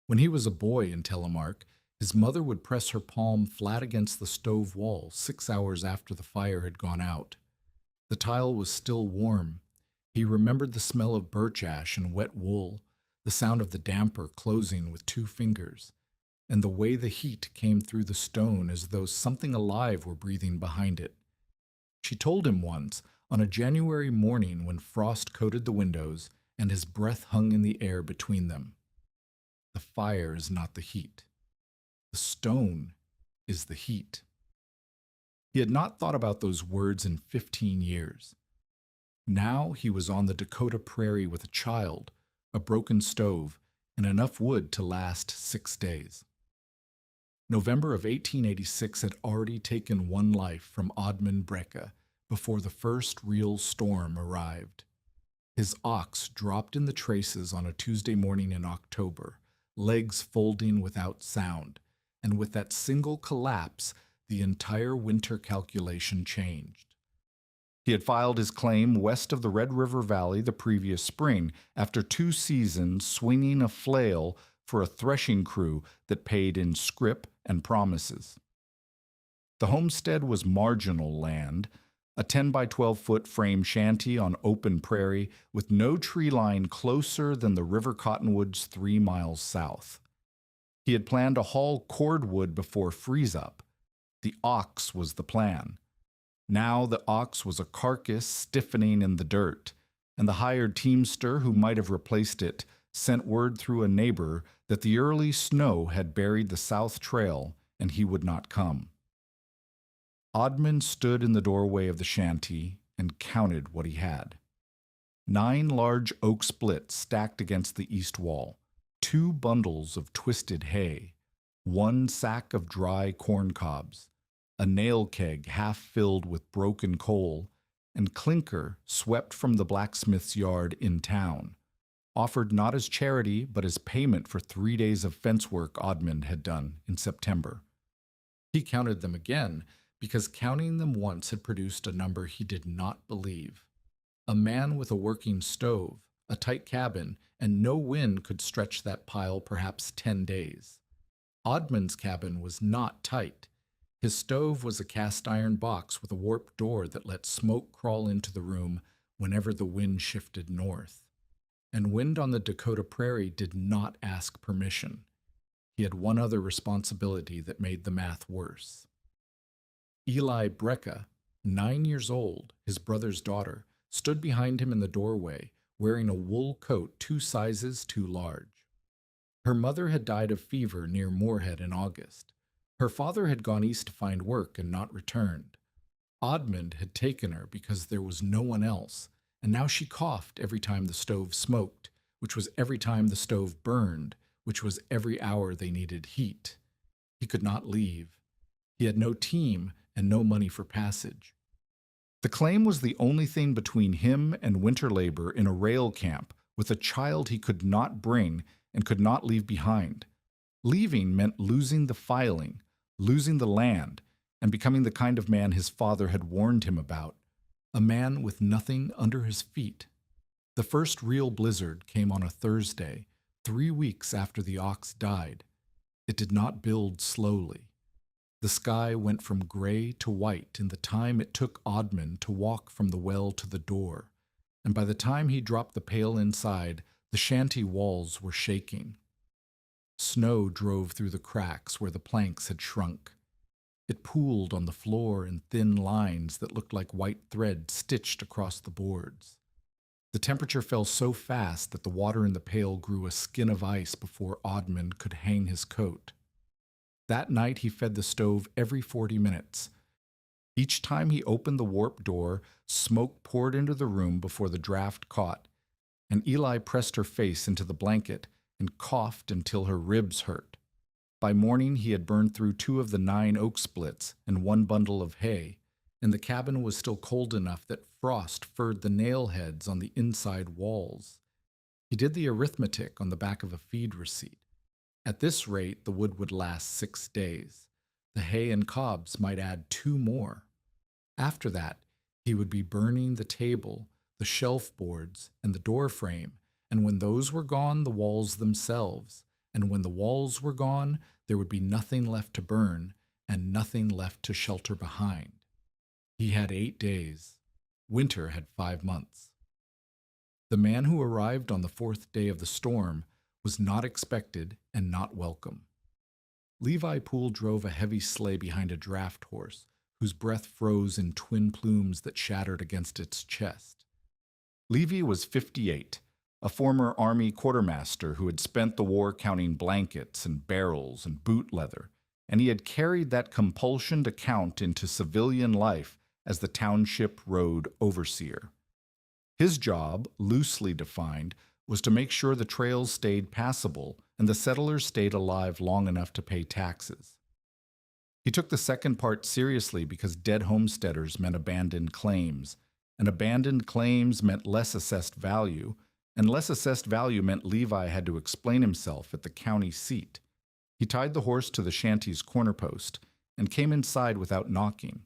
When he was a boy in Telemark, his mother would press her palm flat against the stove wall 6 hours after the fire had gone out. The tile was still warm. He remembered the smell of birch ash and wet wool, the sound of the damper closing with 2 fingers, and the way the heat came through the stone as though something alive were breathing behind it. She told him once, on a January morning when frost coated the windows and his breath hung in the air between them, "The fire is not the heat. The stone is the heat." He had not thought about those words in 15 years. Now he was on the Dakota prairie with a child, a broken stove, and enough wood to last 6 days. November of 1886 had already taken one life from Oddman Brecka before the first real storm arrived. His ox dropped in the traces on a Tuesday morning in October, legs folding without sound, and with that single collapse, the entire winter calculation changed. He had filed his claim west of the Red River Valley the previous spring, after 2 seasons swinging a flail for a threshing crew that paid in scrip and promises. The homestead was marginal land, a 10 by 12-foot frame shanty on open prairie with no tree line closer than the River Cottonwoods 3 miles south. He had planned to haul cordwood before freeze-up. The ox was the plan. Now the ox was a carcass stiffening in the dirt, and the hired teamster who might have replaced it sent word through a neighbor that the early snow had buried the south trail and he would not come. Oddman stood in the doorway of the shanty and counted what he had. 9 large oak splits stacked against the east wall, 2 bundles of twisted hay, 1 sack of dry corn cobs, a nail keg half filled with broken coal, and clinker swept from the blacksmith's yard in town, offered not as charity but as payment for 3 days of fence work Oddman had done in September. He counted them again, because counting them once had produced a number he did not believe. A man with a working stove, a tight cabin, and no wind could stretch that pile perhaps 10 days. Oddman's cabin was not tight. His stove was a cast-iron box with a warped door that let smoke crawl into the room whenever the wind shifted north. And wind on the Dakota prairie did not ask permission. He had one other responsibility that made the math worse. Eli Brecka, 9 years old, his brother's daughter, stood behind him in the doorway, wearing a wool coat 2 sizes too large. Her mother had died of fever near Moorhead in August. Her father had gone east to find work and not returned. Oddman had taken her because there was no one else, and now she coughed every time the stove smoked, which was every time the stove burned, which was every hour they needed heat. He could not leave. He had no team and no money for passage. The claim was the only thing between him and winter labor in a rail camp with a child he could not bring and could not leave behind. Leaving meant losing the filing, losing the land, and becoming the kind of man his father had warned him about, a man with nothing under his feet. The first real blizzard came on a Thursday, 3 weeks after the ox died. It did not build slowly. The sky went from gray to white in the time it took Oddman to walk from the well to the door, and by the time he dropped the pail inside, the shanty walls were shaking. Snow drove through the cracks where the planks had shrunk. It pooled on the floor in thin lines that looked like white thread stitched across the boards. The temperature fell so fast that the water in the pail grew a skin of ice before Oddman could hang his coat. That night he fed the stove every 40 minutes. Each time he opened the warped door, smoke poured into the room before the draft caught, and Eli pressed her face into the blanket and coughed until her ribs hurt. By morning he had burned through 2 of the 9 oak splits and 1 bundle of hay, and the cabin was still cold enough that frost furred the nail heads on the inside walls. He did the arithmetic on the back of a feed receipt. At this rate, the wood would last 6 days. The hay and cobs might add 2 more. After that, he would be burning the table, the shelf boards, and the door frame, and when those were gone, the walls themselves, and when the walls were gone, there would be nothing left to burn and nothing left to shelter behind. He had 8 days. Winter had 5 months. The man who arrived on the 4th day of the storm was not expected and not welcome. Levi Poole drove a heavy sleigh behind a draft horse, whose breath froze in twin plumes that shattered against its chest. Levi was 58, a former Army quartermaster who had spent the war counting blankets and barrels and boot leather, and he had carried that compulsion to count into civilian life as the township road overseer. His job, loosely defined, was to make sure the trails stayed passable and the settlers stayed alive long enough to pay taxes. He took the second part seriously because dead homesteaders meant abandoned claims, and abandoned claims meant less assessed value, and less assessed value meant Levi had to explain himself at the county seat. He tied the horse to the shanty's corner post and came inside without knocking.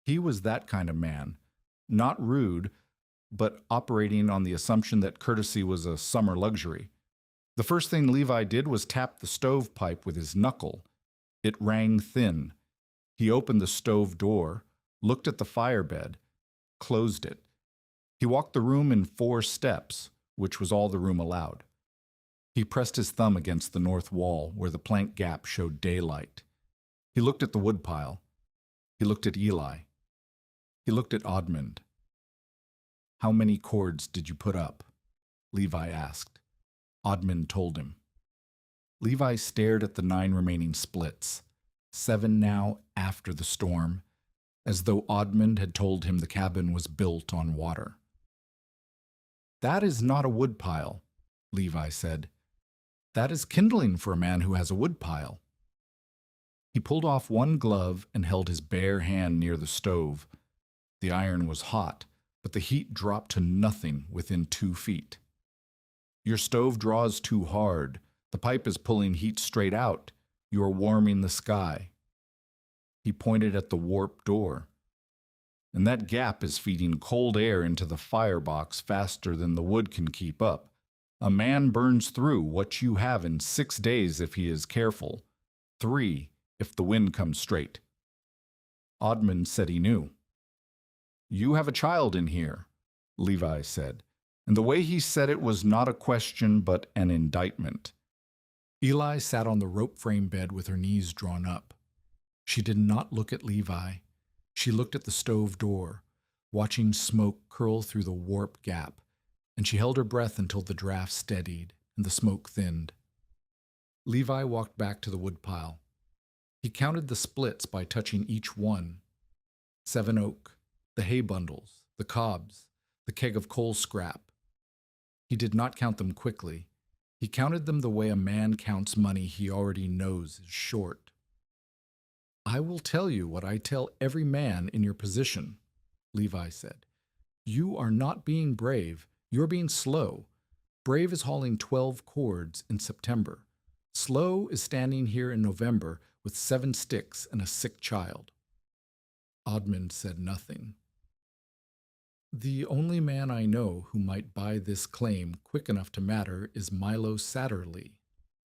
He was that kind of man, not rude, but operating on the assumption that courtesy was a summer luxury. The first thing Levi did was tap the stovepipe with his knuckle. It rang thin. He opened the stove door, looked at the firebed, closed it. He walked the room in 4 steps, which was all the room allowed. He pressed his thumb against the north wall where the plank gap showed daylight. He looked at the woodpile. He looked at Eli. He looked at Oddmund. "How many cords did you put up?" Levi asked. Oddmund told him. Levi stared at the 9 remaining splits, 7 now after the storm, as though Oddmund had told him the cabin was built on water. "That is not a woodpile," Levi said. "That is kindling for a man who has a woodpile." He pulled off one glove and held his bare hand near the stove. The iron was hot, but the heat dropped to nothing within 2 feet. "Your stove draws too hard. The pipe is pulling heat straight out. You are warming the sky." He pointed at the warped door. "And that gap is feeding cold air into the firebox faster than the wood can keep up. A man burns through what you have in 6 days if he is careful. 3 if the wind comes straight." Oddmund said he knew. "You have a child in here," Levi said, and the way he said it was not a question but an indictment. Eli sat on the rope frame bed with her knees drawn up. She did not look at Levi. She looked at the stove door, watching smoke curl through the warp gap, and she held her breath until the draft steadied and the smoke thinned. Levi walked back to the woodpile. He counted the splits by touching each one. 7 oak, the hay bundles, the cobs, the keg of coal scrap. He did not count them quickly. He counted them the way a man counts money he already knows is short. "I will tell you what I tell every man in your position," Levi said. "You are not being brave. You're being slow. Brave is hauling 12 cords in September. Slow is standing here in November with 7 sticks and a sick child." Oddmund said nothing. "The only man I know who might buy this claim quick enough to matter is Milo Satterlee,"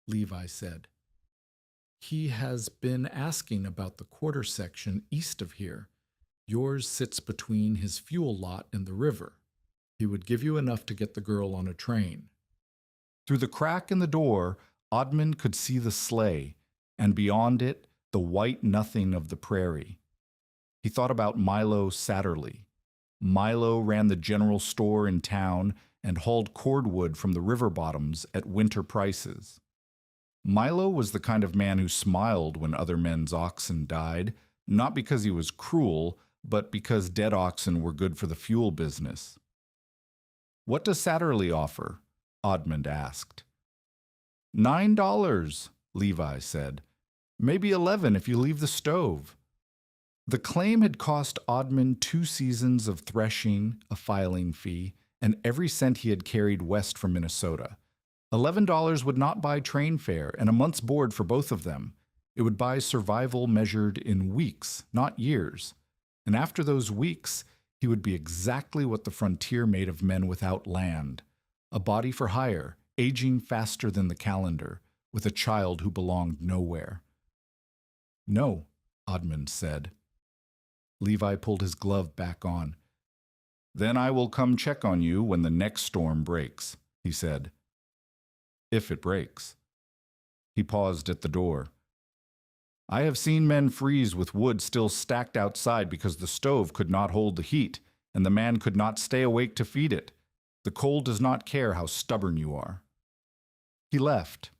Levi said. "He has been asking about the quarter section east of here. Yours sits between his fuel lot and the river. He would give you enough to get the girl on a train." Through the crack in the door, Oddmund could see the sleigh, and beyond it, the white nothing of the prairie. He thought about Milo Satterlee. Milo ran the general store in town and hauled cordwood from the river bottoms at winter prices. Milo was the kind of man who smiled when other men's oxen died, not because he was cruel, but because dead oxen were good for the fuel business. "What does Satterlee offer?" Oddmund asked. $9, Levi said. "Maybe 11 if you leave the stove." The claim had cost Oddmund 2 seasons of threshing, a filing fee, and every cent he had carried west from Minnesota. $11 would not buy train fare and a month's board for both of them. It would buy survival measured in weeks, not years. And after those weeks, he would be exactly what the frontier made of men without land: a body for hire, aging faster than the calendar, with a child who belonged nowhere. "No," Odmund said. Levi pulled his glove back on. "Then I will come check on you when the next storm breaks," he said. "If it breaks." He paused at the door. "I have seen men freeze with wood still stacked outside because the stove could not hold the heat, and the man could not stay awake to feed it. The cold does not care how stubborn you are." He left.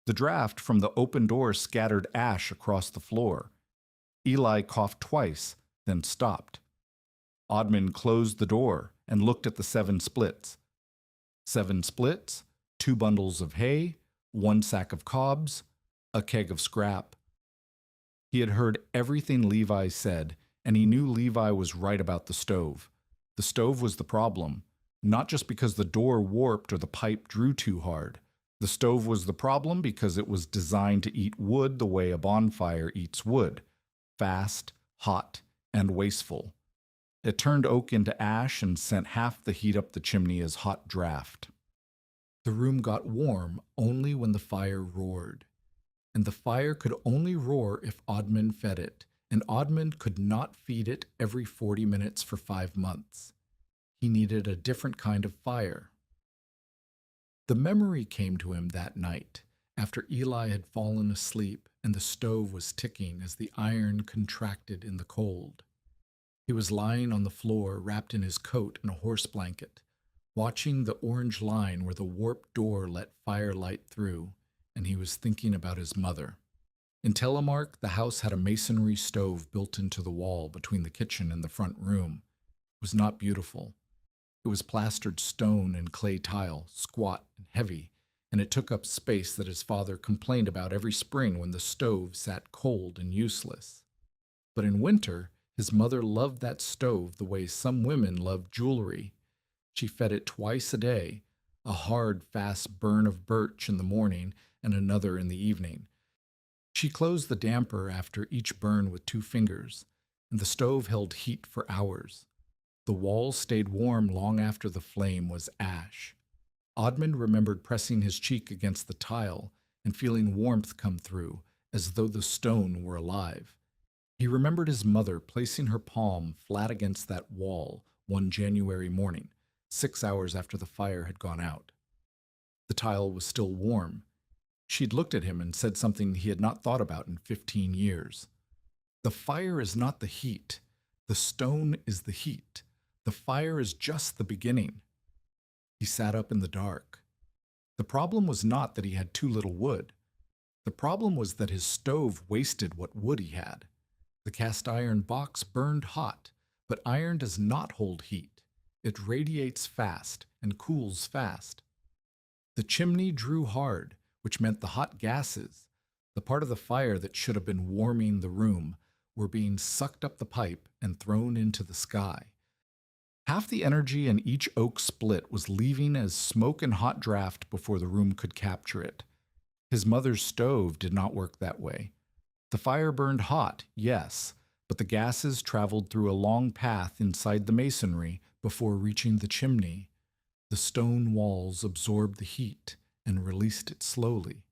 The draft from the open door scattered ash across the floor. Eli coughed twice, then stopped. Odmund closed the door and looked at the 7 splits. 7 splits, 2 bundles of hay, 1 sack of cobs, a keg of scrap. He had heard everything Levi said, and he knew Levi was right about the stove. The stove was the problem, not just because the door warped or the pipe drew too hard. The stove was the problem because it was designed to eat wood the way a bonfire eats wood, fast, hot, and wasteful. It turned oak into ash and sent half the heat up the chimney as hot draft. The room got warm only when the fire roared. And the fire could only roar if Odmund fed it, and Odmund could not feed it every 40 minutes for 5 months. He needed a different kind of fire. The memory came to him that night, after Eli had fallen asleep and the stove was ticking as the iron contracted in the cold. He was lying on the floor, wrapped in his coat and a horse blanket, watching the orange line where the warped door let firelight through, and he was thinking about his mother. In Telemark, the house had a masonry stove built into the wall between the kitchen and the front room. It was not beautiful. It was plastered stone and clay tile, squat and heavy, and it took up space that his father complained about every spring when the stove sat cold and useless. But in winter, his mother loved that stove the way some women love jewelry. She fed it twice a day, a hard, fast burn of birch in the morning and another in the evening. She closed the damper after each burn with 2 fingers, and the stove held heat for hours. The walls stayed warm long after the flame was ash. Odmund remembered pressing his cheek against the tile and feeling warmth come through, as though the stone were alive. He remembered his mother placing her palm flat against that wall one January morning, 6 hours after the fire had gone out. The tile was still warm. She'd looked at him and said something he had not thought about in 15 years. The fire is not the heat. The stone is the heat. The fire is just the beginning. He sat up in the dark. The problem was not that he had too little wood. The problem was that his stove wasted what wood he had. The cast iron box burned hot, but iron does not hold heat. It radiates fast and cools fast. The chimney drew hard, which meant the hot gases, the part of the fire that should have been warming the room, were being sucked up the pipe and thrown into the sky. Half the energy in each oak split was leaving as smoke and hot draft before the room could capture it. His mother's stove did not work that way. The fire burned hot, yes, but the gases traveled through a long path inside the masonry before reaching the chimney. The stone walls absorbed the heat and released it slowly.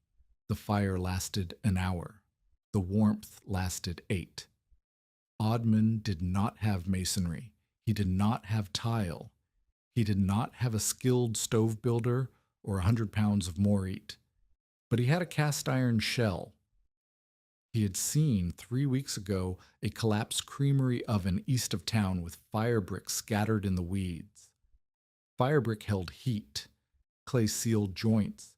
The fire lasted an hour. The warmth lasted 8. Odmund did not have masonry. He did not have tile. He did not have a skilled stove builder or 100 pounds of moreite. But he had a cast iron shell. He had seen 3 weeks ago a collapsed creamery oven east of town with firebrick scattered in the weeds. Firebrick held heat, clay-sealed joints,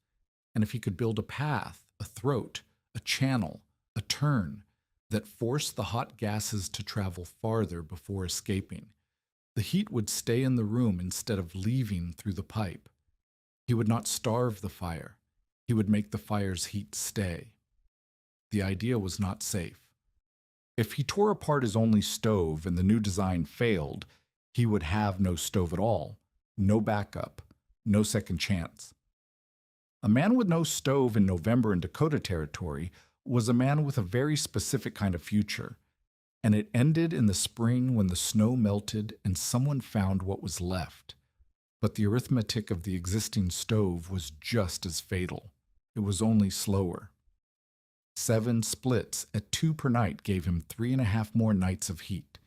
and if he could build a path, a throat, a channel, a turn, that forced the hot gases to travel farther before escaping, the heat would stay in the room instead of leaving through the pipe. He would not starve the fire. He would make the fire's heat stay. The idea was not safe. If he tore apart his only stove and the new design failed, he would have no stove at all, no backup, no second chance. A man with no stove in November in Dakota Territory was a man with a very specific kind of future, and it ended in the spring when the snow melted and someone found what was left. But the arithmetic of the existing stove was just as fatal. It was only slower. 7 splits at 2 per night gave him 3.5 more nights of heat.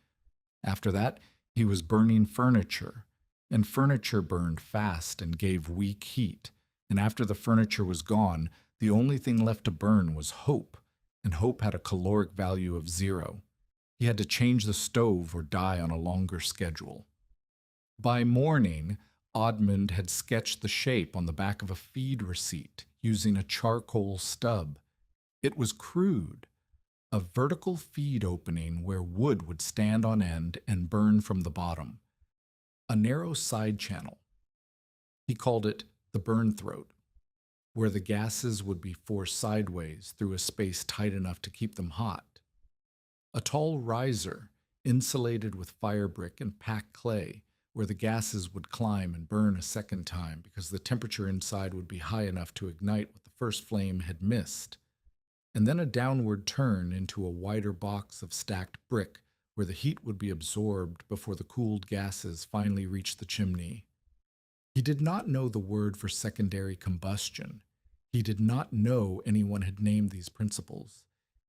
After that, he was burning furniture, and furniture burned fast and gave weak heat. And after the furniture was gone, the only thing left to burn was hope, and hope had a caloric value of 0. He had to change the stove or die on a longer schedule. By morning, Oddmund had sketched the shape on the back of a feed receipt using a charcoal stub. It was crude, a vertical feed opening where wood would stand on end and burn from the bottom, a narrow side channel. He called it the burn throat, where the gases would be forced sideways through a space tight enough to keep them hot. A tall riser, insulated with firebrick and packed clay, where the gases would climb and burn a second time because the temperature inside would be high enough to ignite what the first flame had missed. And then a downward turn into a wider box of stacked brick where the heat would be absorbed before the cooled gases finally reached the chimney. He did not know the word for secondary combustion. He did not know anyone had named these principles.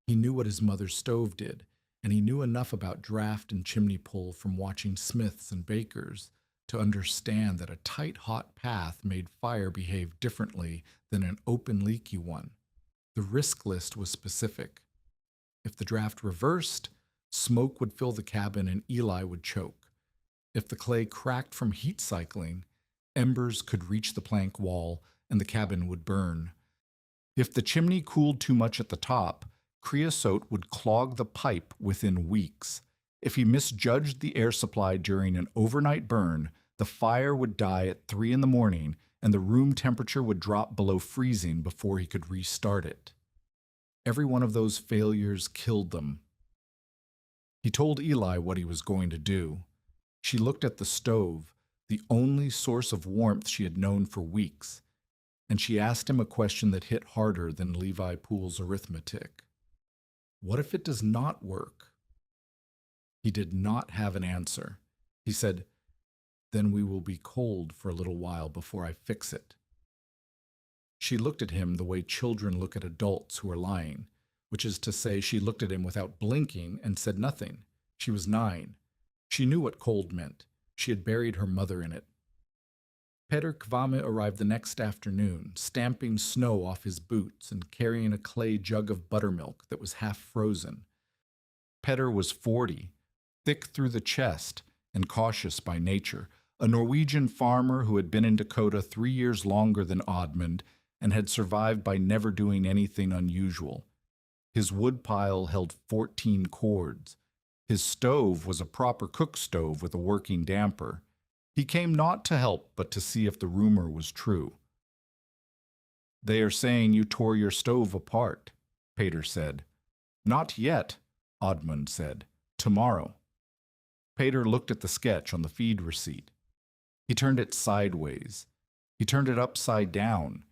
He knew what his mother's stove did, and he knew enough about draft and chimney pull from watching smiths and bakers to understand that a tight, hot path made fire behave differently than an open, leaky one. The risk list was specific. If the draft reversed, smoke would fill the cabin and Eli would choke. If the clay cracked from heat cycling, embers could reach the plank wall and the cabin would burn. If the chimney cooled too much at the top, creosote would clog the pipe within weeks. If he misjudged the air supply during an overnight burn, the fire would die at 3 in the morning and the room temperature would drop below freezing before he could restart it. Every one of those failures killed them. He told Eli what he was going to do. She looked at the stove, the only source of warmth she had known for weeks, and she asked him a question that hit harder than Levi Poole's arithmetic. What if it does not work? He did not have an answer. He said, "Then we will be cold for a little while before I fix it." She looked at him the way children look at adults who are lying, which is to say she looked at him without blinking and said nothing. She was 9. She knew what cold meant. She had buried her mother in it. Peder Kvamme arrived the next afternoon, stamping snow off his boots and carrying a clay jug of buttermilk that was half frozen. Peder was 40, thick through the chest and cautious by nature, a Norwegian farmer who had been in Dakota 3 years longer than Oddmund and had survived by never doing anything unusual. His woodpile held 14 cords. His stove was a proper cook stove with a working damper. He came not to help, but to see if the rumor was true. "They are saying you tore your stove apart," Peder said. "Not yet," Oddmund said. "Tomorrow." Peder looked at the sketch on the feed receipt. He turned it sideways. He turned it upside down.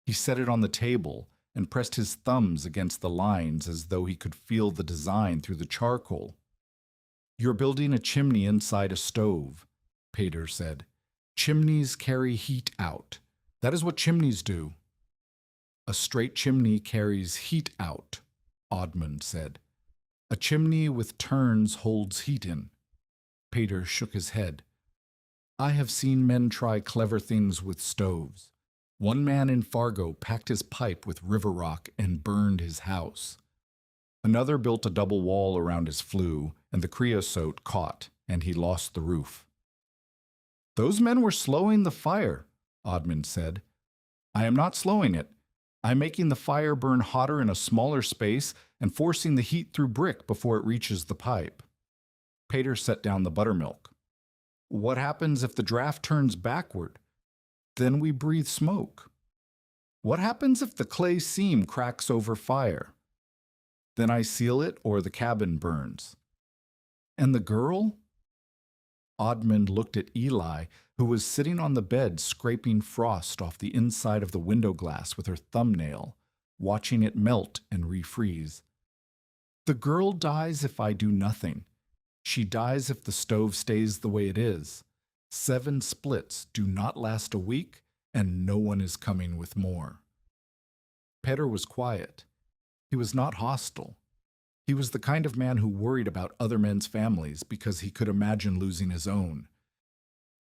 He set it on the table and pressed his thumbs against the lines as though he could feel the design through the charcoal. "You're building a chimney inside a stove," Peder said. "Chimneys carry heat out. That is what chimneys do." "A straight chimney carries heat out," Oddmund said. "A chimney with turns holds heat in." Peder shook his head. "I have seen men try clever things with stoves. One man in Fargo packed his pipe with river rock and burned his house. Another built a double wall around his flue, and the creosote caught, and he lost the roof." "Those men were slowing the fire," Oddmund said. "I am not slowing it. I am making the fire burn hotter in a smaller space and forcing the heat through brick before it reaches the pipe." Peder set down the buttermilk. "What happens if the draft turns backward? Then we breathe smoke. What happens if the clay seam cracks over fire? Then I seal it or the cabin burns. And the girl?" Oddmund looked at Eli, who was sitting on the bed scraping frost off the inside of the window glass with her thumbnail, watching it melt and refreeze. "The girl dies if I do nothing. She dies if the stove stays the way it is. 7 splits do not last a week, and no one is coming with more. Peter was quiet. He was not hostile. He was the kind of man who worried about other men's families because he could imagine losing his own.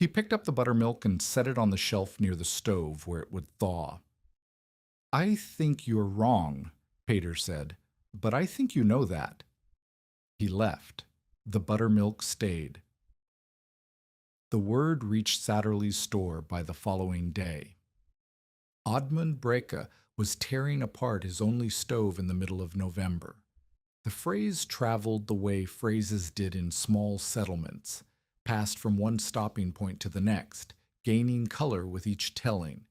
He picked up the buttermilk and set it on the shelf near the stove where it would thaw. "I think you're wrong," Peter said, "but I think you know that." He left. The buttermilk stayed. The word reached Satterley's store by the following day. Oddmund Breke was tearing apart his only stove in the middle of November. The phrase traveled the way phrases did in small settlements, passed from one stopping point to the next, gaining color with each telling.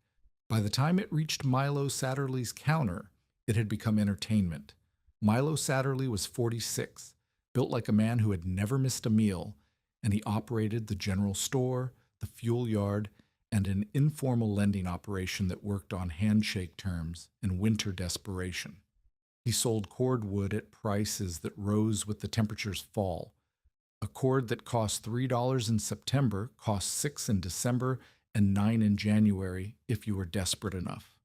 By the time it reached Milo Satterley's counter, it had become entertainment. Milo Satterley was 46, built like a man who had never missed a meal, and he operated the general store, the fuel yard, and an informal lending operation that worked on handshake terms and winter desperation. He sold cordwood at prices that rose with the temperature's fall. A cord that cost $3 in September cost $6 in December and $9 in January if you were desperate enough.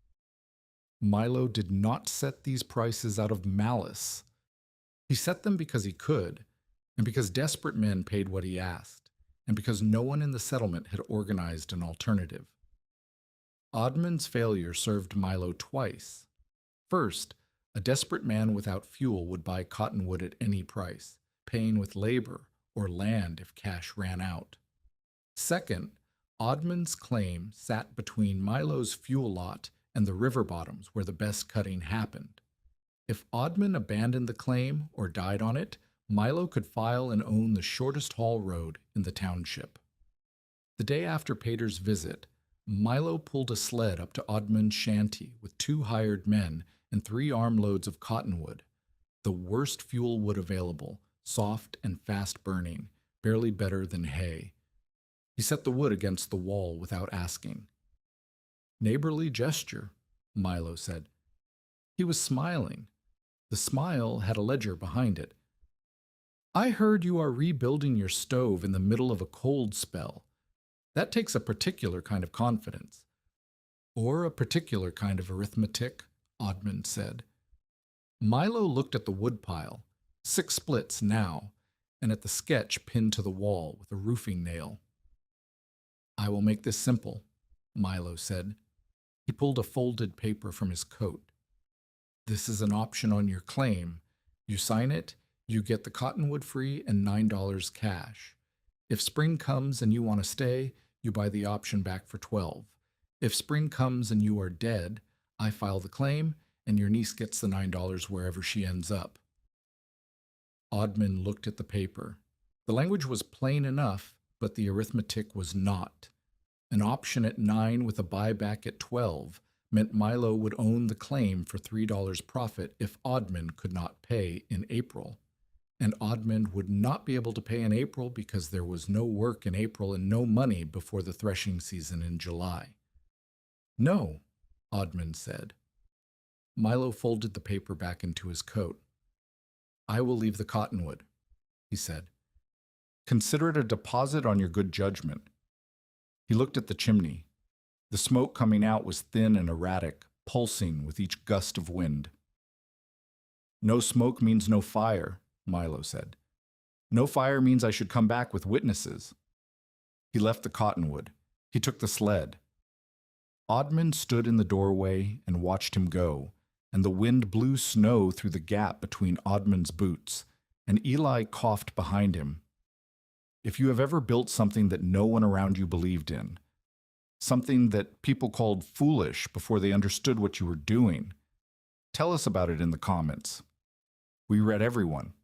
Milo did not set these prices out of malice. He set them because he could, and because desperate men paid what he asked, and because no one in the settlement had organized an alternative. Oddmund's failure served Milo twice. First, a desperate man without fuel would buy cottonwood at any price, paying with labor or land if cash ran out. Second, Oddmund's claim sat between Milo's fuel lot and the river bottoms where the best cutting happened. If Oddmund abandoned the claim or died on it, Milo could file and own the shortest haul road in the township. The day after Peter's visit, Milo pulled a sled up to Oddmund's shanty with 2 hired men and 3 armloads of cottonwood, the worst fuel wood available, soft and fast-burning, barely better than hay. He set the wood against the wall without asking. "Neighborly gesture," Milo said. He was smiling. The smile had a ledger behind it. "I heard you are rebuilding your stove in the middle of a cold spell. That takes a particular kind of confidence." "Or a particular kind of arithmetic," Oddmund said. Milo looked at the woodpile, 6 splits now, and at the sketch pinned to the wall with a roofing nail. "I will make this simple," Milo said. He pulled a folded paper from his coat. "This is an option on your claim. You sign it, you get the cottonwood free and $9 cash. If spring comes and you want to stay, you buy the option back for 12. If spring comes and you are dead, I file the claim, and your niece gets the $9 wherever she ends up." Oddmund looked at the paper. The language was plain enough, but the arithmetic was not. An option at 9 with a buyback at 12 meant Milo would own the claim for $3 profit if Oddmund could not pay in April. And Oddmund would not be able to pay in April because there was no work in April and no money before the threshing season in July. "No," Oddmund said. Milo folded the paper back into his coat. "I will leave the cottonwood," he said. "Consider it a deposit on your good judgment." He looked at the chimney. The smoke coming out was thin and erratic, pulsing with each gust of wind. "No smoke means no fire," Milo said. "No fire means I should come back with witnesses." He left the cottonwood. He took the sled. Oddmund stood in the doorway and watched him go, and the wind blew snow through the gap between Oddmund's boots, and Eli coughed behind him. If you have ever built something that no one around you believed in, something that people called foolish before they understood what you were doing, tell us about it in the comments. We read every one.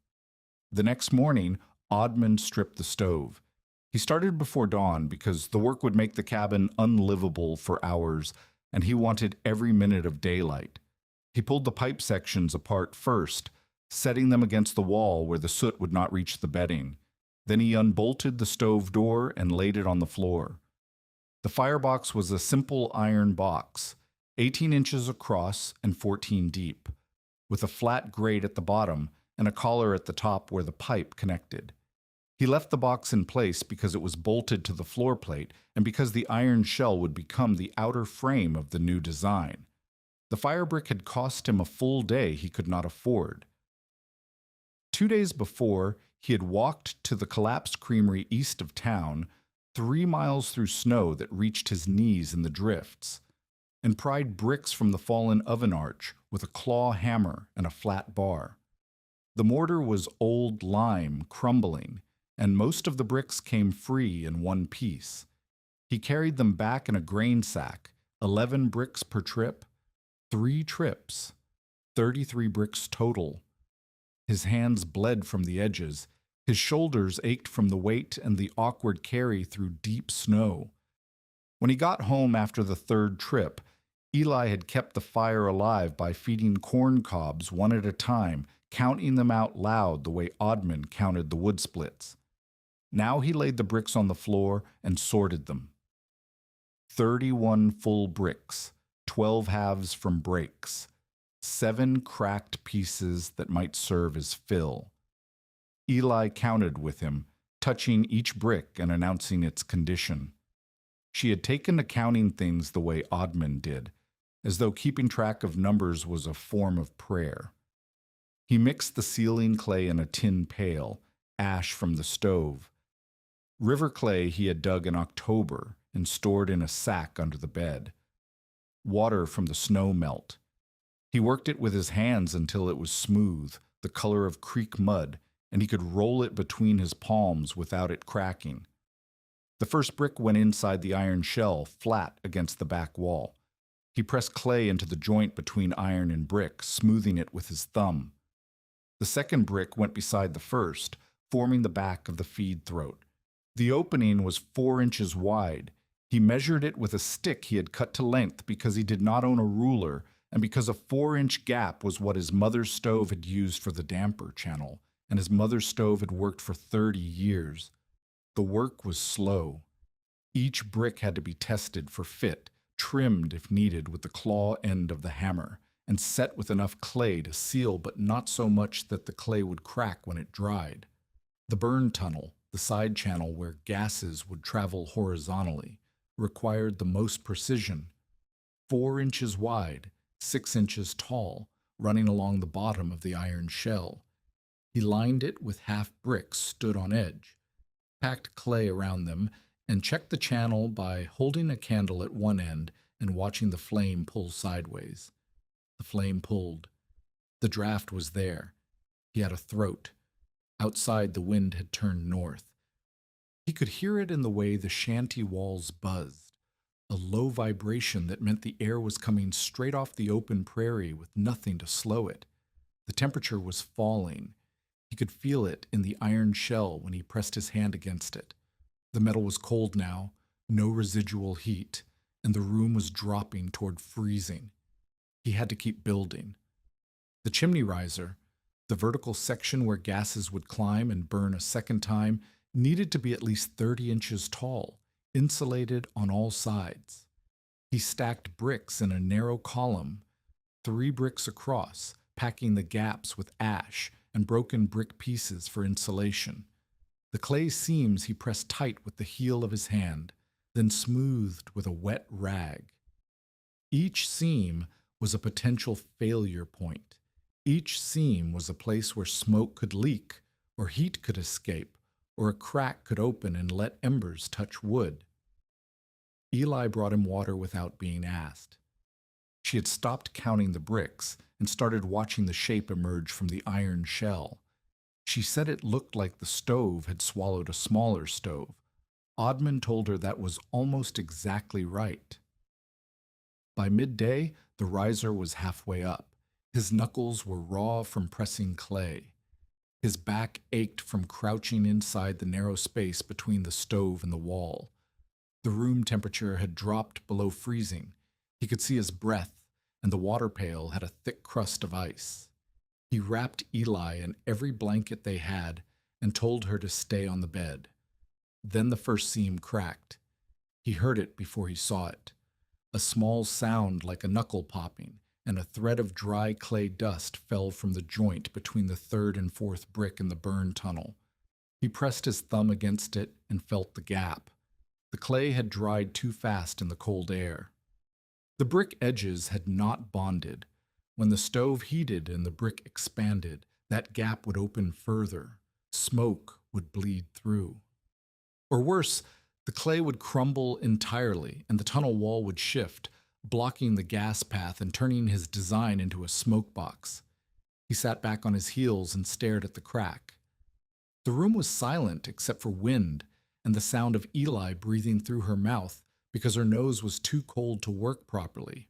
The next morning, Oddmund stripped the stove. He started before dawn because the work would make the cabin unlivable for hours, and he wanted every minute of daylight. He pulled the pipe sections apart first, setting them against the wall where the soot would not reach the bedding. Then he unbolted the stove door and laid it on the floor. The firebox was a simple iron box, 18 inches across and 14 deep, with a flat grate at the bottom and a collar at the top where the pipe connected. He left the box in place because it was bolted to the floor plate and because the iron shell would become the outer frame of the new design. The firebrick had cost him a full day he could not afford. 2 days before, he had walked to the collapsed creamery east of town, 3 miles through snow that reached his knees in the drifts, and pried bricks from the fallen oven arch with a claw hammer and a flat bar. The mortar was old lime, crumbling, and most of the bricks came free in one piece. He carried them back in a grain sack, 11 bricks per trip, 3 trips, 33 bricks total. His hands bled from the edges. His shoulders ached from the weight and the awkward carry through deep snow. When he got home after the 3rd trip, Eli had kept the fire alive by feeding corn cobs one at a time, counting them out loud the way Oddman counted the wood splits. Now he laid the bricks on the floor and sorted them. 31 full bricks, 12 halves from breaks, 7 cracked pieces that might serve as fill. Eli counted with him, touching each brick and announcing its condition. She had taken to counting things the way Oddman did, as though keeping track of numbers was a form of prayer. He mixed the ceiling clay in a tin pail, ash from the stove. River clay he had dug in October and stored in a sack under the bed. Water from the snow melt. He worked it with his hands until it was smooth, the color of creek mud, and he could roll it between his palms without it cracking. The first brick went inside the iron shell, flat against the back wall. He pressed clay into the joint between iron and brick, smoothing it with his thumb. The second brick went beside the first, forming the back of the feed throat. The opening was 4 inches wide. He measured it with a stick he had cut to length because he did not own a ruler, and because a 4-inch gap was what his mother's stove had used for the damper channel, and his mother's stove had worked for 30 years. The work was slow. Each brick had to be tested for fit, trimmed if needed with the claw end of the hammer, and set with enough clay to seal but not so much that the clay would crack when it dried. The burn tunnel, the side channel where gases would travel horizontally, required the most precision. 4 inches wide, 6 inches tall, running along the bottom of the iron shell. He lined it with half bricks stood on edge, packed clay around them, and checked the channel by holding a candle at one end and watching the flame pull sideways. The flame pulled. The draft was there. He had a throat. Outside, the wind had turned north. He could hear it in the way the shanty walls buzzed, a low vibration that meant the air was coming straight off the open prairie with nothing to slow it. The temperature was falling. He could feel it in the iron shell when he pressed his hand against it. The metal was cold now, no residual heat, and the room was dropping toward freezing. He had to keep building. The chimney riser, the vertical section where gases would climb and burn a second time, needed to be at least 30 inches tall, insulated on all sides. He stacked bricks in a narrow column, 3 bricks across, packing the gaps with ash and broken brick pieces for insulation. The clay seams he pressed tight with the heel of his hand, then smoothed with a wet rag. Each seam was a potential failure point. Each seam was a place where smoke could leak, or heat could escape, or a crack could open and let embers touch wood. Eli brought him water without being asked. She had stopped counting the bricks and started watching the shape emerge from the iron shell. She said it looked like the stove had swallowed a smaller stove. Oddman told her that was almost exactly right. By midday, the riser was halfway up. His knuckles were raw from pressing clay. His back ached from crouching inside the narrow space between the stove and the wall. The room temperature had dropped below freezing. He could see his breath, and the water pail had a thick crust of ice. He wrapped Eli in every blanket they had and told her to stay on the bed. Then the first seam cracked. He heard it before he saw it. A small sound like a knuckle popping, and a thread of dry clay dust fell from the joint between the third and fourth brick in the burn tunnel. He pressed his thumb against it and felt the gap. The clay had dried too fast in the cold air. The brick edges had not bonded. When the stove heated and the brick expanded, that gap would open further. Smoke would bleed through. Or worse, the clay would crumble entirely and the tunnel wall would shift, blocking the gas path and turning his design into a smoke box. He sat back on his heels and stared at the crack. The room was silent except for wind and the sound of Eli breathing through her mouth because her nose was too cold to work properly.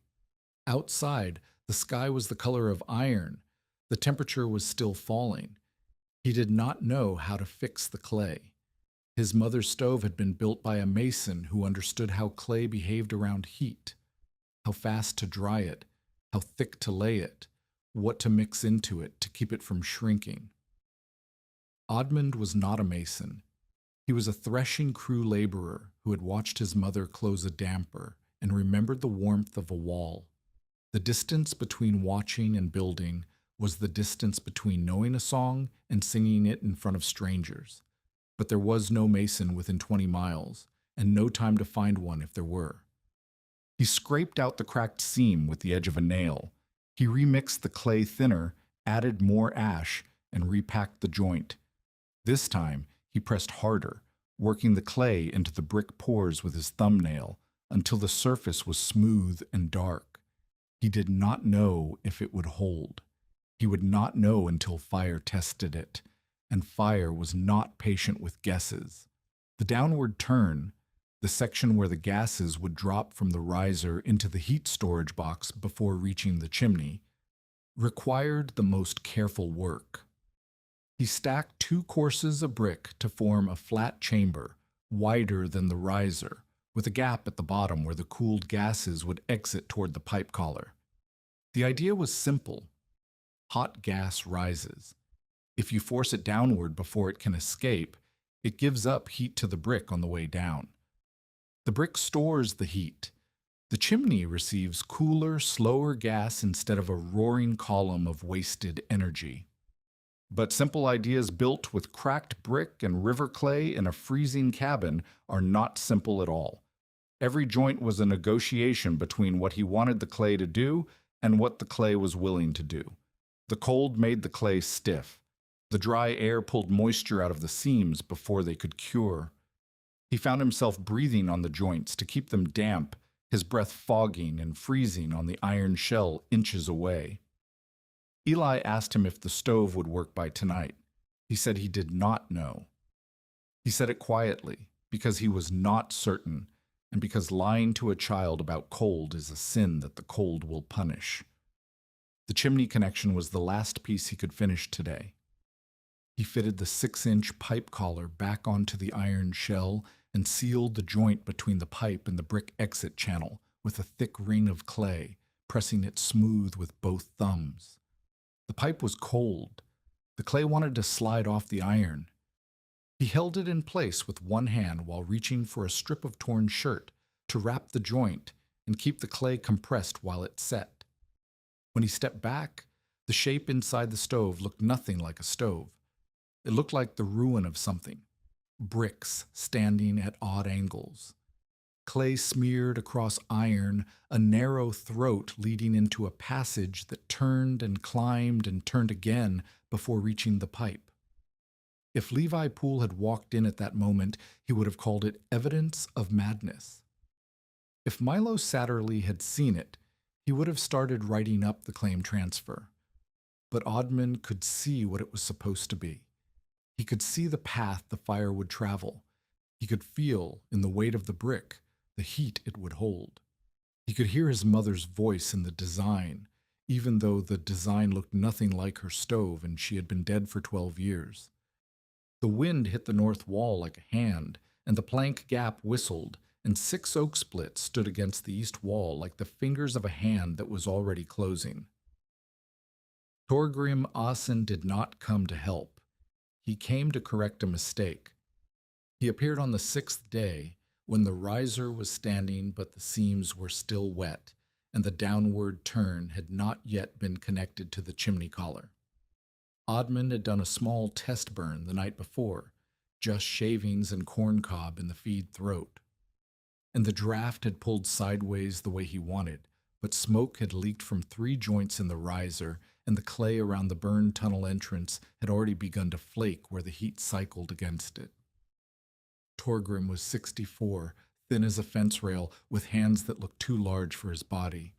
Outside, the sky was the color of iron. The temperature was still falling. He did not know how to fix the clay. His mother's stove had been built by a mason who understood how clay behaved around heat, how fast to dry it, how thick to lay it, what to mix into it to keep it from shrinking. Odmund was not a mason. He was a threshing crew laborer who had watched his mother close a damper and remembered the warmth of a wall. The distance between watching and building was the distance between knowing a song and singing it in front of strangers. But there was no mason within 20 miles, and no time to find one if there were. He scraped out the cracked seam with the edge of a nail. He remixed the clay thinner, added more ash, and repacked the joint. This time, he pressed harder, working the clay into the brick pores with his thumbnail until the surface was smooth and dark. He did not know if it would hold. He would not know until fire tested it, and fire was not patient with guesses. The downward turn, the section where the gases would drop from the riser into the heat storage box before reaching the chimney, required the most careful work. He stacked 2 courses of brick to form a flat chamber, wider than the riser, with a gap at the bottom where the cooled gases would exit toward the pipe collar. The idea was simple. Hot gas rises. If you force it downward before it can escape, it gives up heat to the brick on the way down. The brick stores the heat. The chimney receives cooler, slower gas instead of a roaring column of wasted energy. But simple ideas built with cracked brick and river clay in a freezing cabin are not simple at all. Every joint was a negotiation between what he wanted the clay to do and what the clay was willing to do. The cold made the clay stiff. The dry air pulled moisture out of the seams before they could cure. He found himself breathing on the joints to keep them damp, his breath fogging and freezing on the iron shell inches away. Eli asked him if the stove would work by tonight. He said he did not know. He said it quietly, because he was not certain, and because lying to a child about cold is a sin that the cold will punish. The chimney connection was the last piece he could finish today. He fitted the 6-inch pipe collar back onto the iron shell and sealed the joint between the pipe and the brick exit channel with a thick ring of clay, pressing it smooth with both thumbs. The pipe was cold. The clay wanted to slide off the iron. He held it in place with one hand while reaching for a strip of torn shirt to wrap the joint and keep the clay compressed while it set. When he stepped back, the shape inside the stove looked nothing like a stove. It looked like the ruin of something. Bricks standing at odd angles. Clay smeared across iron, a narrow throat leading into a passage that turned and climbed and turned again before reaching the pipe. If Levi Poole had walked in at that moment, he would have called it evidence of madness. If Milo Satterley had seen it, he would have started writing up the claim transfer. But Odmund could see what it was supposed to be. He could see the path the fire would travel. He could feel, in the weight of the brick, the heat it would hold. He could hear his mother's voice in the design, even though the design looked nothing like her stove and she had been dead for 12 years. The wind hit the north wall like a hand, and the plank gap whistled, and 6 oak splits stood against the east wall like the fingers of a hand that was already closing. Torgrim Asen did not come to help. He came to correct a mistake. He appeared on the 6th day, when the riser was standing but the seams were still wet, and the downward turn had not yet been connected to the chimney collar. Odmund had done a small test burn the night before, just shavings and corncob in the feed throat. And the draft had pulled sideways the way he wanted, but smoke had leaked from 3 joints in the riser, and the clay around the burn tunnel entrance had already begun to flake where the heat cycled against it. Torgrim was 64, thin as a fence rail, with hands that looked too large for his body.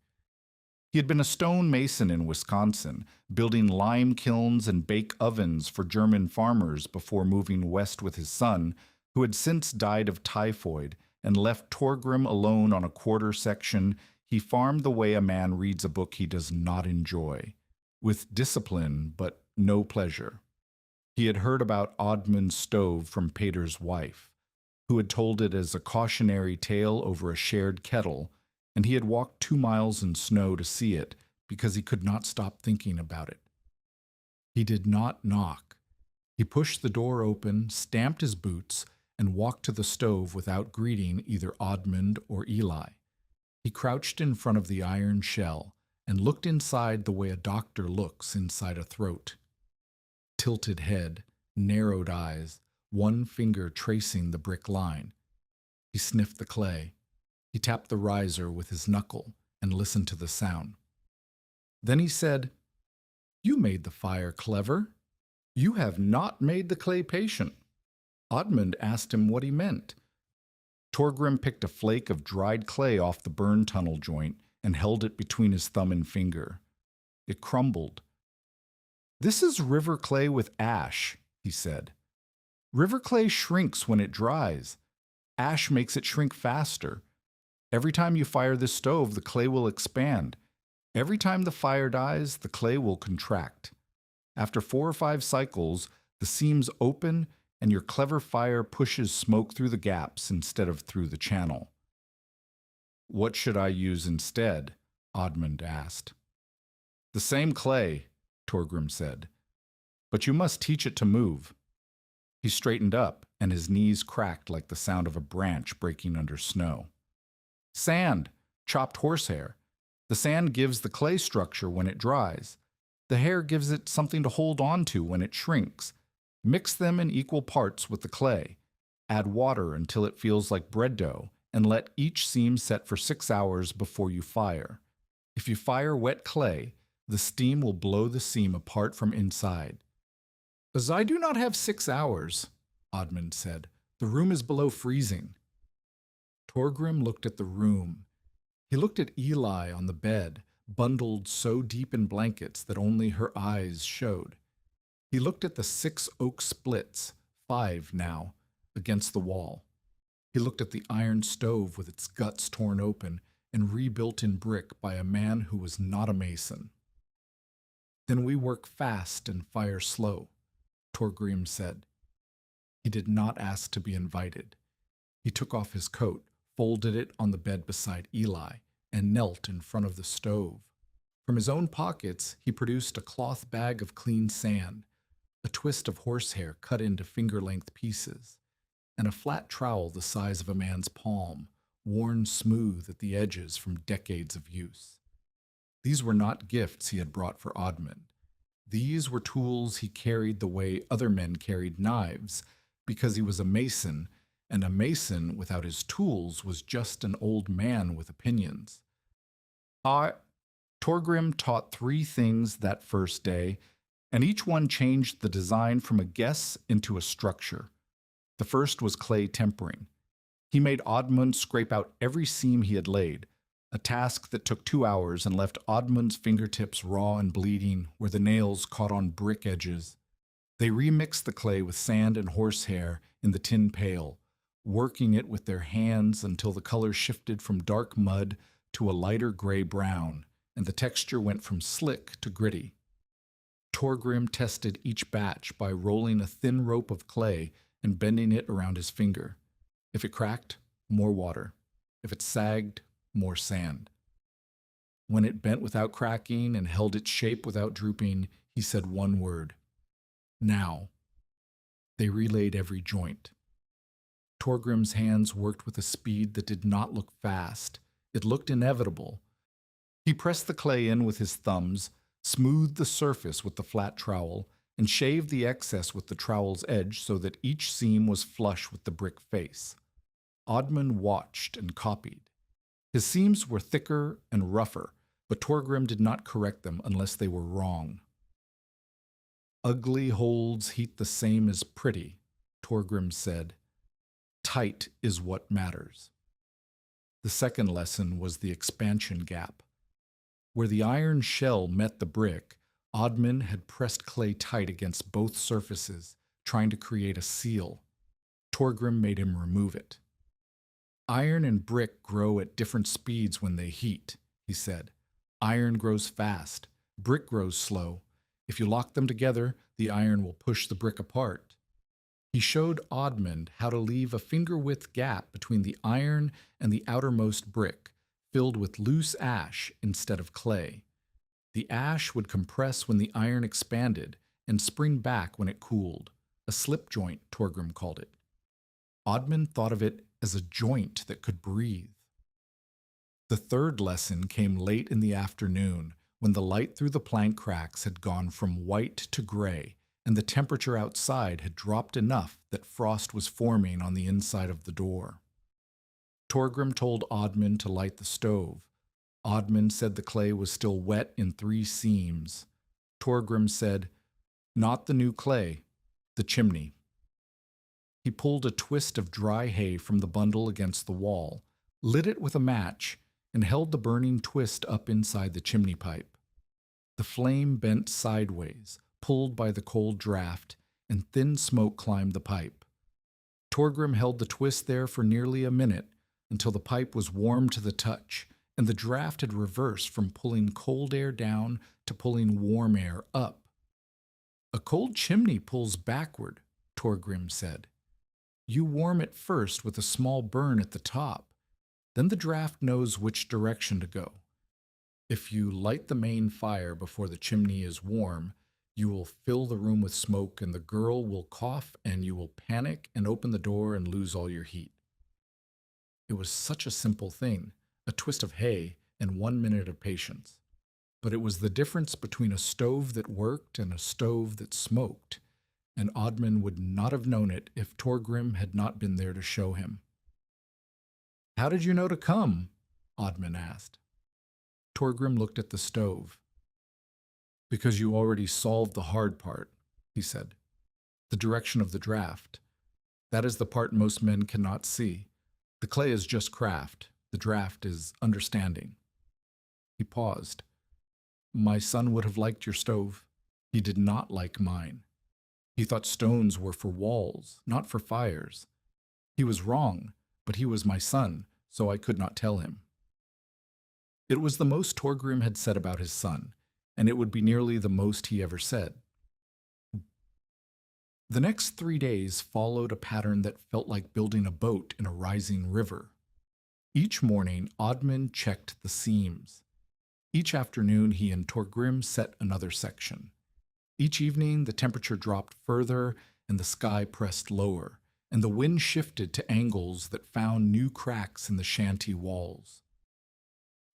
He had been a stone mason in Wisconsin, building lime kilns and bake ovens for German farmers before moving west with his son, who had since died of typhoid, and left Torgrim alone on a quarter section. He farmed the way a man reads a book he does not enjoy, with discipline but no pleasure. He had heard about Oddmund's stove from Pater's wife, who had told it as a cautionary tale over a shared kettle, and he had walked 2 miles in snow to see it because he could not stop thinking about it. He did not knock. He pushed the door open, stamped his boots, and walked to the stove without greeting either Oddmund or Eli. He crouched in front of the iron shell and looked inside the way a doctor looks inside a throat. Tilted head, narrowed eyes, one finger tracing the brick line. He sniffed the clay. He tapped the riser with his knuckle and listened to the sound. Then he said, "You made the fire clever. You have not made the clay patient." Oddmund asked him what he meant. Torgrim picked a flake of dried clay off the burn tunnel joint and held it between his thumb and finger. It crumbled. "This is river clay with ash," he said. "River clay shrinks when it dries. Ash makes it shrink faster. Every time you fire this stove, the clay will expand. Every time the fire dies, the clay will contract. After 4 or 5 cycles, the seams open and your clever fire pushes smoke through the gaps instead of through the channel." "What should I use instead?" Oddmund asked. "The same clay," Torgrim said, "but you must teach it to move." He straightened up, and his knees cracked like the sound of a branch breaking under snow. "Sand, chopped horsehair. The sand gives the clay structure when it dries. The hair gives it something to hold on to when it shrinks. Mix them in equal parts with the clay. Add water until it feels like bread dough, and let each seam set for 6 hours before you fire. If you fire wet clay, the steam will blow the seam apart from inside." "As I do not have 6 hours," Oddmund said. "The room is below freezing." Torgrim looked at the room. He looked at Eli on the bed, bundled so deep in blankets that only her eyes showed. He looked at the 6 oak splits, 5 now, against the wall. He looked at the iron stove with its guts torn open and rebuilt in brick by a man who was not a mason. "Then we work fast and fire slow," Torgrim said. He did not ask to be invited. He took off his coat, folded it on the bed beside Eli, and knelt in front of the stove. From his own pockets, he produced a cloth bag of clean sand, a twist of horsehair cut into finger-length pieces, and a flat trowel the size of a man's palm, worn smooth at the edges from decades of use. These were not gifts he had brought for Oddmund. These were tools he carried the way other men carried knives, because he was a mason, and a mason without his tools was just an old man with opinions. Torgrim taught 3 things that first day, and each one changed the design from a guess into a structure. The first was clay tempering. He made Oddmund scrape out every seam he had laid, a task that took 2 hours and left Oddmund's fingertips raw and bleeding where the nails caught on brick edges. They remixed the clay with sand and horsehair in the tin pail, working it with their hands until the color shifted from dark mud to a lighter gray-brown, and the texture went from slick to gritty. Torgrim tested each batch by rolling a thin rope of clay and bending it around his finger. If it cracked, more water. If it sagged, more sand. When it bent without cracking and held its shape without drooping, he said one word: "Now." They relayed every joint. Torgrim's hands worked with a speed that did not look fast. It looked inevitable. He pressed the clay in with his thumbs, smoothed the surface with the flat trowel, and shaved the excess with the trowel's edge so that each seam was flush with the brick face. Oddman watched and copied. His seams were thicker and rougher, but Torgrim did not correct them unless they were wrong. Ugly holds heat the same as pretty, Torgrim said. Tight is what matters. The second lesson was the expansion gap. Where the iron shell met the brick, Oddman had pressed clay tight against both surfaces, trying to create a seal. Torgrim made him remove it. Iron and brick grow at different speeds when they heat, he said. Iron grows fast. Brick grows slow. If you lock them together, the iron will push the brick apart. He showed Oddman how to leave a finger-width gap between the iron and the outermost brick, filled with loose ash instead of clay. The ash would compress when the iron expanded and spring back when it cooled. A slip joint, Torgrim called it. Oddman thought of it as a joint that could breathe. The third lesson came late in the afternoon, when the light through the plank cracks had gone from white to gray, and the temperature outside had dropped enough that frost was forming on the inside of the door. Torgrim told Oddman to light the stove. Oddman said the clay was still wet in 3 seams. Torgrim said, "Not the new clay, the chimney." He pulled a twist of dry hay from the bundle against the wall, lit it with a match, and held the burning twist up inside the chimney pipe. The flame bent sideways, pulled by the cold draft, and thin smoke climbed the pipe. Torgrim held the twist there for nearly a minute, until the pipe was warm to the touch, and the draft had reversed from pulling cold air down to pulling warm air up. "A cold chimney pulls backward," Torgrim said. "You warm it first with a small burn at the top. Then the draft knows which direction to go. If you light the main fire before the chimney is warm, you will fill the room with smoke and the girl will cough and you will panic and open the door and lose all your heat." It was such a simple thing, a twist of hay and 1 minute of patience. But it was the difference between a stove that worked and a stove that smoked, and Oddman would not have known it if Torgrim had not been there to show him. "How did you know to come?" Oddman asked. Torgrim looked at the stove. "Because you already solved the hard part," he said. "The direction of the draft. That is the part most men cannot see. The clay is just craft. The draft is understanding." He paused. "My son would have liked your stove. He did not like mine. He thought stones were for walls, not for fires. He was wrong, but he was my son, so I could not tell him." It was the most Torgrim had said about his son, and it would be nearly the most he ever said. The next 3 days followed a pattern that felt like building a boat in a rising river. Each morning, Oddman checked the seams. Each afternoon, he and Torgrim set another section. Each evening, the temperature dropped further and the sky pressed lower, and the wind shifted to angles that found new cracks in the shanty walls.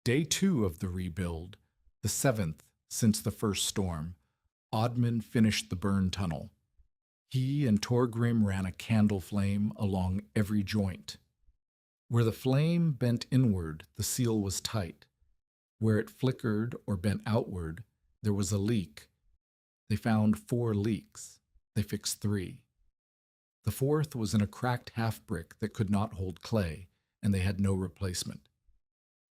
Day 2 of the rebuild, the 7th since the first storm, Oddman finished the burn tunnel. He and Torgrim ran a candle flame along every joint. Where the flame bent inward, the seal was tight. Where it flickered or bent outward, there was a leak. They found 4 leaks. They fixed 3. The 4th was in a cracked half-brick that could not hold clay, and they had no replacement.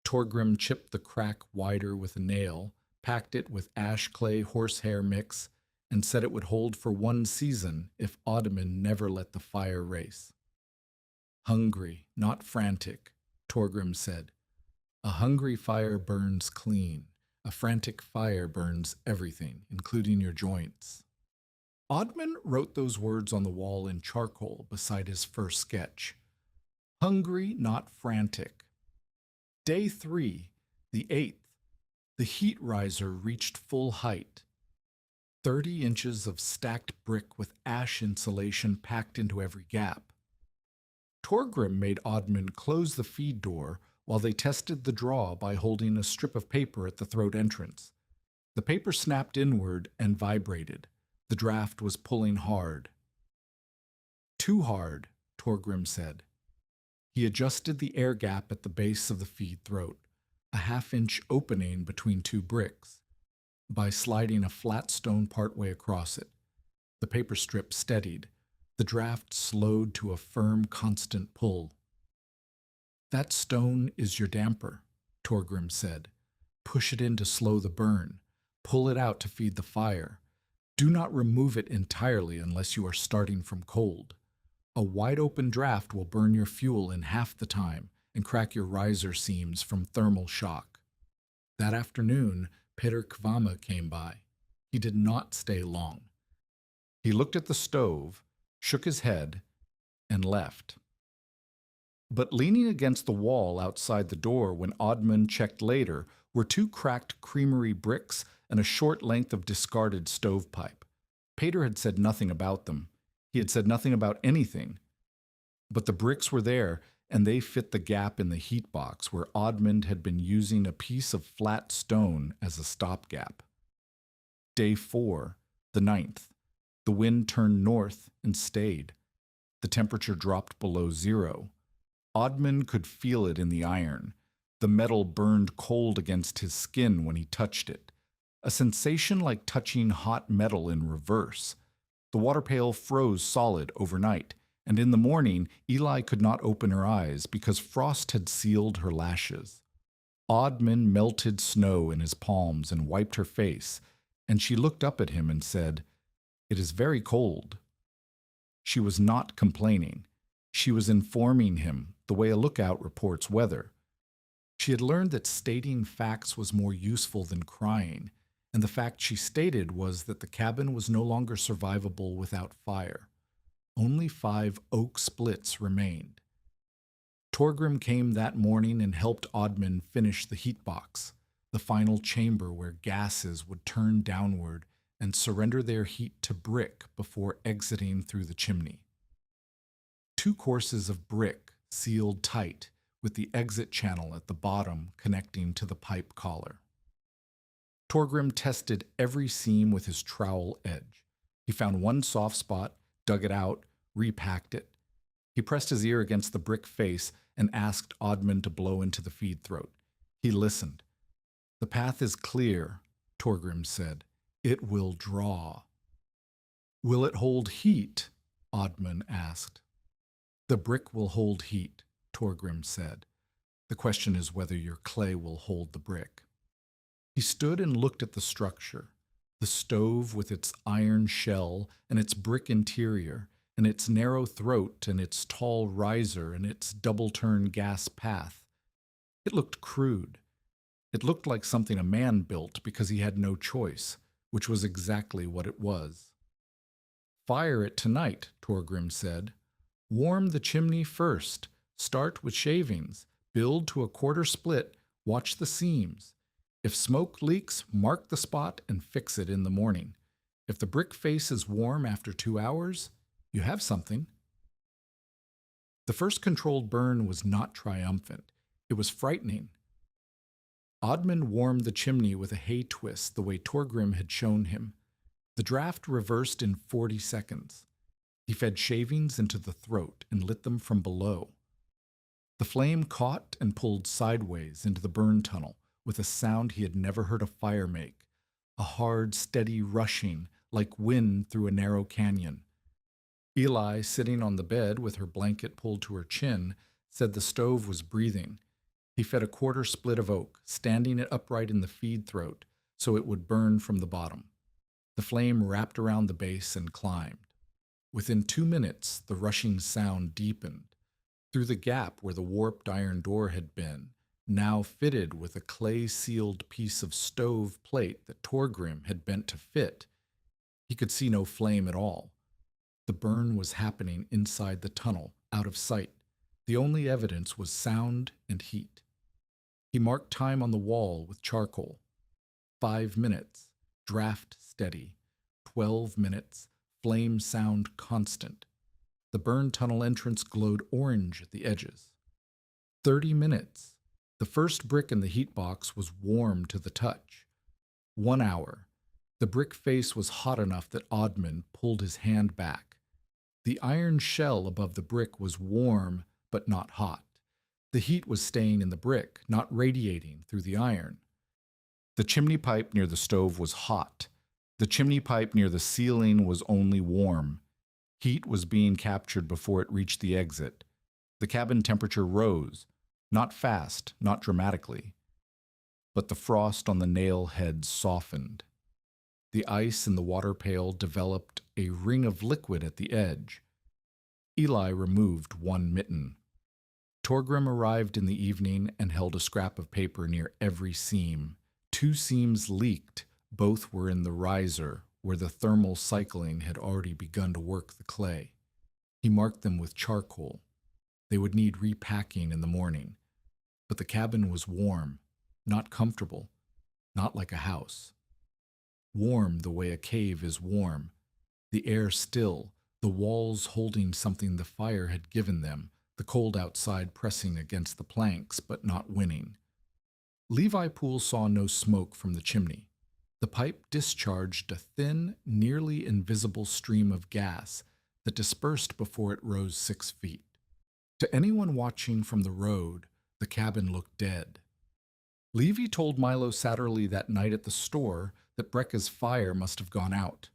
Torgrim chipped the crack wider with a nail, packed it with ash clay horsehair mix, and said it would hold for 1 season if Oddman never let the fire race. "Hungry, not frantic," Torgrim said. "A hungry fire burns clean. A frantic fire burns everything, including your joints." Oddman wrote those words on the wall in charcoal beside his first sketch. Hungry, not frantic. Day 3, the 8th, the heat riser reached full height. 30 inches of stacked brick with ash insulation packed into every gap. Torgrim made Oddman close the feed door while they tested the draw by holding a strip of paper at the throat entrance. The paper snapped inward and vibrated. The draft was pulling hard. Too hard, Torgrim said. He adjusted the air gap at the base of the feed throat, a half-inch opening between two bricks, by sliding a flat stone partway across it. The paper strip steadied. The draft slowed to a firm, constant pull. That stone is your damper, Torgrim said. Push it in to slow the burn. Pull it out to feed the fire. Do not remove it entirely unless you are starting from cold. A wide-open draft will burn your fuel in half the time and crack your riser seams from thermal shock. That afternoon, Peter Kvama came by. He did not stay long. He looked at the stove, shook his head, and left. But leaning against the wall outside the door when Oddman checked later were two cracked creamery bricks and a short length of discarded stovepipe. Peter had said nothing about them. He had said nothing about anything. But the bricks were there, and they fit the gap in the heat box where Oddmund had been using a piece of flat stone as a stopgap. Day 4, the 9th. The wind turned north and stayed. The temperature dropped below 0. Oddman could feel it in the iron. The metal burned cold against his skin when he touched it. A sensation like touching hot metal in reverse. The water pail froze solid overnight, and in the morning Eli could not open her eyes because frost had sealed her lashes. Oddman melted snow in his palms and wiped her face, and she looked up at him and said, "It is very cold." She was not complaining. She was informing him the way a lookout reports weather. She had learned that stating facts was more useful than crying, and the fact she stated was that the cabin was no longer survivable without fire. Only 5 oak splits remained. Torgrim came that morning and helped Oddman finish the heat box, the final chamber where gases would turn downward and surrender their heat to brick before exiting through the chimney. 2 courses of brick sealed tight, with the exit channel at the bottom connecting to the pipe collar. Torgrim tested every seam with his trowel edge. He found one soft spot, dug it out, repacked it. He pressed his ear against the brick face and asked Oddman to blow into the feed throat. He listened. "The path is clear," Torgrim said. "It will draw." "Will it hold heat?" Oddman asked. "The brick will hold heat," Torgrim said. "The question is whether your clay will hold the brick." He stood and looked at the structure, the stove with its iron shell and its brick interior, and its narrow throat and its tall riser and its double-turn gas path. It looked crude. It looked like something a man built because he had no choice, which was exactly what it was. "Fire it tonight," Torgrim said. "Warm the chimney first. Start with shavings. Build to a quarter split. Watch the seams. If smoke leaks, mark the spot and fix it in the morning. If the brick face is warm after 2 hours, you have something." The first controlled burn was not triumphant. It was frightening. Oddman warmed the chimney with a hay twist the way Torgrim had shown him. The draft reversed in 40 seconds. He fed shavings into the throat and lit them from below. The flame caught and pulled sideways into the burn tunnel with a sound he had never heard a fire make, a hard, steady rushing like wind through a narrow canyon. Eli, sitting on the bed with her blanket pulled to her chin, said the stove was breathing. He fed a quarter split of oak, standing it upright in the feed throat so it would burn from the bottom. The flame wrapped around the base and climbed. Within 2 minutes, the rushing sound deepened. Through the gap where the warped iron door had been, now fitted with a clay-sealed piece of stove plate that Torgrim had bent to fit, he could see no flame at all. The burn was happening inside the tunnel, out of sight. The only evidence was sound and heat. He marked time on the wall with charcoal. 5 minutes, draft steady. 12 minutes, flame sound constant. The burn tunnel entrance glowed orange at the edges. 30 minutes. The first brick in the heat box was warm to the touch. 1 hour. The brick face was hot enough that Odmund pulled his hand back. The iron shell above the brick was warm but not hot. The heat was staying in the brick, not radiating through the iron. The chimney pipe near the stove was hot. The chimney pipe near the ceiling was only warm. Heat was being captured before it reached the exit. The cabin temperature rose, not fast, not dramatically. But the frost on the nail heads softened. The ice in the water pail developed a ring of liquid at the edge. Eli removed one mitten. Torgrim arrived in the evening and held a scrap of paper near every seam. 2 seams leaked. Both were in the riser, where the thermal cycling had already begun to work the clay. He marked them with charcoal. They would need repacking in the morning. But the cabin was warm, not comfortable, not like a house. Warm the way a cave is warm, the air still, the walls holding something the fire had given them, the cold outside pressing against the planks but not winning. Levi Poole saw no smoke from the chimney. The pipe discharged a thin, nearly invisible stream of gas that dispersed before it rose 6 feet. To anyone watching from the road, the cabin looked dead. Levy told Milo Satterley that night at the store that Brecca's fire must have gone out.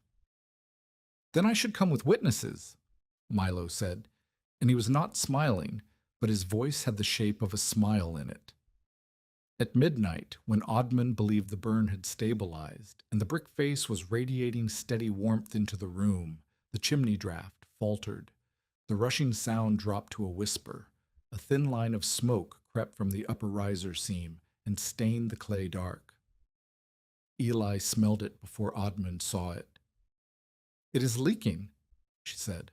"Then I should come with witnesses," Milo said, and he was not smiling, but his voice had the shape of a smile in it. At midnight, when Odmund believed the burn had stabilized and the brick face was radiating steady warmth into the room, the chimney draft faltered. The rushing sound dropped to a whisper. A thin line of smoke crept from the upper riser seam and stained the clay dark. Eli smelled it before Odmund saw it. "It is leaking," she said.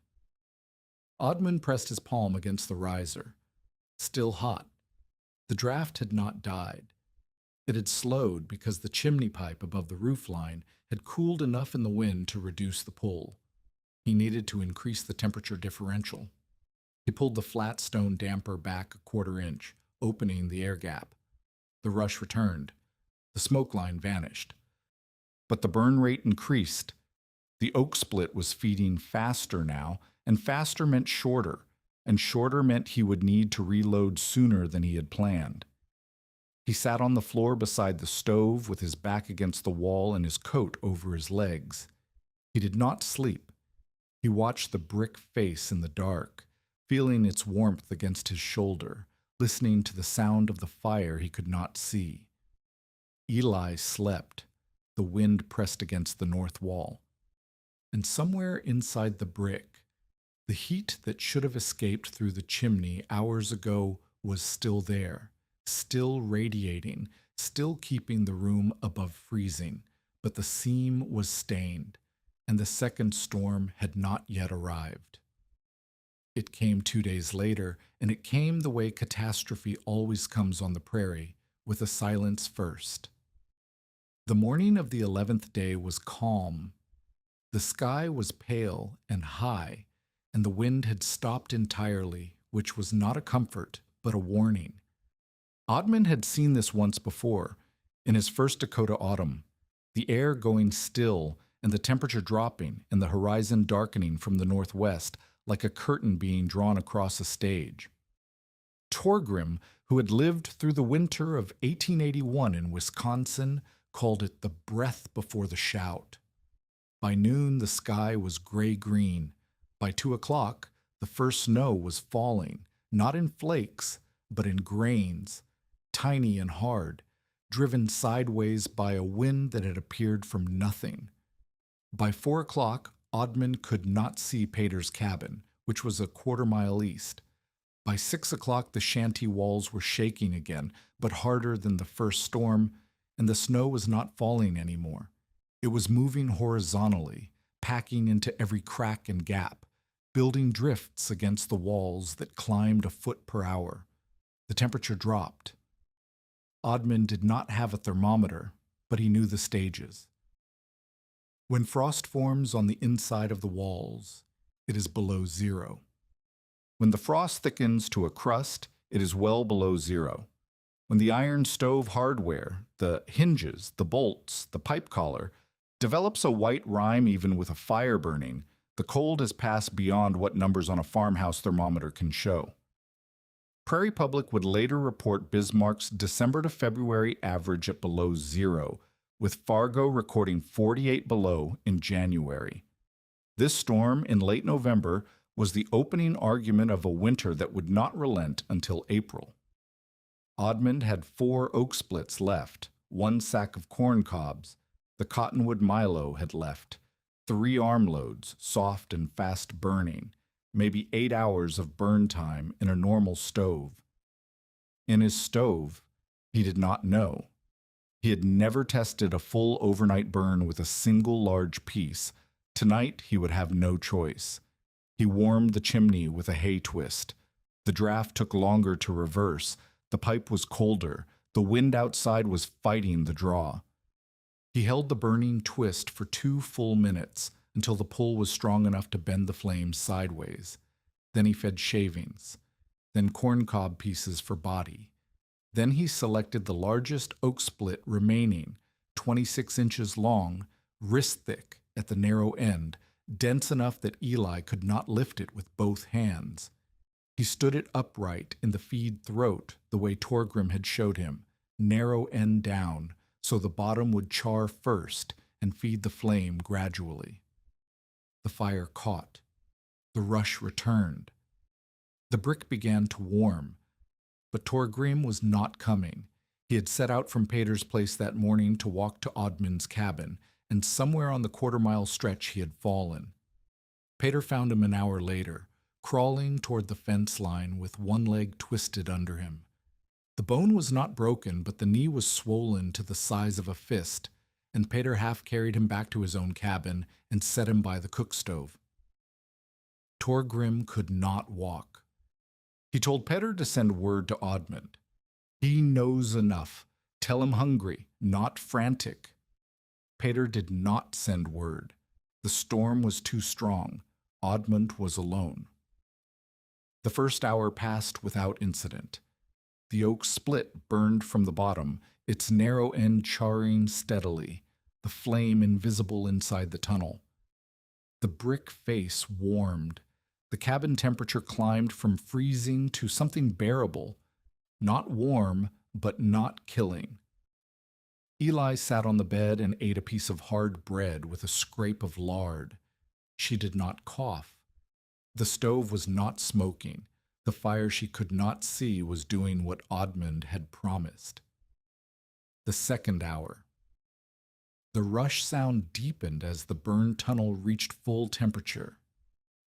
Odmund pressed his palm against the riser. Still hot. The draft had not died. It had slowed because the chimney pipe above the roof line had cooled enough in the wind to reduce the pull. He needed to increase the temperature differential. He pulled the flat stone damper back a 1/4 inch, opening the air gap. The rush returned. The smoke line vanished. But the burn rate increased. The oak split was feeding faster now, and faster meant shorter, and shorter meant he would need to reload sooner than he had planned. He sat on the floor beside the stove with his back against the wall and his coat over his legs. He did not sleep. He watched the brick face in the dark, feeling its warmth against his shoulder, listening to the sound of the fire he could not see. Eli slept. The wind pressed against the north wall. And somewhere inside the brick, the heat that should have escaped through the chimney hours ago was still there, still radiating, still keeping the room above freezing, but the seam was stained, and the second storm had not yet arrived. It came 2 days later, and it came the way catastrophe always comes on the prairie, with a silence first. The morning of the 11th day was calm. The sky was pale and high, and the wind had stopped entirely, which was not a comfort, but a warning. Odmund had seen this once before, in his first Dakota autumn, the air going still and the temperature dropping and the horizon darkening from the northwest like a curtain being drawn across a stage. Torgrim, who had lived through the winter of 1881 in Wisconsin, called it the breath before the shout. By noon, the sky was gray-green. By 2 o'clock, the first snow was falling, not in flakes, but in grains, tiny and hard, driven sideways by a wind that had appeared from nothing. By 4 o'clock, Odmund could not see Pater's cabin, which was a 1/4 mile east. By 6 o'clock, the shanty walls were shaking again, but harder than the first storm, and the snow was not falling anymore. It was moving horizontally, packing into every crack and gap, building drifts against the walls that climbed a foot per hour. The temperature dropped. Odmund did not have a thermometer, but he knew the stages. When frost forms on the inside of the walls, it is below 0. When the frost thickens to a crust, it is well below 0. When the iron stove hardware, the hinges, the bolts, the pipe collar, Develops a white rime even with a fire burning. The cold has passed beyond what numbers on a farmhouse thermometer can show. Prairie Public would later report Bismarck's December to February average at below zero, with Fargo recording 48 below in January. This storm in late November was the opening argument of a winter that would not relent until April. Odmund had 4 oak splits left, 1 sack of corn cobs. The cottonwood Milo had left, 3 armloads, soft and fast burning, maybe 8 hours of burn time in a normal stove. In his stove, he did not know. He had never tested a full overnight burn with a single large piece. Tonight, he would have no choice. He warmed the chimney with a hay twist. The draft took longer to reverse. The pipe was colder. The wind outside was fighting the draw. He held the burning twist for 2 full minutes until the pull was strong enough to bend the flames sideways. Then he fed shavings, then corncob pieces for body. Then he selected the largest oak split remaining, 26 inches long, wrist thick at the narrow end, dense enough that Eli could not lift it with both hands. He stood it upright in the feed throat the way Torgrim had showed him, narrow end down, so the bottom would char first and feed the flame gradually. The fire caught. The rush returned. The brick began to warm, but Torgrim was not coming. He had set out from Pater's place that morning to walk to Odmund's cabin, and somewhere on the quarter-mile stretch he had fallen. Pater found him an hour later, crawling toward the fence line with one leg twisted under him. The bone was not broken, but the knee was swollen to the size of a fist, and Pater half carried him back to his own cabin and set him by the cook stove. Torgrim could not walk. He told Pater to send word to Odmund. He knows enough. Tell him hungry, not frantic. Pater did not send word. The storm was too strong. Odmund was alone. The first hour passed without incident. The oak split burned from the bottom, its narrow end charring steadily, the flame invisible inside the tunnel. The brick face warmed. The cabin temperature climbed from freezing to something bearable, not warm, but not killing. Eli sat on the bed and ate a piece of hard bread with a scrape of lard. She did not cough. The stove was not smoking. The fire she could not see was doing what Odmund had promised. The second hour. The rush sound deepened as the burn tunnel reached full temperature.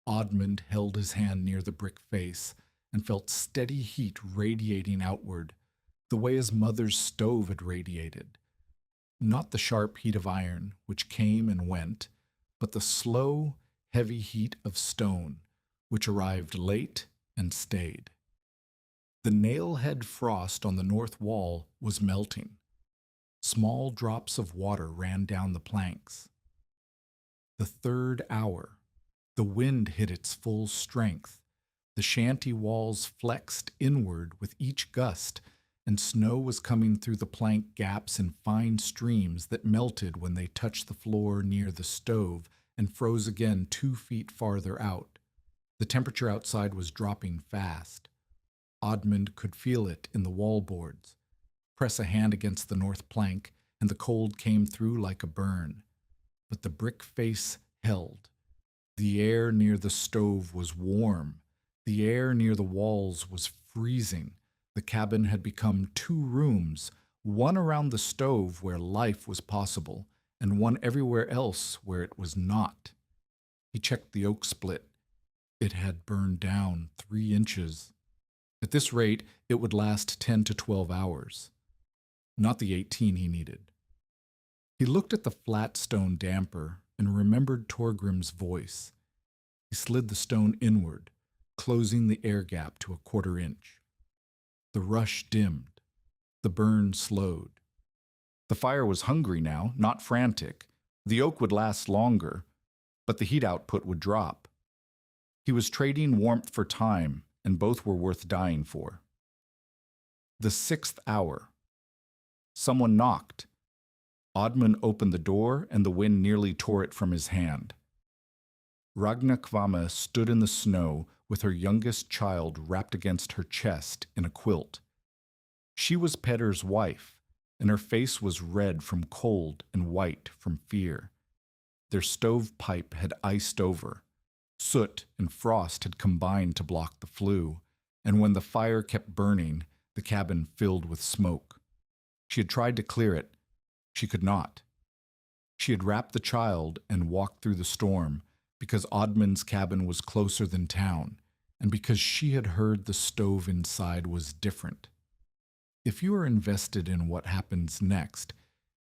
Odmund held his hand near the brick face and felt steady heat radiating outward, the way his mother's stove had radiated. Not the sharp heat of iron, which came and went, but the slow, heavy heat of stone, which arrived late and stayed. The nail-head frost on the north wall was melting. Small drops of water ran down the planks. The third hour. The wind hit its full strength. The shanty walls flexed inward with each gust, and snow was coming through the plank gaps in fine streams that melted when they touched the floor near the stove and froze again 2 feet farther out. The temperature outside was dropping fast. Odmund could feel it in the wall boards. Press a hand against the north plank, and the cold came through like a burn. But the brick face held. The air near the stove was warm. The air near the walls was freezing. The cabin had become 2 rooms, one around the stove where life was possible, and one everywhere else where it was not. He checked the oak split. It had burned down 3 inches. At this rate, it would last 10 to 12 hours. Not the 18 he needed. He looked at the flat stone damper and remembered Torgrim's voice. He slid the stone inward, closing the air gap to a 1/4 inch. The rush dimmed. The burn slowed. The fire was hungry now, not frantic. The oak would last longer, but the heat output would drop. He was trading warmth for time, and both were worth dying for. The 6th hour. Someone knocked. Oddman opened the door, and the wind nearly tore it from his hand. Ragna Kvamme stood in the snow with her youngest child wrapped against her chest in a quilt. She was Peder's wife, and her face was red from cold and white from fear. Their stovepipe had iced over. Soot and frost had combined to block the flue, and when the fire kept burning, the cabin filled with smoke. She had tried to clear it. She could not. She had wrapped the child and walked through the storm because Oddman's cabin was closer than town, and because she had heard the stove inside was different. If you are invested in what happens next,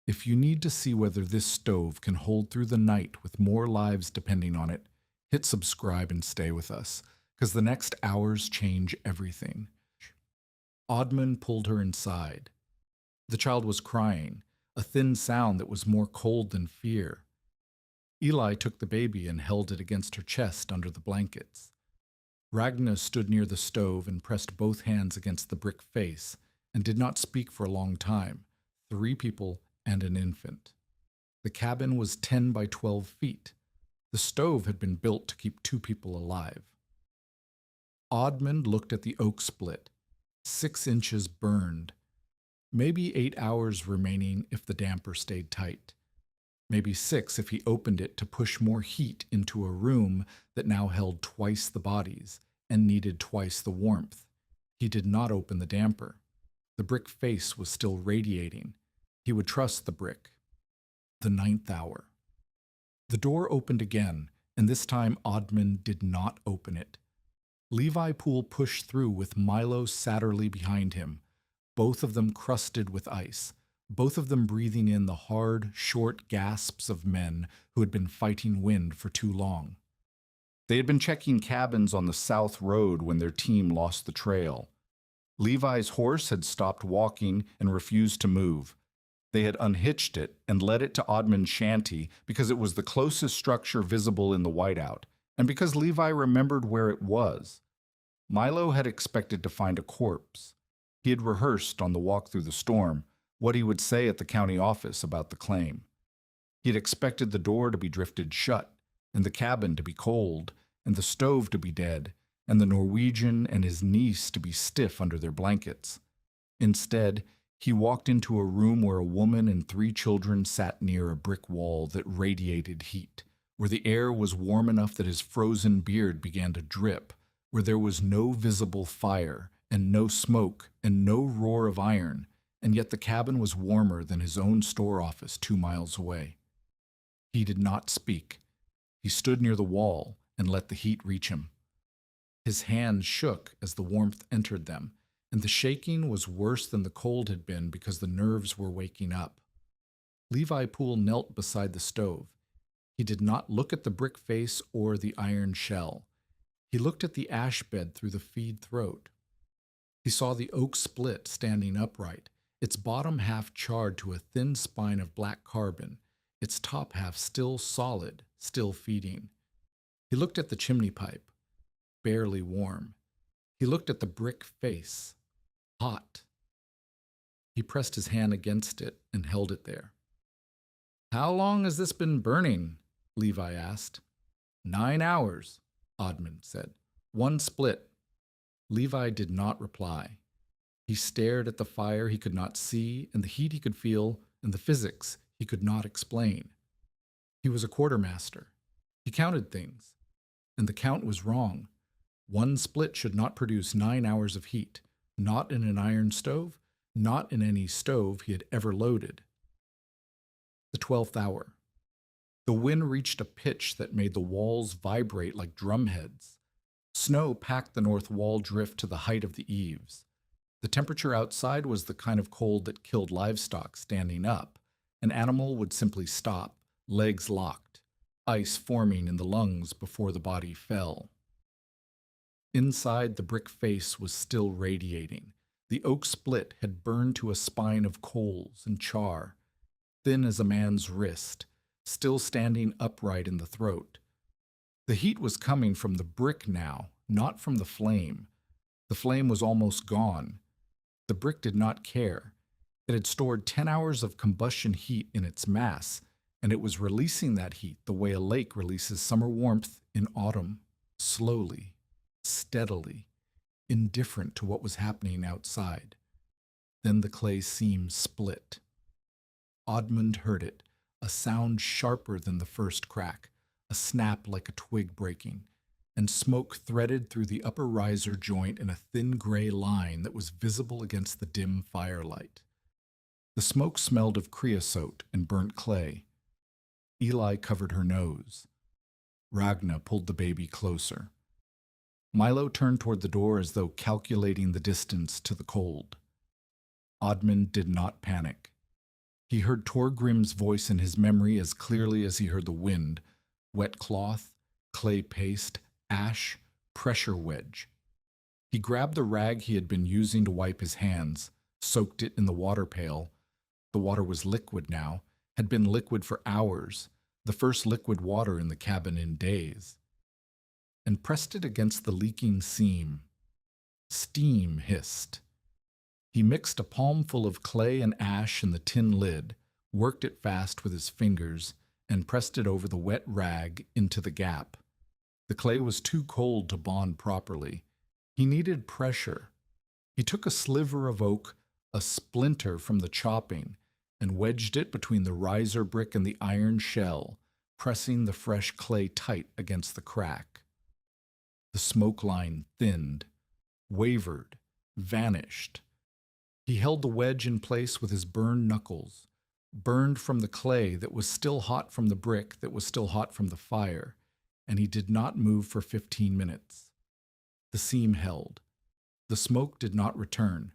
if you need to see whether this stove can hold through the night with more lives depending on it, hit subscribe and stay with us, because the next hours change everything. Oddman pulled her inside. The child was crying, a thin sound that was more cold than fear. Eli took the baby and held it against her chest under the blankets. Ragna stood near the stove and pressed both hands against the brick face and did not speak for a long time. 3 people and an infant. The cabin was 10 by 12 feet. The stove had been built to keep 2 people alive. Oddman looked at the oak split. 6 inches burned. Maybe 8 hours remaining if the damper stayed tight. Maybe 6 if he opened it to push more heat into a room that now held twice the bodies and needed twice the warmth. He did not open the damper. The brick face was still radiating. He would trust the brick. The 9th hour. The door opened again, and this time Oddman did not open it. Levi Poole pushed through with Milo Satterley behind him, both of them crusted with ice, both of them breathing in the hard, short gasps of men who had been fighting wind for too long. They had been checking cabins on the south road when their team lost the trail. Levi's horse had stopped walking and refused to move. They had unhitched it and led it to Oddman's shanty because it was the closest structure visible in the whiteout, and because Levi remembered where it was. Milo had expected to find a corpse. He had rehearsed on the walk through the storm what he would say at the county office about the claim. He had expected the door to be drifted shut, and the cabin to be cold, and the stove to be dead, and the Norwegian and his niece to be stiff under their blankets. Instead, he walked into a room where a woman and 3 children sat near a brick wall that radiated heat, where the air was warm enough that his frozen beard began to drip, where there was no visible fire, and no smoke, and no roar of iron, and yet the cabin was warmer than his own store office 2 miles away. He did not speak. He stood near the wall and let the heat reach him. His hands shook as the warmth entered them, and the shaking was worse than the cold had been because the nerves were waking up. Levi Poole knelt beside the stove. He did not look at the brick face or the iron shell. He looked at the ash bed through the feed throat. He saw the oak split standing upright, its bottom half charred to a thin spine of black carbon, its top half still solid, still feeding. He looked at the chimney pipe, barely warm. He looked at the brick face, hot. He pressed his hand against it and held it there. "How long has this been burning?" Levi asked. 9 hours, Oddman said. 1 split. Levi did not reply. He stared at the fire he could not see, and the heat he could feel, and the physics he could not explain. He was a quartermaster. He counted things, and the count was wrong. 1 split should not produce 9 hours of heat, not in an iron stove, not in any stove he had ever loaded. The 12th hour. The wind reached a pitch that made the walls vibrate like drumheads. Snow packed the north wall drift to the height of the eaves. The temperature outside was the kind of cold that killed livestock standing up. An animal would simply stop, legs locked, ice forming in the lungs before the body fell. Inside, the brick face was still radiating. The oak split had burned to a spine of coals and char, thin as a man's wrist, still standing upright in the throat. The heat was coming from the brick now, not from the flame. The flame was almost gone. The brick did not care. It had stored 10 hours of combustion heat in its mass, and it was releasing that heat the way a lake releases summer warmth in autumn, slowly, steadily, indifferent to what was happening outside. Then the clay seam split. Odmund heard it, a sound sharper than the first crack, a snap like a twig breaking, and smoke threaded through the upper riser joint in a thin gray line that was visible against the dim firelight. The smoke smelled of creosote and burnt clay. Eli covered her nose. Ragna pulled the baby closer. Milo turned toward the door as though calculating the distance to the cold. Odmund did not panic. He heard Torgrim's voice in his memory as clearly as he heard the wind: wet cloth, clay paste, ash, pressure wedge. He grabbed the rag he had been using to wipe his hands, soaked it in the water pail. The water was liquid now, had been liquid for hours, the first liquid water in the cabin in days, and pressed it against the leaking seam. Steam hissed. He mixed a palmful of clay and ash in the tin lid, worked it fast with his fingers, and pressed it over the wet rag into the gap. The clay was too cold to bond properly. He needed pressure. He took a sliver of oak, a splinter from the chopping, and wedged it between the riser brick and the iron shell, pressing the fresh clay tight against the crack. The smoke line thinned, wavered, vanished. He held the wedge in place with his burned knuckles, burned from the clay that was still hot from the brick that was still hot from the fire, and he did not move for 15 minutes. The seam held. The smoke did not return.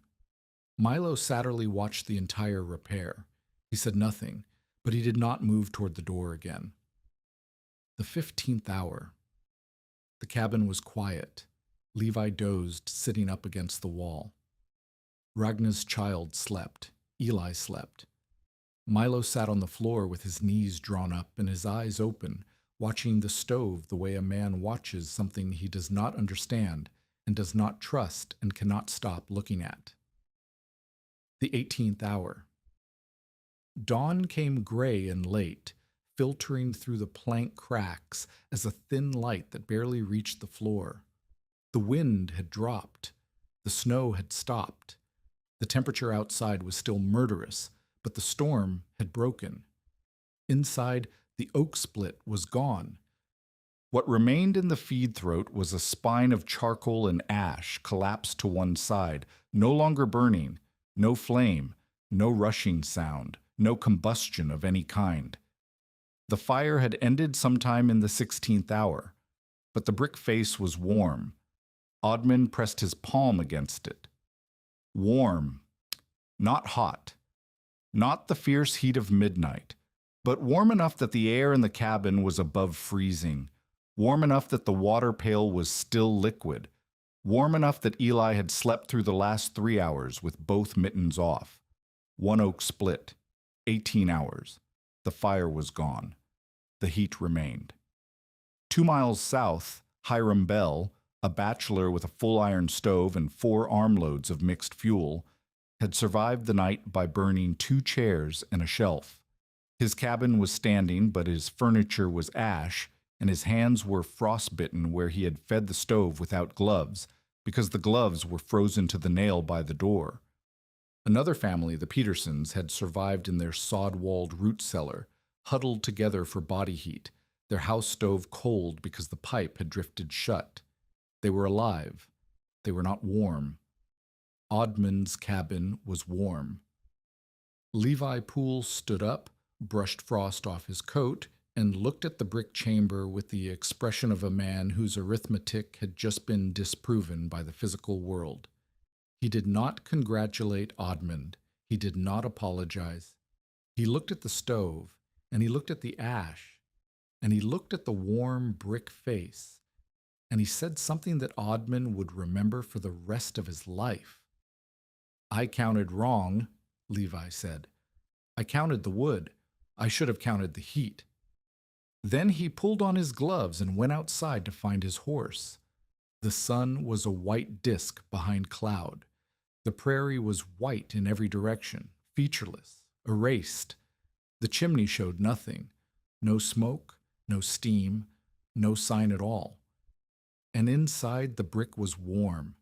Milo Satterley watched the entire repair. He said nothing, but he did not move toward the door again. The 15th hour. The cabin was quiet. Levi dozed, sitting up against the wall. Ragna's child slept. Eli slept. Milo sat on the floor with his knees drawn up and his eyes open, watching the stove the way a man watches something he does not understand and does not trust and cannot stop looking at. The 18th hour. Dawn came gray and late, filtering through the plank cracks as a thin light that barely reached the floor. The wind had dropped. The snow had stopped. The temperature outside was still murderous, but the storm had broken. Inside, the oak split was gone. What remained in the feed throat was a spine of charcoal and ash collapsed to one side, no longer burning, no flame, no rushing sound, no combustion of any kind. The fire had ended sometime in the 16th hour, but the brick face was warm. Odmund pressed his palm against it. Warm, not hot, not the fierce heat of midnight, but warm enough that the air in the cabin was above freezing, warm enough that the water pail was still liquid, warm enough that Eli had slept through the last 3 hours with both mittens off. One oak split. 18 hours. The fire was gone. The heat remained. 2 miles south, Hiram Bell, a bachelor with a full iron stove and 4 armloads of mixed fuel, had survived the night by burning 2 chairs and a shelf. His cabin was standing, but his furniture was ash, and his hands were frostbitten where he had fed the stove without gloves, because the gloves were frozen to the nail by the door. Another family, the Petersons, had survived in their sod-walled root cellar, huddled together for body heat, their house stove cold because the pipe had drifted shut. They were alive. They were not warm. Odmund's cabin was warm. Levi Poole stood up, brushed frost off his coat, and looked at the brick chamber with the expression of a man whose arithmetic had just been disproven by the physical world. He did not congratulate Odmund. He did not apologize. He looked at the stove, and he looked at the ash, and he looked at the warm brick face, and he said something that Odmund would remember for the rest of his life. "I counted wrong," Levi said. "I counted the wood. I should have counted the heat." Then he pulled on his gloves and went outside to find his horse. The sun was a white disk behind cloud. The prairie was white in every direction, featureless, erased. The chimney showed nothing. No smoke, no steam, no sign at all. And inside the brick was warm.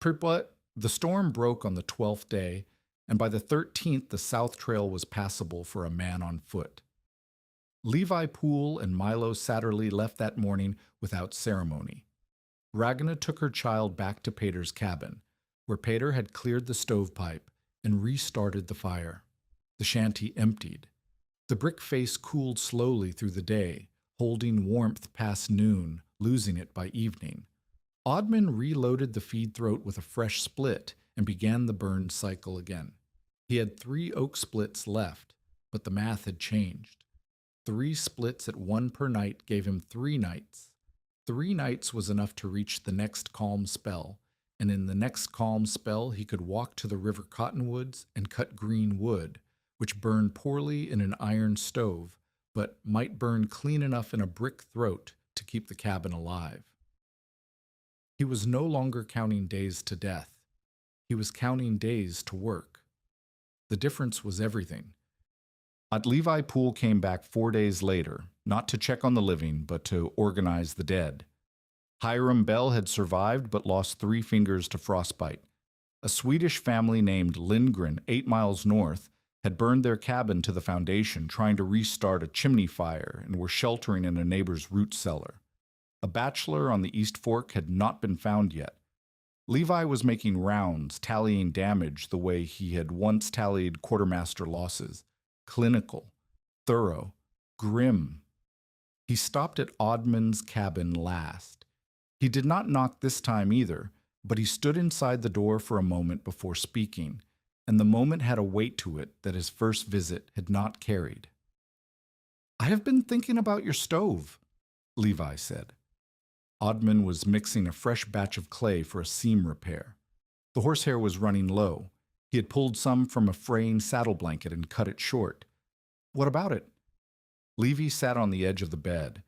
But the storm broke on the 12th day, and by the 13th the south trail was passable for a man on foot. Levi Poole and Milo Satterley left that morning without ceremony. Ragna took her child back to Pater's cabin, where Pater had cleared the stovepipe and restarted the fire. The shanty emptied. The brick face cooled slowly through the day, holding warmth past noon, losing it by evening. Oddman reloaded the feed throat with a fresh split and began the burn cycle again. He had 3 oak splits left, but the math had changed. 3 splits at 1 per night gave him 3 nights. 3 nights was enough to reach the next calm spell, and in the next calm spell he could walk to the river cottonwoods and cut green wood, which burned poorly in an iron stove, but might burn clean enough in a brick throat to keep the cabin alive. He was no longer counting days to death. He was counting days to work. The difference was everything. Levi Poole came back 4 days later, not to check on the living, but to organize the dead. Hiram Bell had survived but lost 3 fingers to frostbite. A Swedish family named Lindgren, 8 miles north, had burned their cabin to the foundation, trying to restart a chimney fire, and were sheltering in a neighbor's root cellar. A bachelor on the East Fork had not been found yet. Levi was making rounds, tallying damage the way he had once tallied quartermaster losses. Clinical, thorough, grim. He stopped at Oddman's cabin last. He did not knock this time either, but he stood inside the door for a moment before speaking, and the moment had a weight to it that his first visit had not carried. "I have been thinking about your stove," Levi said. Oddman was mixing a fresh batch of clay for a seam repair. The horsehair was running low. He had pulled some from a fraying saddle blanket and cut it short. "What about it?" Levi sat on the edge of the bed,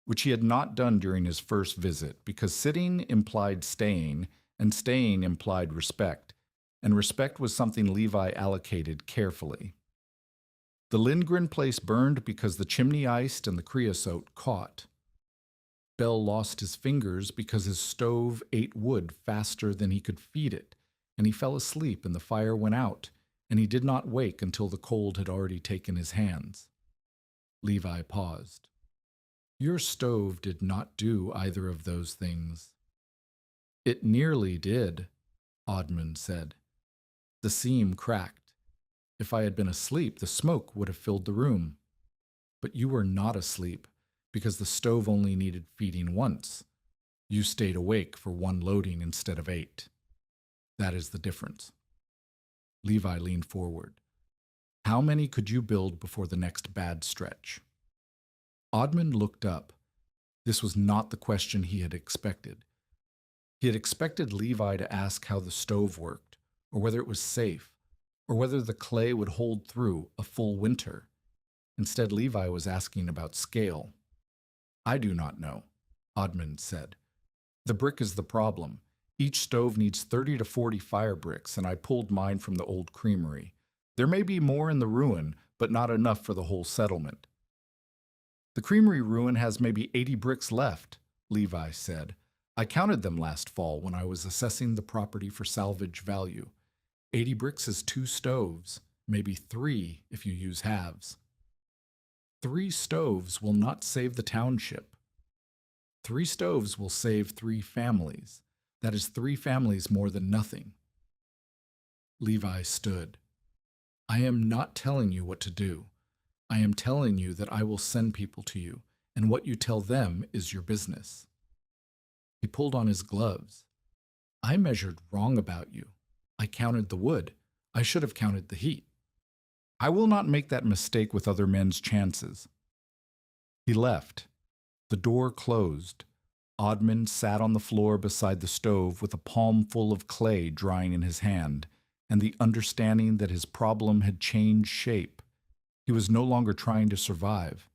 which he had not done during his first visit, because sitting implied staying, and staying implied respect, and respect was something Levi allocated carefully. The Lindgren place burned because the chimney iced and the creosote caught. Bell lost his fingers because his stove ate wood faster than he could feed it, and he fell asleep and the fire went out, and he did not wake until the cold had already taken his hands. Levi paused. "Your stove did not do either of those things." "It nearly did," Oddman said. "The seam cracked. If I had been asleep, the smoke would have filled the room. But you were not asleep, because the stove only needed feeding once. You stayed awake for 1 loading instead of 8. That is the difference." Levi leaned forward. "How many could you build before the next bad stretch?" Oddman looked up. This was not the question he had expected. He had expected Levi to ask how the stove worked, or whether it was safe, or whether the clay would hold through a full winter. Instead, Levi was asking about scale. "I do not know," Oddman said. "The brick is the problem. Each stove needs 30 to 40 fire bricks, and I pulled mine from the old creamery. There may be more in the ruin, but not enough for the whole settlement." "The creamery ruin has maybe 80 bricks left," Levi said. "I counted them last fall when I was assessing the property for salvage value. 80 bricks is 2 stoves, maybe 3 if you use halves. 3 stoves will not save the township. 3 stoves will save 3 families. That is 3 families more than nothing." Levi stood. "I am not telling you what to do. I am telling you that I will send people to you, and what you tell them is your business." He pulled on his gloves. "I measured wrong about you. I counted the wood. I should have counted the heat. I will not make that mistake with other men's chances." He left. The door closed. Oddman sat on the floor beside the stove with a palmful of clay drying in his hand, and the understanding that his problem had changed shape. He was no longer trying to survive.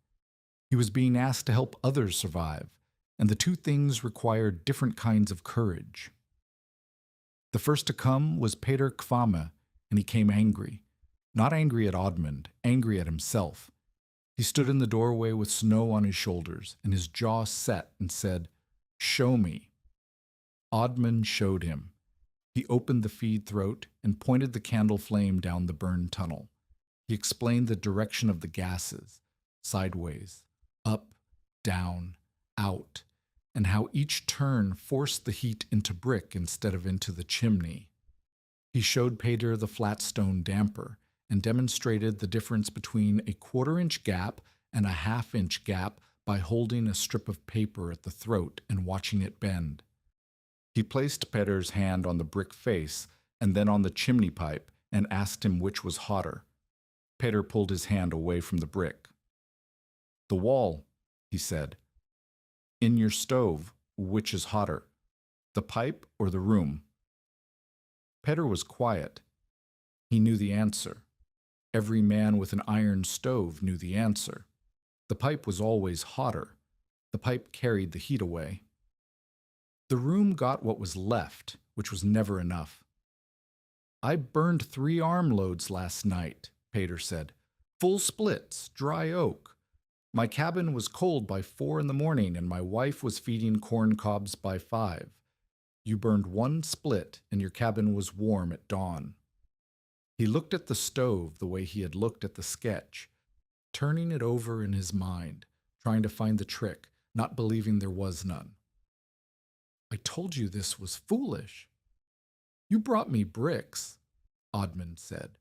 He was being asked to help others survive, and the 2 things required different kinds of courage. The first to come was Peter Kvamme, and he came angry. Not angry at Odmund, angry at himself. He stood in the doorway with snow on his shoulders, and his jaw set and said, "Show me." Odmund showed him. He opened the feed throat and pointed the candle flame down the burned tunnel. He explained the direction of the gases, sideways, up, down, out, and how each turn forced the heat into brick instead of into the chimney. He showed Peter the flat stone damper and demonstrated the difference between a 1/4-inch gap and a 1/2-inch gap by holding a strip of paper at the throat and watching it bend. He placed Peter's hand on the brick face and then on the chimney pipe and asked him which was hotter. Peter pulled his hand away from the brick. "The wall," he said. "In your stove, which is hotter, the pipe or the room?" Peter was quiet. He knew the answer. Every man with an iron stove knew the answer. The pipe was always hotter. The pipe carried the heat away. The room got what was left, which was never enough. "I burned 3 armloads last night," Peter said. "Full splits, dry oak. My cabin was cold by 4 in the morning, and my wife was feeding corn cobs by 5. You burned 1 split, and your cabin was warm at dawn." He looked at the stove the way he had looked at the sketch, turning it over in his mind, trying to find the trick, not believing there was none. "I told you this was foolish." "You brought me bricks," Odmund said.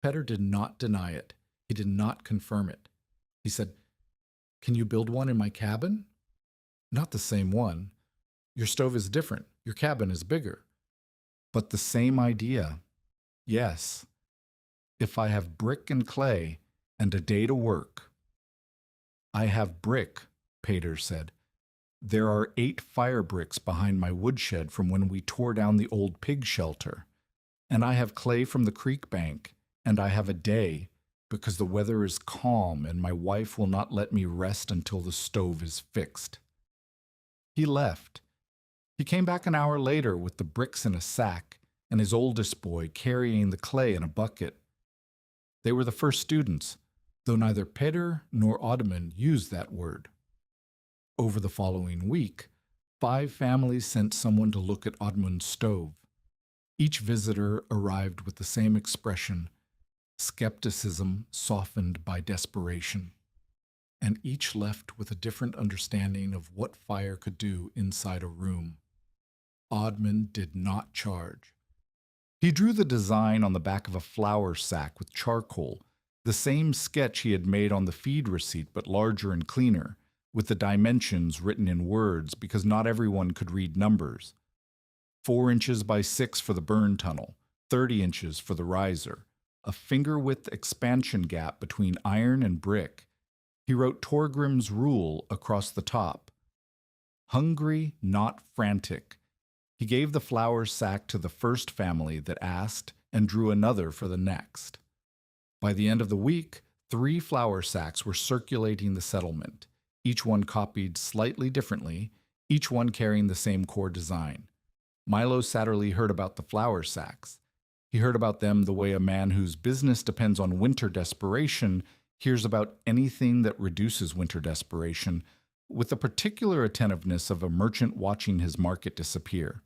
Peter did not deny it. He did not confirm it. He said, "Can you build one in my cabin?" "Not the same one. Your stove is different. Your cabin is bigger." "But the same idea." "Yes. If I have brick and clay and a day to work." "I have brick," Peter said. "There are 8 firebricks behind my woodshed from when we tore down the old pig shelter. And I have clay from the creek bank, and I have a day, because the weather is calm and my wife will not let me rest until the stove is fixed." He left. He came back an hour later with the bricks in a sack, and his oldest boy carrying the clay in a bucket. They were the first students, though neither Peter nor Odmund used that word. Over the following week, 5 families sent someone to look at Odmund's stove. Each visitor arrived with the same expression, skepticism softened by desperation, and each left with a different understanding of what fire could do inside a room. Odmund did not charge. He drew the design on the back of a flour sack with charcoal, the same sketch he had made on the feed receipt but larger and cleaner, with the dimensions written in words because not everyone could read numbers. 4 inches by 6 for the burn tunnel, 30 inches for the riser, a finger-width expansion gap between iron and brick. He wrote Torgrim's rule across the top. Hungry, not frantic. He gave the flour sack to the first family that asked and drew another for the next. By the end of the week, 3 flour sacks were circulating the settlement, each one copied slightly differently, each one carrying the same core design. Milo Satterley heard about the flour sacks. He heard about them the way a man whose business depends on winter desperation hears about anything that reduces winter desperation, with the particular attentiveness of a merchant watching his market disappear.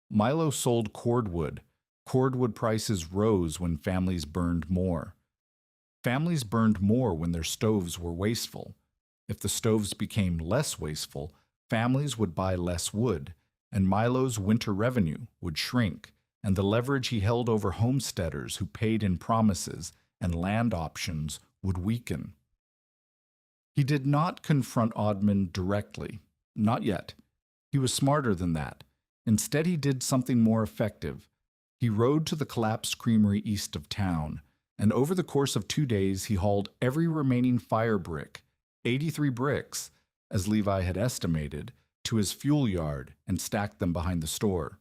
Milo sold cordwood. Cordwood prices rose when families burned more. Families burned more when their stoves were wasteful. If the stoves became less wasteful, families would buy less wood, and Milo's winter revenue would shrink, and the leverage he held over homesteaders who paid in promises and land options would weaken. He did not confront Odmund directly, not yet. He was smarter than that. Instead, he did something more effective. He rode to the collapsed creamery east of town, and over the course of 2 days he hauled every remaining firebrick, 83 bricks, as Levi had estimated, to his fuel yard and stacked them behind the store.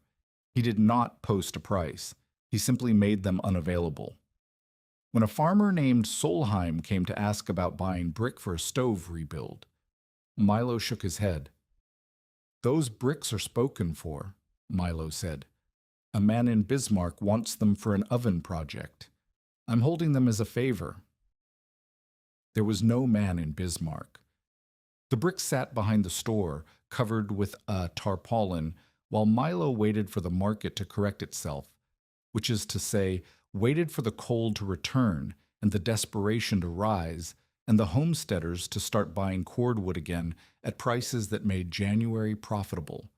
He did not post a price. He simply made them unavailable. When a farmer named Solheim came to ask about buying brick for a stove rebuild, Milo shook his head. "Those bricks are spoken for," Milo said. "A man in Bismarck wants them for an oven project. I'm holding them as a favor." There was no man in Bismarck. The brick sat behind the store, covered with a tarpaulin, while Milo waited for the market to correct itself, which is to say, waited for the cold to return and the desperation to rise, and the homesteaders to start buying cordwood again at prices that made January profitable.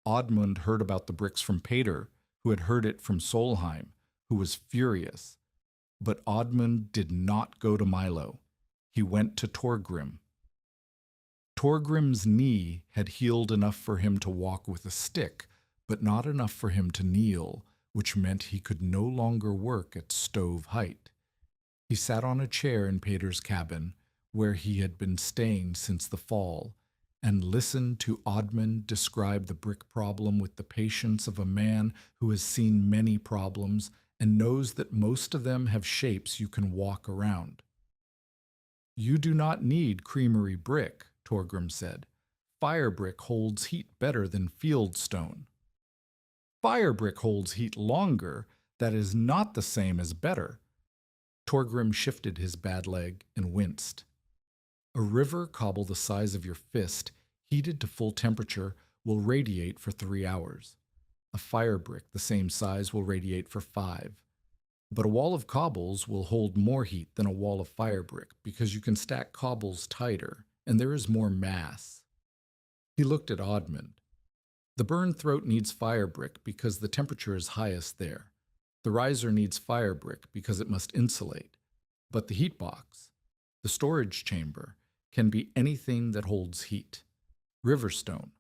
Oddmund heard about the bricks from Pater, who had heard it from Solheim, who was furious. But Oddmund did not go to Milo. He went to Torgrim. Torgrim's knee had healed enough for him to walk with a stick, but not enough for him to kneel, which meant he could no longer work at stove height. He sat on a chair in Pater's cabin, where he had been staying since the fall, and listened to Oddmund describe the brick problem with the patience of a man who has seen many problems and knows that most of them have shapes you can walk around. "You do not need creamery brick," Torgrim said. "Firebrick holds heat better than field stone." "Firebrick holds heat longer. That is not the same as better." Torgrim shifted his bad leg and winced. "A river cobble the size of your fist, heated to full temperature, will radiate for 3 hours. A firebrick the same size will radiate for 5. But a wall of cobbles will hold more heat than a wall of firebrick because you can stack cobbles tighter, and there is more mass." He looked at Oddmund. "The burn throat needs firebrick because the temperature is highest there. The riser needs firebrick because it must insulate. But the heat box, the storage chamber, can be anything that holds heat. Riverstone,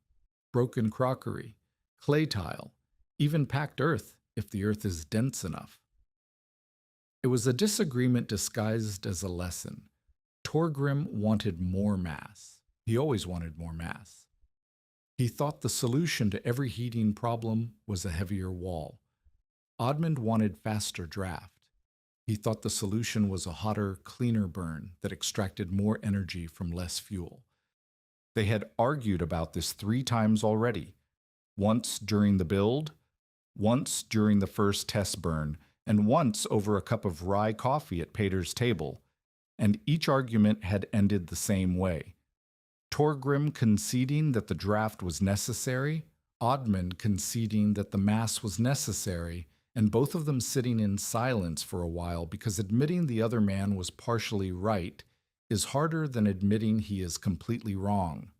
broken crockery, clay tile, even packed earth if the earth is dense enough." It was a disagreement disguised as a lesson. Torgrim wanted more mass. He always wanted more mass. He thought the solution to every heating problem was a heavier wall. Oddmund wanted faster draft. He thought the solution was a hotter, cleaner burn that extracted more energy from less fuel. They had argued about this 3 times already. Once during the build, once during the first test burn, and once over a cup of rye coffee at Pater's table, and each argument had ended the same way. Torgrim conceding that the draft was necessary, Oddmund conceding that the mass was necessary, and both of them sitting in silence for a while because admitting the other man was partially right is harder than admitting he is completely wrong.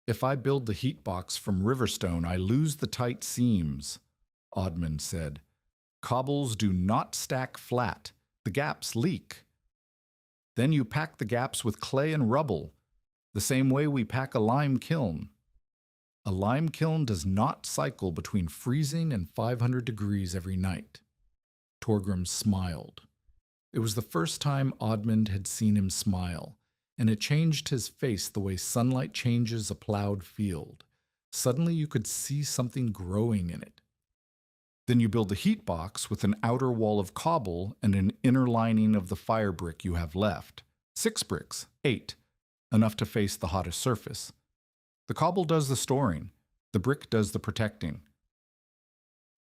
"If I build the heat box from Riverstone, I lose the tight seams," Oddmund said. "Cobbles do not stack flat. The gaps leak. Then you pack the gaps with clay and rubble, the same way we pack a lime kiln. A lime kiln does not cycle between freezing and 500 degrees every night." Torgrim smiled. It was the first time Oddmund had seen him smile, and it changed his face the way sunlight changes a plowed field. Suddenly you could see something growing in it. "Then you build the heat box with an outer wall of cobble and an inner lining of the fire brick you have left. 6 bricks, 8, enough to face the hottest surface. The cobble does the storing, the brick does the protecting."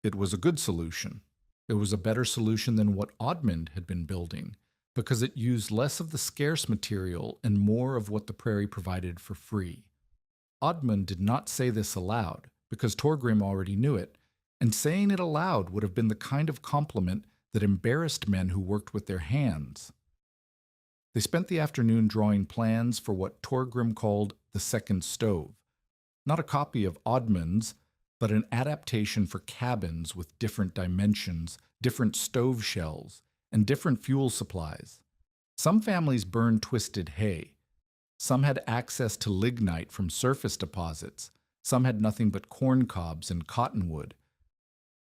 It was a good solution. It was a better solution than what Oddmund had been building, because it used less of the scarce material and more of what the prairie provided for free. Oddmund did not say this aloud, because Torgrim already knew it, and saying it aloud would have been the kind of compliment that embarrassed men who worked with their hands. They spent the afternoon drawing plans for what Torgrim called the second stove, not a copy of Oddmund's, but an adaptation for cabins with different dimensions, different stove shells, and different fuel supplies. Some families burned twisted hay. Some had access to lignite from surface deposits. Some had nothing but corn cobs and cottonwood.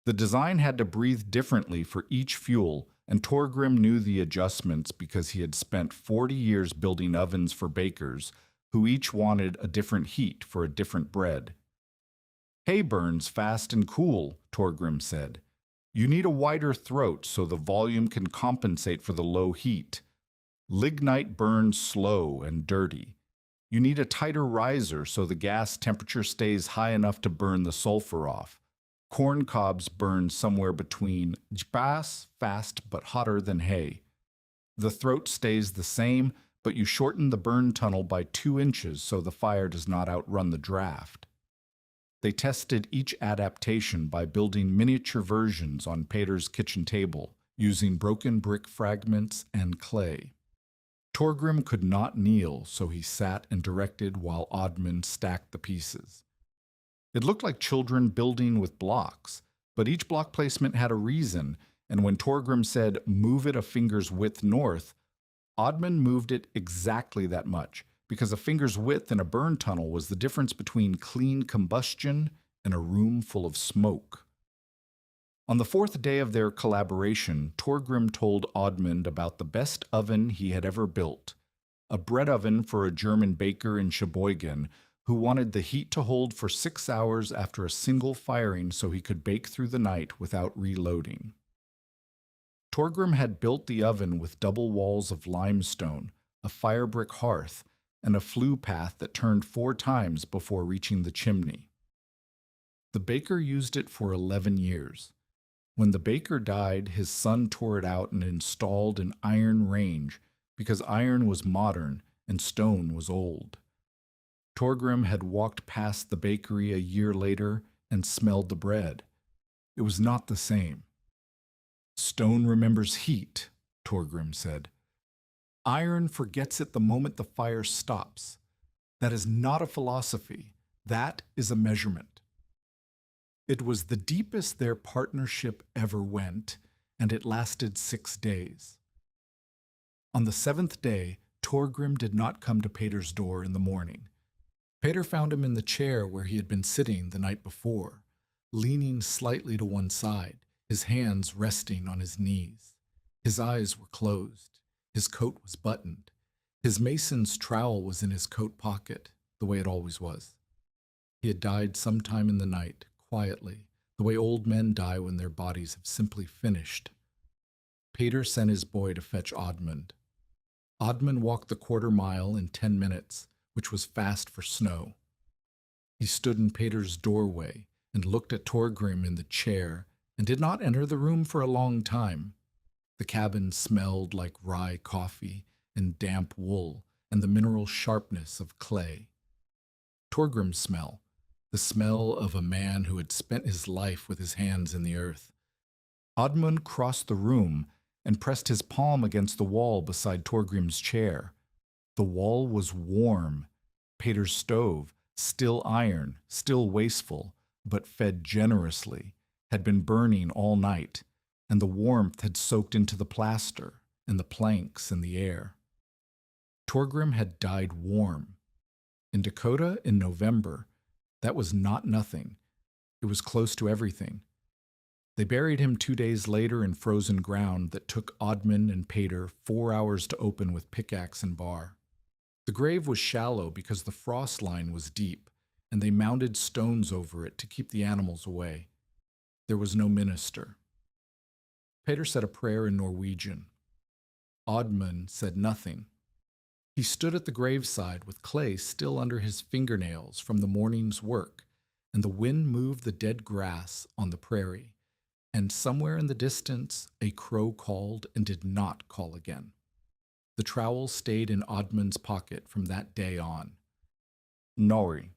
The design had to breathe differently for each fuel, and Torgrim knew the adjustments because he had spent 40 years building ovens for bakers, who each wanted a different heat for a different bread. "Hay burns fast and cool," Torgrim said. "You need a wider throat so the volume can compensate for the low heat. Lignite burns slow and dirty. You need a tighter riser so the gas temperature stays high enough to burn the sulfur off. Corn cobs burn somewhere between bass, fast but hotter than hay. The throat stays the same, but you shorten the burn tunnel by 2 inches so the fire does not outrun the draft. They tested each adaptation by building miniature versions on Peter's kitchen table, using broken brick fragments and clay. Torgrim could not kneel, so he sat and directed while Oddmund stacked the pieces. It looked like children building with blocks, but each block placement had a reason, and when Torgrim said, "Move it a finger's width north," Oddmund moved it exactly that much, because a finger's width in a burn tunnel was the difference between clean combustion and a room full of smoke. On the 4th day of their collaboration, Torgrim told Oddmund about the best oven he had ever built, a bread oven for a German baker in Sheboygan who wanted the heat to hold for 6 hours after a single firing so he could bake through the night without reloading. Torgrim had built the oven with double walls of limestone, a firebrick hearth, and a flue path that turned 4 times before reaching the chimney. The baker used it for 11 years. When the baker died, his son tore it out and installed an iron range because iron was modern and stone was old. Torgrim had walked past the bakery a year later and smelled the bread. It was not the same. "Stone remembers heat," Torgrim said. "Iron forgets it the moment the fire stops. That is not a philosophy. That is a measurement." It was the deepest their partnership ever went, and it lasted 6 days. On the 7th day, Torgrim did not come to Peter's door in the morning. Peter found him in the chair where he had been sitting the night before, leaning slightly to one side, his hands resting on his knees. His eyes were closed. His coat was buttoned. His mason's trowel was in his coat pocket, the way it always was. He had died sometime in the night, quietly, the way old men die when their bodies have simply finished. Peter sent his boy to fetch Oddmund. Oddmund walked the 1/4 mile in 10 minutes, which was fast for snow. He stood in Peter's doorway and looked at Torgrim in the chair and did not enter the room for a long time. The cabin smelled like rye coffee and damp wool and the mineral sharpness of clay. Torgrim's smell, the smell of a man who had spent his life with his hands in the earth. Oddmund crossed the room and pressed his palm against the wall beside Torgrim's chair. The wall was warm. Peter's stove, still iron, still wasteful, but fed generously, had been burning all night, and the warmth had soaked into the plaster and the planks and the air. Torgrim had died warm. In Dakota in November, that was not nothing. It was close to everything. They buried him 2 days later in frozen ground that took Oddmund and Peter 4 hours to open with pickaxe and bar. The grave was shallow because the frost line was deep, and they mounted stones over it to keep the animals away. There was no minister. Peter said a prayer in Norwegian. Oddmund said nothing. He stood at the graveside with clay still under his fingernails from the morning's work, and the wind moved the dead grass on the prairie, and somewhere in the distance a crow called and did not call again. The trowel stayed in Oddmund's pocket from that day on. Norrie.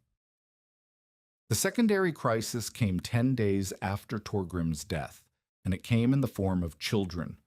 The secondary crisis came 10 days after Torgrim's death, and it came in the form of children.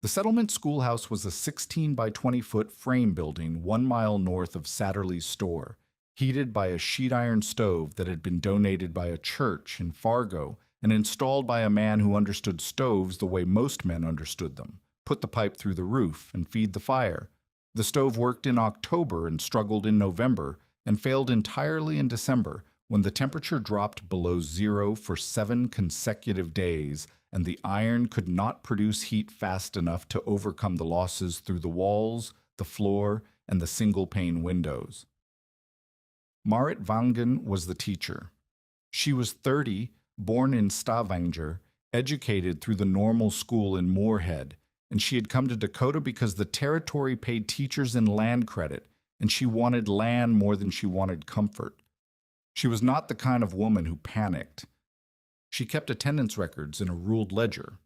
The settlement schoolhouse was a 16 by 20 foot frame building 1 mile north of Satterley's store, heated by a sheet iron stove that had been donated by a church in Fargo and installed by a man who understood stoves the way most men understood them. Put the pipe through the roof and feed the fire. The stove worked in October and struggled in November and failed entirely in December when the temperature dropped below 0 for 7 consecutive days and the iron could not produce heat fast enough to overcome the losses through the walls, the floor, and the single-pane windows. Marit Vangen was the teacher. She was 30, born in Stavanger, educated through the normal school in Moorhead, and she had come to Dakota because the territory paid teachers in land credit, and she wanted land more than she wanted comfort. She was not the kind of woman who panicked. She kept attendance records in a ruled ledger.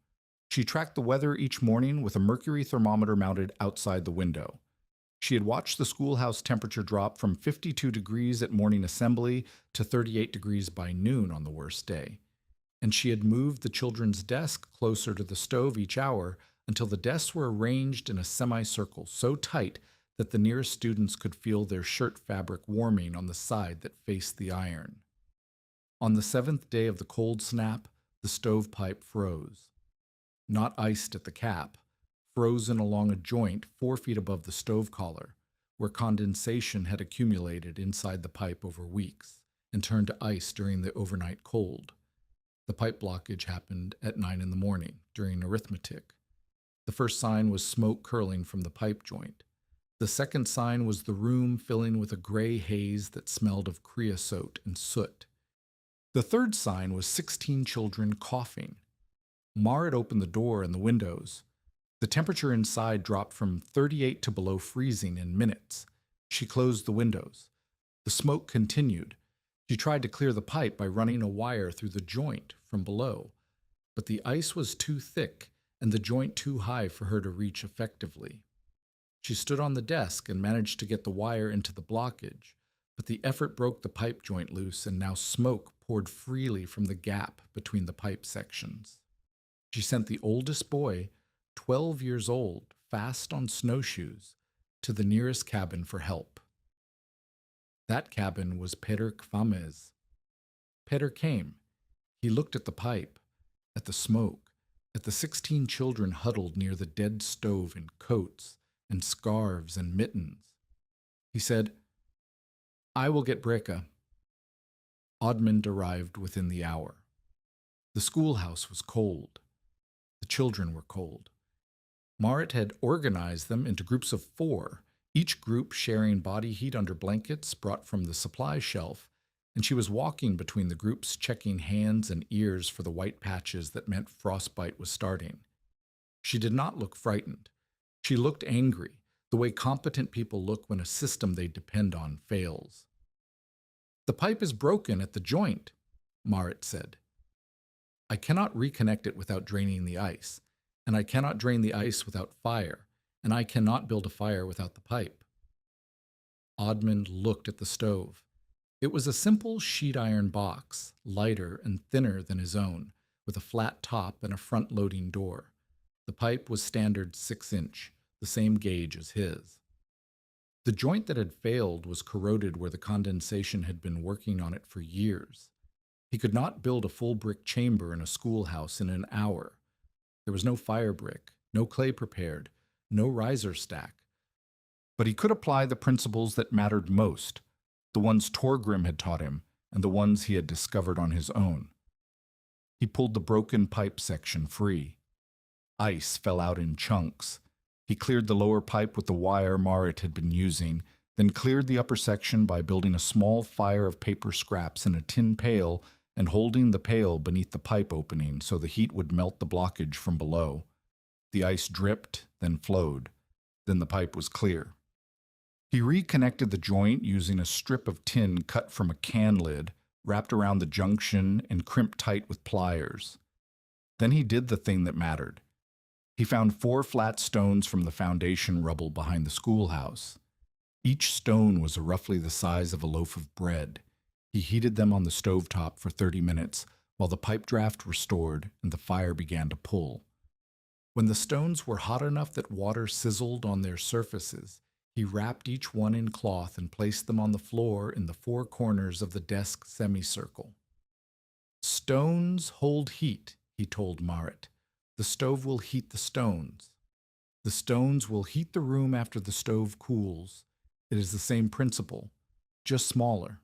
She tracked the weather each morning with a mercury thermometer mounted outside the window. She had watched the schoolhouse temperature drop from 52 degrees at morning assembly to 38 degrees by noon on the worst day. And she had moved the children's desk closer to the stove each hour until the desks were arranged in a semicircle so tight that the nearest students could feel their shirt fabric warming on the side that faced the iron. On the seventh day of the cold snap, the stovepipe froze. Not iced at the cap, frozen along a joint 4 feet above the stove collar, where condensation had accumulated inside the pipe over weeks and turned to ice during the overnight cold. The pipe blockage happened at 9 in the morning during arithmetic. The first sign was smoke curling from the pipe joint. The second sign was the room filling with a gray haze that smelled of creosote and soot. The third sign was 16 children coughing. Marit opened the door and the windows. The temperature inside dropped from 38 to below freezing in minutes. She closed the windows. The smoke continued. She tried to clear the pipe by running a wire through the joint from below, but the ice was too thick and the joint too high for her to reach effectively. She stood on the desk and managed to get the wire into the blockage, but the effort broke the pipe joint loose and now smoke poured freely from the gap between the pipe sections. She sent the oldest boy, 12 years old, fast on snowshoes, to the nearest cabin for help. That cabin was Peter Kvames. Peter came. He looked at the pipe, at the smoke, at the 16 children huddled near the dead stove in coats and scarves and mittens. He said, "I will get Brekka." Oddmund arrived within the hour. The schoolhouse was cold. The children were cold. Marit had organized them into groups of 4, each group sharing body heat under blankets brought from the supply shelf, and she was walking between the groups checking hands and ears for the white patches that meant frostbite was starting. She did not look frightened. She looked angry, the way competent people look when a system they depend on fails. "The pipe is broken at the joint," Marit said. "I cannot reconnect it without draining the ice, and I cannot drain the ice without fire, and I cannot build a fire without the pipe." Oddmund looked at the stove. It was a simple sheet iron box, lighter and thinner than his own, with a flat top and a front-loading door. The pipe was standard 6-inch, the same gauge as his. The joint that had failed was corroded where the condensation had been working on it for years. He could not build a full brick chamber in a schoolhouse in an hour. There was no firebrick, no clay prepared, no riser stack. But he could apply the principles that mattered most, the ones Torgrim had taught him, and the ones he had discovered on his own. He pulled the broken pipe section free. Ice fell out in chunks. He cleared the lower pipe with the wire Marit had been using, then cleared the upper section by building a small fire of paper scraps in a tin pail and holding the pail beneath the pipe opening so the heat would melt the blockage from below. The ice dripped, then flowed. Then the pipe was clear. He reconnected the joint using a strip of tin cut from a can lid, wrapped around the junction and crimped tight with pliers. Then he did the thing that mattered. He found 4 flat stones from the foundation rubble behind the schoolhouse. Each stone was roughly the size of a loaf of bread. He heated them on the stovetop for 30 minutes while the pipe draft restored and the fire began to pull. When the stones were hot enough that water sizzled on their surfaces, he wrapped each one in cloth and placed them on the floor in the 4 corners of the desk semicircle. "Stones hold heat," he told Marit. "The stove will heat the stones. The stones will heat the room after the stove cools. It is the same principle, just smaller."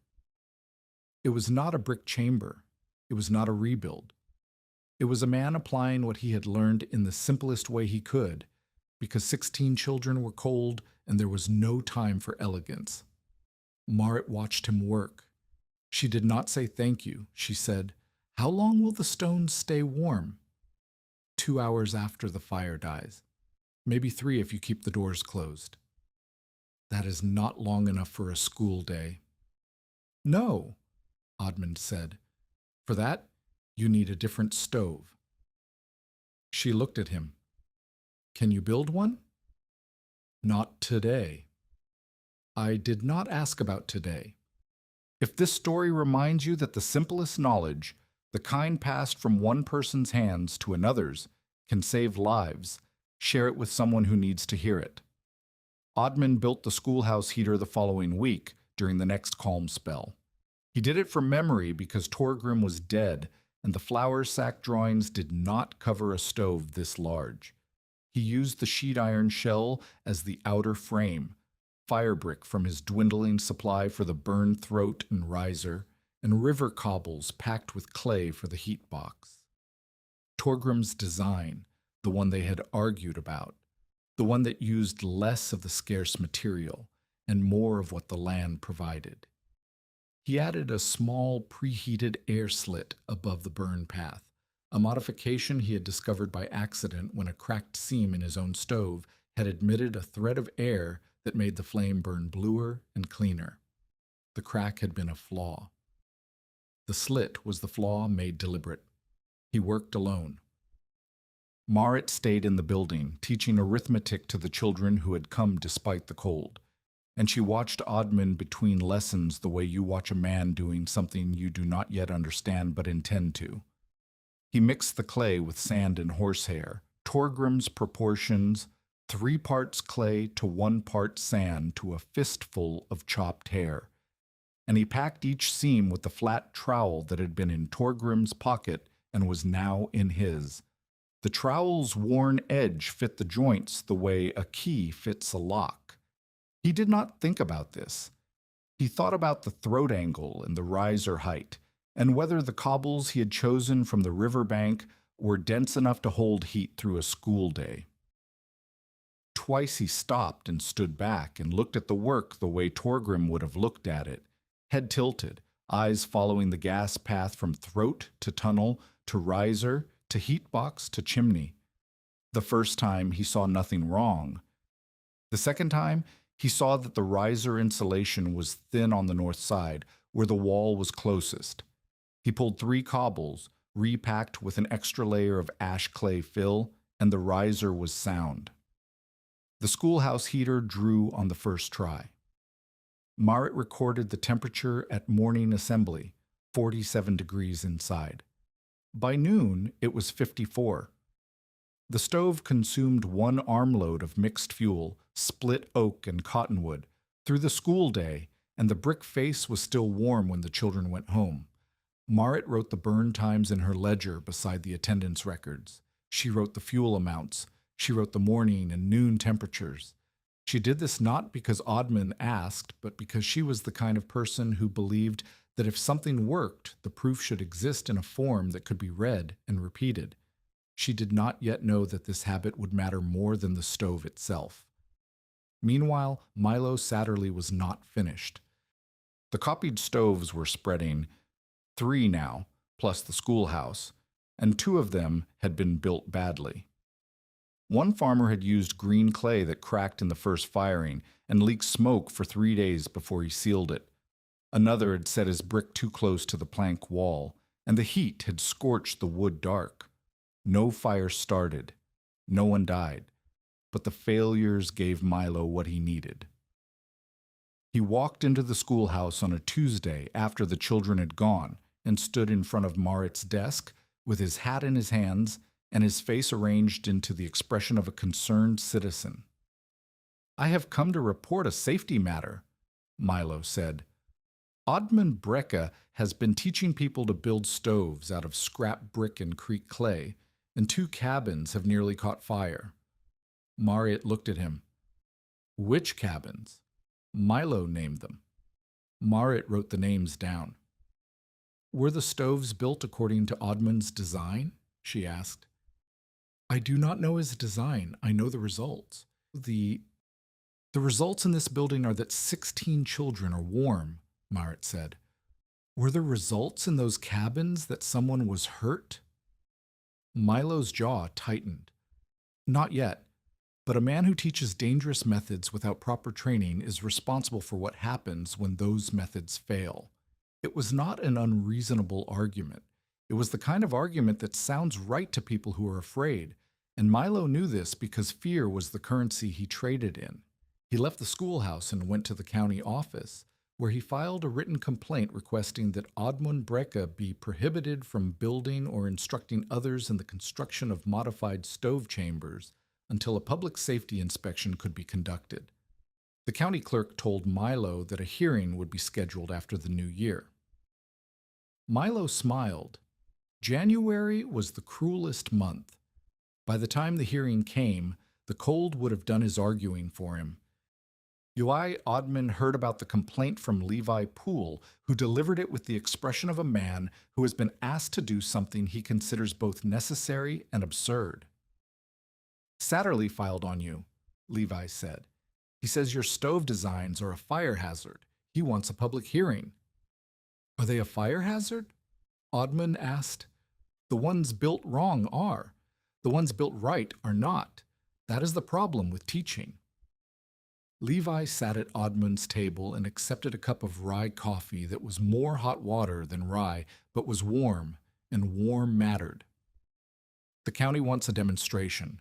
It was not a brick chamber. It was not a rebuild. It was a man applying what he had learned in the simplest way he could, because 16 children were cold and there was no time for elegance. Marit watched him work. She did not say thank you. She said, "How long will the stones stay warm?" 2 hours after the fire dies. Maybe 3 if you keep the doors closed. That is not long enough for a school day. "No," Oddmund said. "For that, You need a different stove. She looked at him. Can you build one? Not today. I did not ask about today. If this story reminds you that the simplest knowledge, the kind passed from one person's hands to another's, can save lives, share it with someone who needs to hear it. Oddman built the schoolhouse heater the following week during the next calm spell. He did it from memory because Torgrim was dead and the flour sack drawings did not cover a stove this large. He used the sheet iron shell as the outer frame, firebrick from his dwindling supply for the burn throat and riser, and river cobbles packed with clay for the heat box. Torgrim's design, the one they had argued about, the one that used less of the scarce material and more of what the land provided. He added a small preheated air slit above the burn path, a modification he had discovered by accident when a cracked seam in his own stove had admitted a thread of air that made the flame burn bluer and cleaner. The crack had been a flaw. The slit was the flaw made deliberate. He worked alone. Marit stayed in the building, teaching arithmetic to the children who had come despite the cold, and she watched Oddman between lessons the way you watch a man doing something you do not yet understand but intend to. He mixed the clay with sand and horsehair, Torgrim's proportions, 3 parts clay to 1 part sand to a fistful of chopped hair, and he packed each seam with the flat trowel that had been in Torgrim's pocket and was now in his. The trowel's worn edge fit the joints the way a key fits a lock. He did not think about this. He thought about the throat angle and the riser height, and whether the cobbles he had chosen from the river bank were dense enough to hold heat through a school day. Twice he stopped and stood back and looked at the work the way Torgrim would have looked at it, head tilted, eyes following the gas path from throat to tunnel to riser to heat box to chimney. The first time he saw nothing wrong. The second time he saw that the riser insulation was thin on the north side, where the wall was closest. He pulled 3 cobbles, repacked with an extra layer of ash clay fill, and the riser was sound. The schoolhouse heater drew on the first try. Marit recorded the temperature at morning assembly, 47 degrees inside. By noon, it was 54. The stove consumed 1 armload of mixed fuel, split oak and cottonwood, through the school day, and the brick face was still warm when the children went home. Marit wrote the burn times in her ledger beside the attendance records. She wrote the fuel amounts. She wrote the morning and noon temperatures. She did this not because Oddman asked, but because she was the kind of person who believed that if something worked, the proof should exist in a form that could be read and repeated. She did not yet know that this habit would matter more than the stove itself. Meanwhile, Milo Satterley was not finished. The copied stoves were spreading, 3 now, plus the schoolhouse, and 2 of them had been built badly. One farmer had used green clay that cracked in the first firing and leaked smoke for 3 days before he sealed it. Another had set his brick too close to the plank wall, and the heat had scorched the wood dark. No fire started. No one died. But the failures gave Milo what he needed. He walked into the schoolhouse on a Tuesday after the children had gone and stood in front of Marit's desk with his hat in his hands and his face arranged into the expression of a concerned citizen. "I have come to report a safety matter," Milo said. "Oddman Brecka has been teaching people to build stoves out of scrap brick and creek clay, and 2 cabins have nearly caught fire." Marit looked at him. "Which cabins?" Milo named them. Marit wrote the names down. "Were the stoves built according to Oddman's design?" she asked. "I do not know his design. I know the results. The results in this building are that 16 children are warm," Marit said. "Were the results in those cabins that someone was hurt?" Milo's jaw tightened. "Not yet. But a man who teaches dangerous methods without proper training is responsible for what happens when those methods fail." It was not an unreasonable argument. It was the kind of argument that sounds right to people who are afraid, and Milo knew this because fear was the currency he traded in. He left the schoolhouse and went to the county office, where he filed a written complaint requesting that Oddmund Breka be prohibited from building or instructing others in the construction of modified stove chambers until a public safety inspection could be conducted. The county clerk told Milo that a hearing would be scheduled after the new year. Milo smiled. January was the cruelest month. By the time the hearing came, the cold would have done his arguing for him. Ui Oddman heard about the complaint from Levi Poole, who delivered it with the expression of a man who has been asked to do something he considers both necessary and absurd. Satterley filed on you, Levi said. He says your stove designs are a fire hazard. He wants a public hearing. Are they a fire hazard? Oddman asked. The ones built wrong are. The ones built right are not. That is the problem with teaching. Levi sat at Oddman's table and accepted a cup of rye coffee that was more hot water than rye, but was warm, and warm mattered. The county wants a demonstration.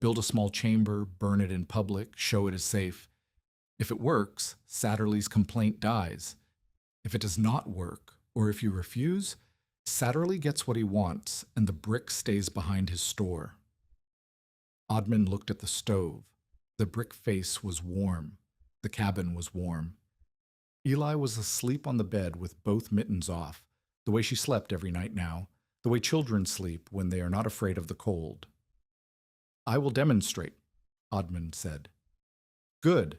Build a small chamber, burn it in public, show it is safe. If it works, Satterley's complaint dies. If it does not work, or if you refuse, Satterley gets what he wants, and the brick stays behind his store. Oddman looked at the stove. The brick face was warm. The cabin was warm. Eli was asleep on the bed with both mittens off, the way she slept every night now, the way children sleep when they are not afraid of the cold. I will demonstrate, Oddman said. Good,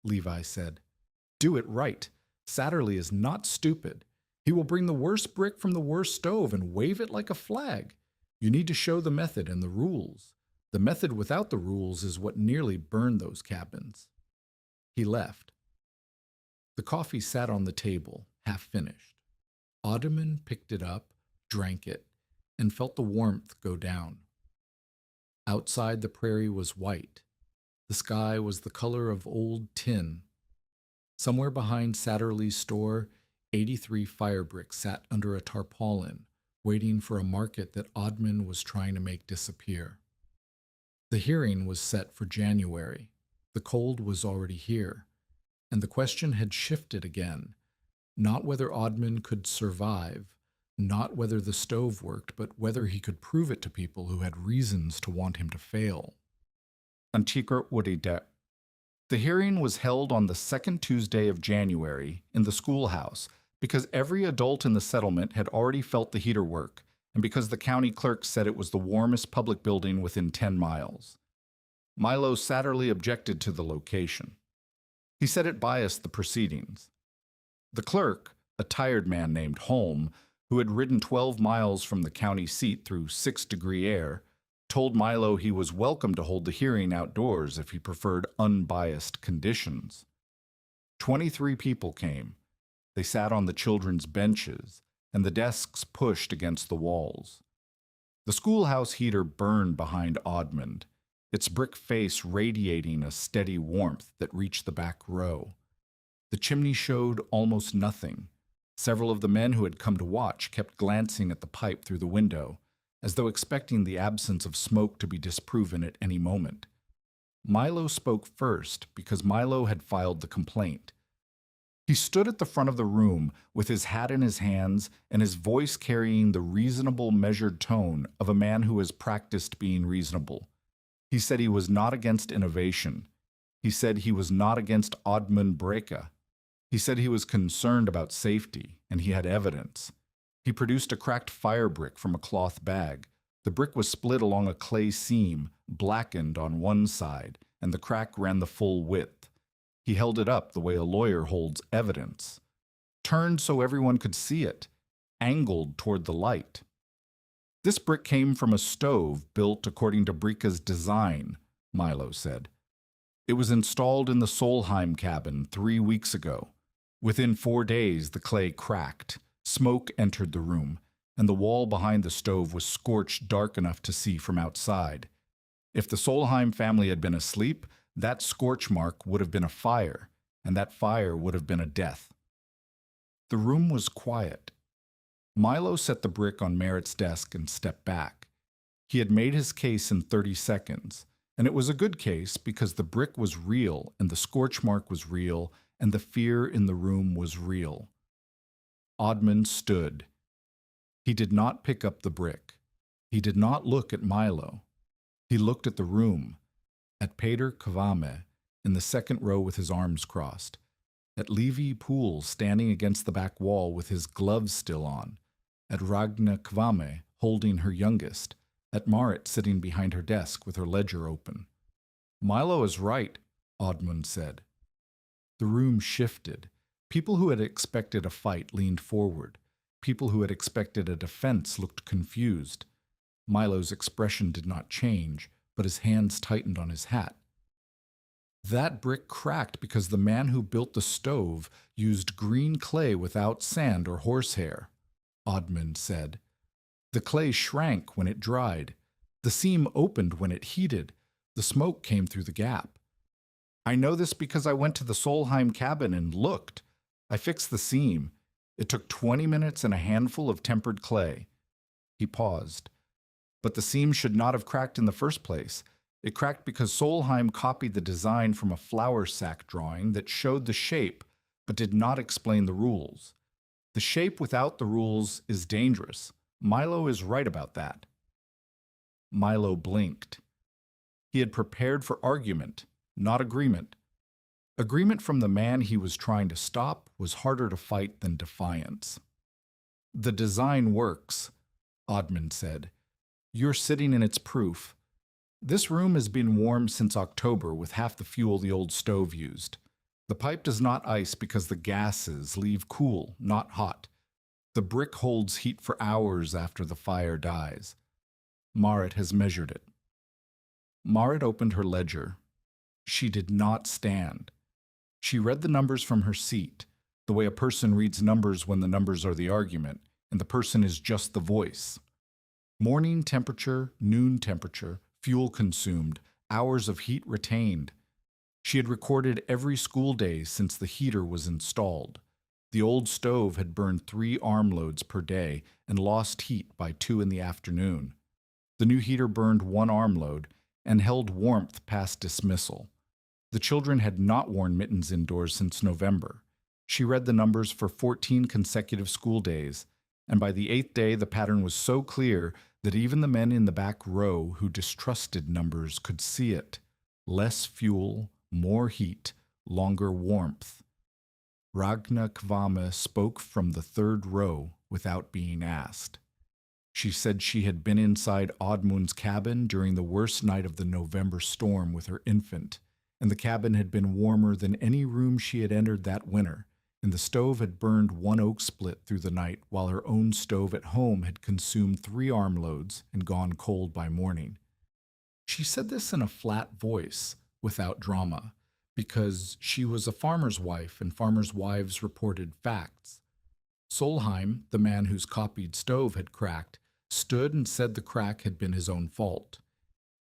Levi said. Do it right. Satterley is not stupid. He will bring the worst brick from the worst stove and wave it like a flag. You need to show the method and the rules. The method without the rules is what nearly burned those cabins. He left. The coffee sat on the table, half finished. Oddman picked it up, drank it, and felt the warmth go down. Outside, the prairie was white. The sky was the color of old tin. Somewhere behind Satterley's store, 83 firebricks sat under a tarpaulin, waiting for a market that Oddman was trying to make disappear. The hearing was set for January. The cold was already here, and the question had shifted again, not whether Oddman could survive, not whether the stove worked, but whether he could prove it to people who had reasons to want him to fail. The hearing was held on the second Tuesday of January in the schoolhouse because every adult in the settlement had already felt the heater work, and because the county clerk said it was the warmest public building within 10 miles. Milo Satterley objected to the location. He said it biased the proceedings. The clerk, a tired man named Holm, who had ridden 12 miles from the county seat through 6-degree air, told Milo he was welcome to hold the hearing outdoors if he preferred unbiased conditions. 23 people came. They sat on the children's benches, and the desks pushed against the walls. The schoolhouse heater burned behind Oddman, its brick face radiating a steady warmth that reached the back row. The chimney showed almost nothing. Several of the men who had come to watch kept glancing at the pipe through the window, as though expecting the absence of smoke to be disproven at any moment. Milo spoke first because Milo had filed the complaint. He stood at the front of the room with his hat in his hands and his voice carrying the reasonable, measured tone of a man who has practiced being reasonable. He said he was not against innovation. He said he was not against Oddman Breka. He said he was concerned about safety, and he had evidence. He produced a cracked fire brick from a cloth bag. The brick was split along a clay seam, blackened on one side, and the crack ran the full width. He held it up the way a lawyer holds evidence, turned so everyone could see it, angled toward the light. This brick came from a stove built according to Breka's design, Milo said. It was installed in the Solheim cabin 3 weeks ago. Within 4 days, the clay cracked. Smoke entered the room, and the wall behind the stove was scorched dark enough to see from outside. If the Solheim family had been asleep, that scorch mark would have been a fire, and that fire would have been a death. The room was quiet. Milo set the brick on Merritt's desk and stepped back. He had made his case in 30 seconds, and it was a good case because the brick was real and the scorch mark was real and the fear in the room was real. Oddman stood. He did not pick up the brick. He did not look at Milo. He looked at the room, at Peter Kvame in the second row with his arms crossed, at Levi Poole standing against the back wall with his gloves still on, at Ragna Kvame holding her youngest, at Marit sitting behind her desk with her ledger open. "Milo is right," Oddmund said. The room shifted. People who had expected a fight leaned forward. People who had expected a defense looked confused. Milo's expression did not change, but his hands tightened on his hat. "That brick cracked because the man who built the stove used green clay without sand or horsehair," Oddmund said. "The clay shrank when it dried. The seam opened when it heated. The smoke came through the gap. I know this because I went to the Solheim cabin and looked. I fixed the seam. It took 20 minutes and a handful of tempered clay." He paused. "But the seam should not have cracked in the first place. It cracked because Solheim copied the design from a flour sack drawing that showed the shape but did not explain the rules. The shape without the rules is dangerous. Milo is right about that." Milo blinked. He had prepared for argument, not agreement. Agreement from the man he was trying to stop was harder to fight than defiance. "The design works," Oddman said. "You're sitting in its proof. This room has been warm since October with half the fuel the old stove used. The pipe does not ice because the gases leave cool, not hot. The brick holds heat for hours after the fire dies. Marit has measured it." Marit opened her ledger. She did not stand. She read the numbers from her seat, the way a person reads numbers when the numbers are the argument, and the person is just the voice. Morning temperature, noon temperature, fuel consumed, hours of heat retained. She had recorded every school day since the heater was installed. The old stove had burned 3 armloads per day and lost heat by 2 in the afternoon. The new heater burned 1 armload and held warmth past dismissal. The children had not worn mittens indoors since November. She read the numbers for 14 consecutive school days, and by the 8th day the pattern was so clear that even the men in the back row who distrusted numbers could see it. Less fuel, more heat, longer warmth. Ragna Kvame spoke from the 3rd row without being asked. She said she had been inside Oddmund's cabin during the worst night of the November storm with her infant, and the cabin had been warmer than any room she had entered that winter, and the stove had burned 1 oak split through the night while her own stove at home had consumed 3 armloads and gone cold by morning. She said this in a flat voice, without drama, because she was a farmer's wife and farmers' wives reported facts. Solheim, the man whose copied stove had cracked, stood and said the crack had been his own fault.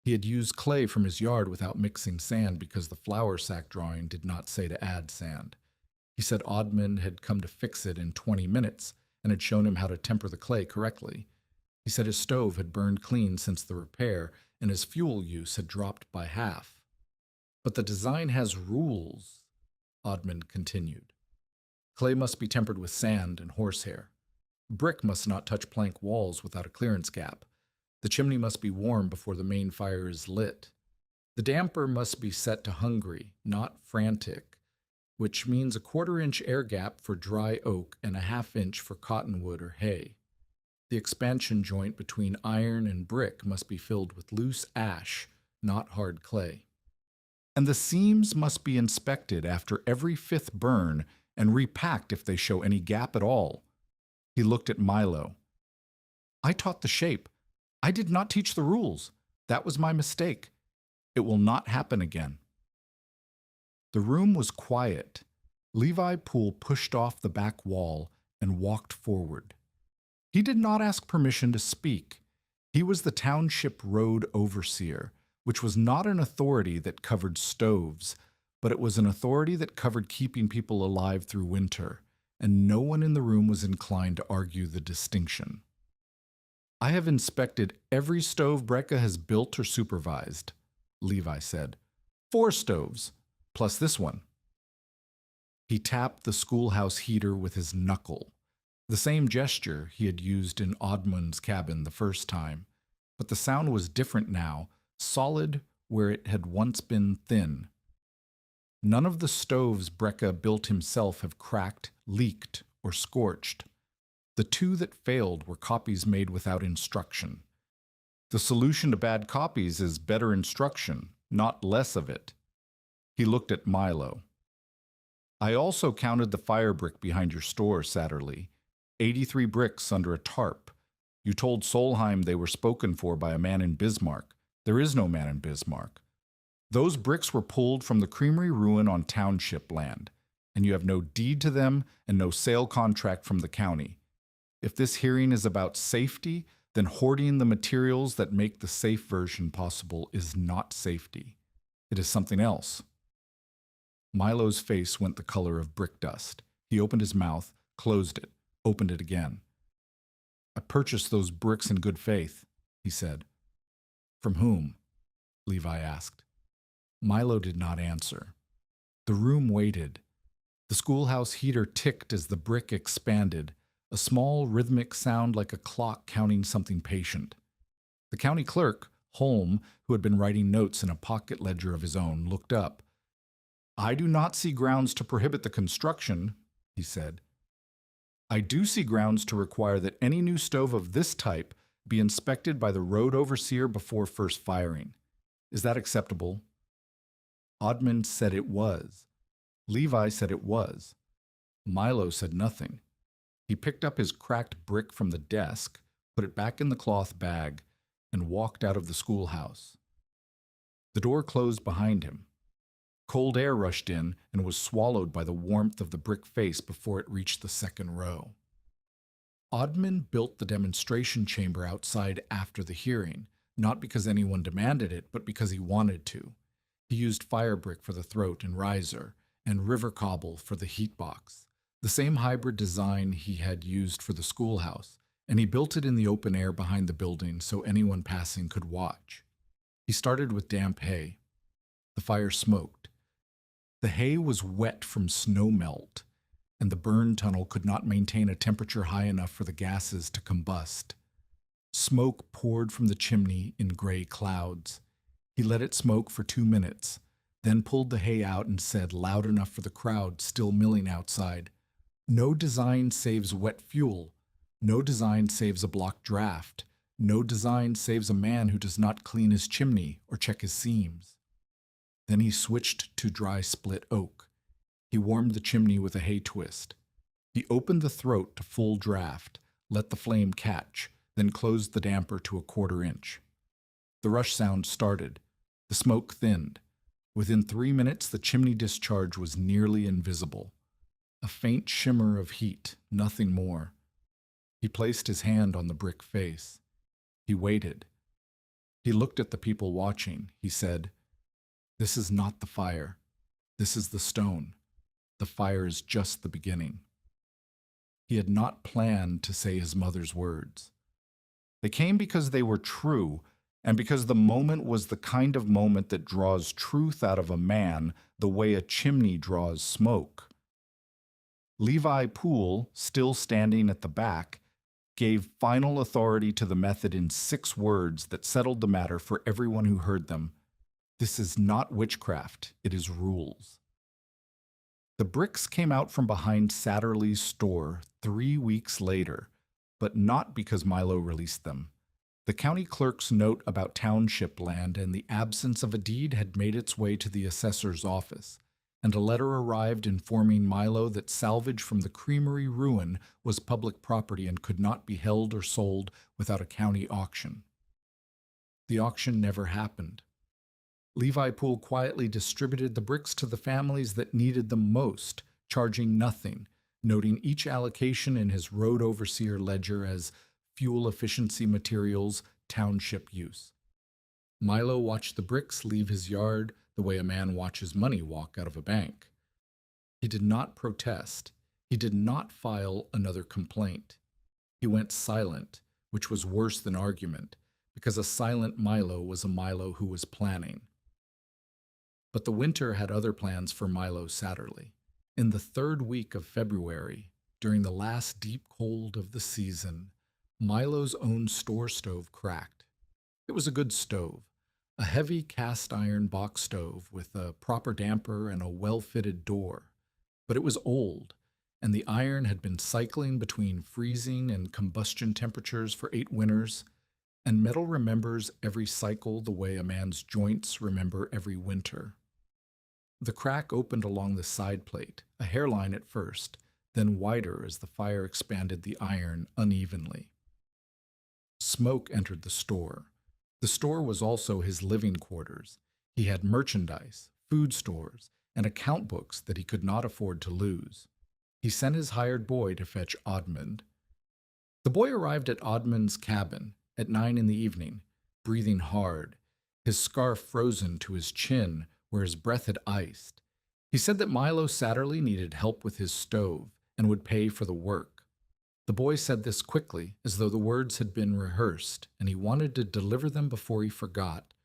He had used clay from his yard without mixing sand because the flour sack drawing did not say to add sand. He said Oddman had come to fix it in 20 minutes and had shown him how to temper the clay correctly. He said his stove had burned clean since the repair and his fuel use had dropped by half. "But the design has rules," Oddman continued. "Clay must be tempered with sand and horsehair. Brick must not touch plank walls without a clearance gap. The chimney must be warm before the main fire is lit. The damper must be set to hungry, not frantic, which means a 1/4-inch air gap for dry oak and a 1/2 inch for cottonwood or hay. The expansion joint between iron and brick must be filled with loose ash, not hard clay. And the seams must be inspected after every 5th burn and repacked if they show any gap at all." He looked at Milo. "I taught the shape. I did not teach the rules. That was my mistake. It will not happen again." The room was quiet. Levi Poole pushed off the back wall and walked forward. He did not ask permission to speak. He was the township road overseer, which was not an authority that covered stoves, but it was an authority that covered keeping people alive through winter. and no one in the room was inclined to argue the distinction. "I have inspected every stove Brecka has built or supervised," Levi said. "4 stoves, plus this one." He tapped the schoolhouse heater with his knuckle, the same gesture he had used in Oddmund's cabin the first time, but the sound was different now, solid where it had once been thin. None of the stoves Brecka built himself have cracked, leaked, or scorched. The 2 that failed were copies made without instruction. The solution to bad copies is better instruction, not less of it. He looked at Milo. "I also counted the firebrick behind your store, Satterlee. 83 bricks under a tarp. You told Solheim they were spoken for by a man in Bismarck. There is no man in Bismarck. Those bricks were pulled from the creamery ruin on township land, and you have no deed to them and no sale contract from the county. If this hearing is about safety, then hoarding the materials that make the safe version possible is not safety. It is something else." Milo's face went the color of brick dust. He opened his mouth, closed it, opened it again. "I purchased those bricks in good faith," he said. "From whom?" Levi asked. Milo did not answer. The room waited. The schoolhouse heater ticked as the brick expanded, a small rhythmic sound like a clock counting something patient. The county clerk, Holm, who had been writing notes in a pocket ledger of his own, looked up. "I do not see grounds to prohibit the construction," he said. "I do see grounds to require that any new stove of this type be inspected by the road overseer before first firing. Is that acceptable?" Oddmund said it was. Levi said it was. Milo said nothing. He picked up his cracked brick from the desk, put it back in the cloth bag, and walked out of the schoolhouse. The door closed behind him. Cold air rushed in and was swallowed by the warmth of the brick face before it reached the second row. Oddmund built the demonstration chamber outside after the hearing, not because anyone demanded it, but because he wanted to. He used firebrick for the throat and riser, and river cobble for the heat box, the same hybrid design he had used for the schoolhouse, and he built it in the open air behind the building so anyone passing could watch. He started with damp hay. The fire smoked. The hay was wet from snow melt, and the burn tunnel could not maintain a temperature high enough for the gases to combust. Smoke poured from the chimney in gray clouds. He let it smoke for 2 minutes, then pulled the hay out and said loud enough for the crowd still milling outside, "No design saves wet fuel. No design saves a block draft. No design saves a man who does not clean his chimney or check his seams." Then he switched to dry split oak. He warmed the chimney with a hay twist. He opened the throat to full draft, let the flame catch, then closed the damper to a 1/4 inch. The rush sound started. The smoke thinned. Within 3 minutes, the chimney discharge was nearly invisible. A faint shimmer of heat, nothing more. He placed his hand on the brick face. He waited. He looked at the people watching. He said, "This is not the fire. This is the stone. The fire is just the beginning." He had not planned to say his mother's words. They came because they were true, and because the moment was the kind of moment that draws truth out of a man the way a chimney draws smoke. Levi Poole, still standing at the back, gave final authority to the method in 6 words that settled the matter for everyone who heard them. "This is not witchcraft, it is rules." The bricks came out from behind Satterlee's store 3 weeks later, but not because Milo released them. The county clerk's note about township land and the absence of a deed had made its way to the assessor's office, and a letter arrived informing Milo that salvage from the creamery ruin was public property and could not be held or sold without a county auction. The auction never happened. Levi Poole quietly distributed the bricks to the families that needed them most, charging nothing, noting each allocation in his road overseer ledger as fuel efficiency materials, township use. Milo watched the bricks leave his yard the way a man watches money walk out of a bank. He did not protest. He did not file another complaint. He went silent, which was worse than argument, because a silent Milo was a Milo who was planning. But the winter had other plans for Milo Satterley. In the third week of February, during the last deep cold of the season, Milo's own store stove cracked. It was a good stove, a heavy cast iron box stove with a proper damper and a well-fitted door. But it was old, and the iron had been cycling between freezing and combustion temperatures for 8 winters, and metal remembers every cycle the way a man's joints remember every winter. The crack opened along the side plate, a hairline at first, then wider as the fire expanded the iron unevenly. Smoke entered the store. The store was also his living quarters. He had merchandise, food stores, and account books that he could not afford to lose. He sent his hired boy to fetch Odmund. The boy arrived at Odmund's cabin at 9 in the evening, breathing hard, his scarf frozen to his chin where his breath had iced. He said that Milo Satterley needed help with his stove and would pay for the work. The boy said this quickly, as though the words had been rehearsed, and he wanted to deliver them before he forgot,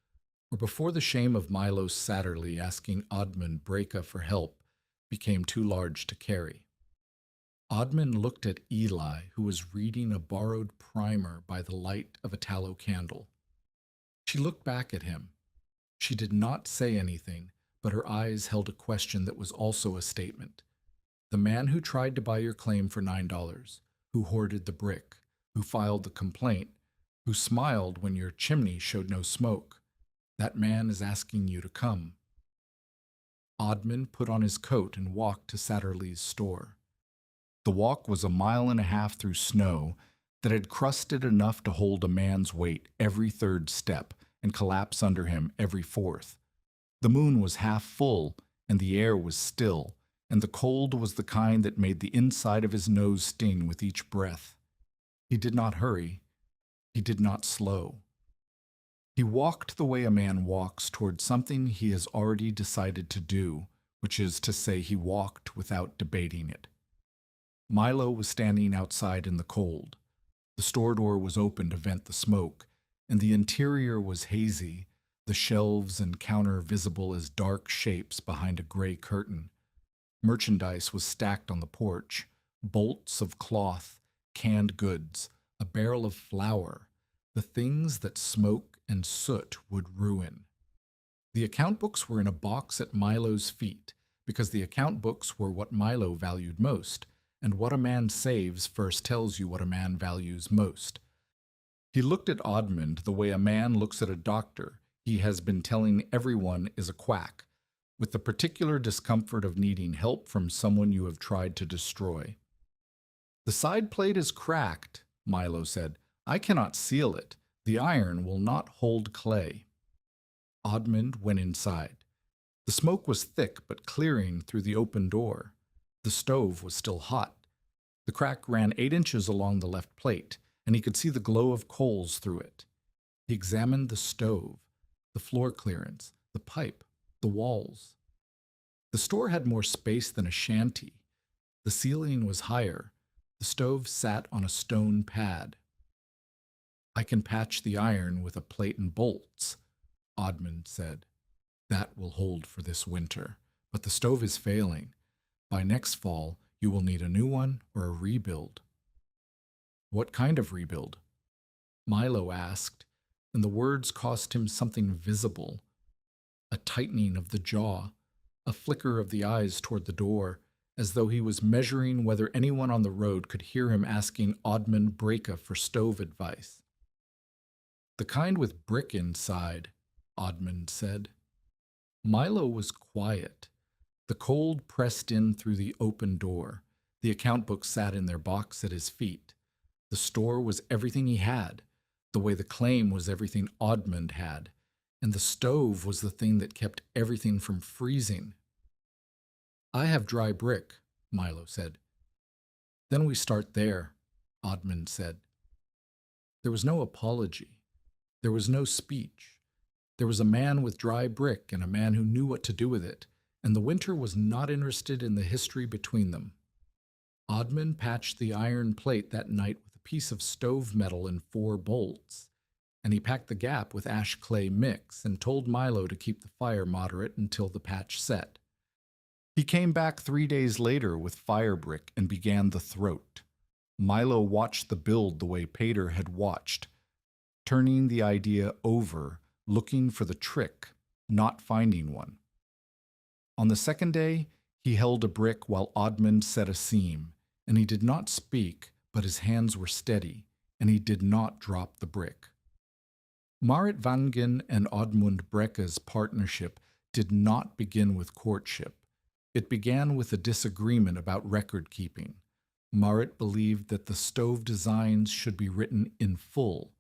or before the shame of Milo Satterley asking Odmund Breka for help became too large to carry. Odmund looked at Eli, who was reading a borrowed primer by the light of a tallow candle. She looked back at him. She did not say anything, but her eyes held a question that was also a statement. The man who tried to buy your claim for $9, who hoarded the brick, who filed the complaint, who smiled when your chimney showed no smoke, that man is asking you to come. Odmund put on his coat and walked to Satterley's store. The walk was 1.5 miles through snow that had crusted enough to hold a man's weight every third step and collapse under him every fourth. The moon was half full, and the air was still, and the cold was the kind that made the inside of his nose sting with each breath. He did not hurry. He did not slow. He walked the way a man walks toward something he has already decided to do, which is to say he walked without debating it. Milo was standing outside in the cold. The store door was open to vent the smoke, and the interior was hazy, the shelves and counter visible as dark shapes behind a gray curtain. Merchandise was stacked on the porch, bolts of cloth, canned goods, a barrel of flour, the things that smoke and soot would ruin. The account books were in a box at Milo's feet, because the account books were what Milo valued most, and what a man saves first tells you what a man values most. He looked at Odmund the way a man looks at a doctor he has been telling everyone is a quack, with the particular discomfort of needing help from someone you have tried to destroy. "The side plate is cracked," Milo said. "I cannot seal it. The iron will not hold clay." Odmund went inside. The smoke was thick but clearing through the open door. The stove was still hot. The crack ran 8 inches along the left plate, and he could see the glow of coals through it. He examined the stove, the floor clearance, the pipe, the walls. The store had more space than a shanty. The ceiling was higher. The stove sat on a stone pad. "I can patch the iron with a plate and bolts," Odmund said. "That will hold for this winter, but the stove is failing. By next fall, you will need a new one or a rebuild." "What kind of rebuild?" Milo asked, and the words cost him something visible. A tightening of the jaw, a flicker of the eyes toward the door, as though he was measuring whether anyone on the road could hear him asking Odmund Breka for stove advice. "The kind with brick inside," Odmund said. Milo was quiet. The cold pressed in through the open door. The account books sat in their box at his feet. The store was everything he had, the way the claim was everything Odmund had, and the stove was the thing that kept everything from freezing. "I have dry brick," Milo said. "Then we start there," Odmund said. There was no apology. There was no speech. There was a man with dry brick and a man who knew what to do with it, and the winter was not interested in the history between them. Odman patched the iron plate that night with a piece of stove metal and 4 bolts, and he packed the gap with ash clay mix and told Milo to keep the fire moderate until the patch set. He came back 3 days later with firebrick and began the throat. Milo watched the build the way Pater had watched, turning the idea over, looking for the trick, not finding one. On the second day, he held a brick while Odmund set a seam, and he did not speak, but his hands were steady, and he did not drop the brick. Marit Vangen and Oddmund Brekke's partnership did not begin with courtship. It began with a disagreement about record keeping. Marit believed that the stove designs should be written in full: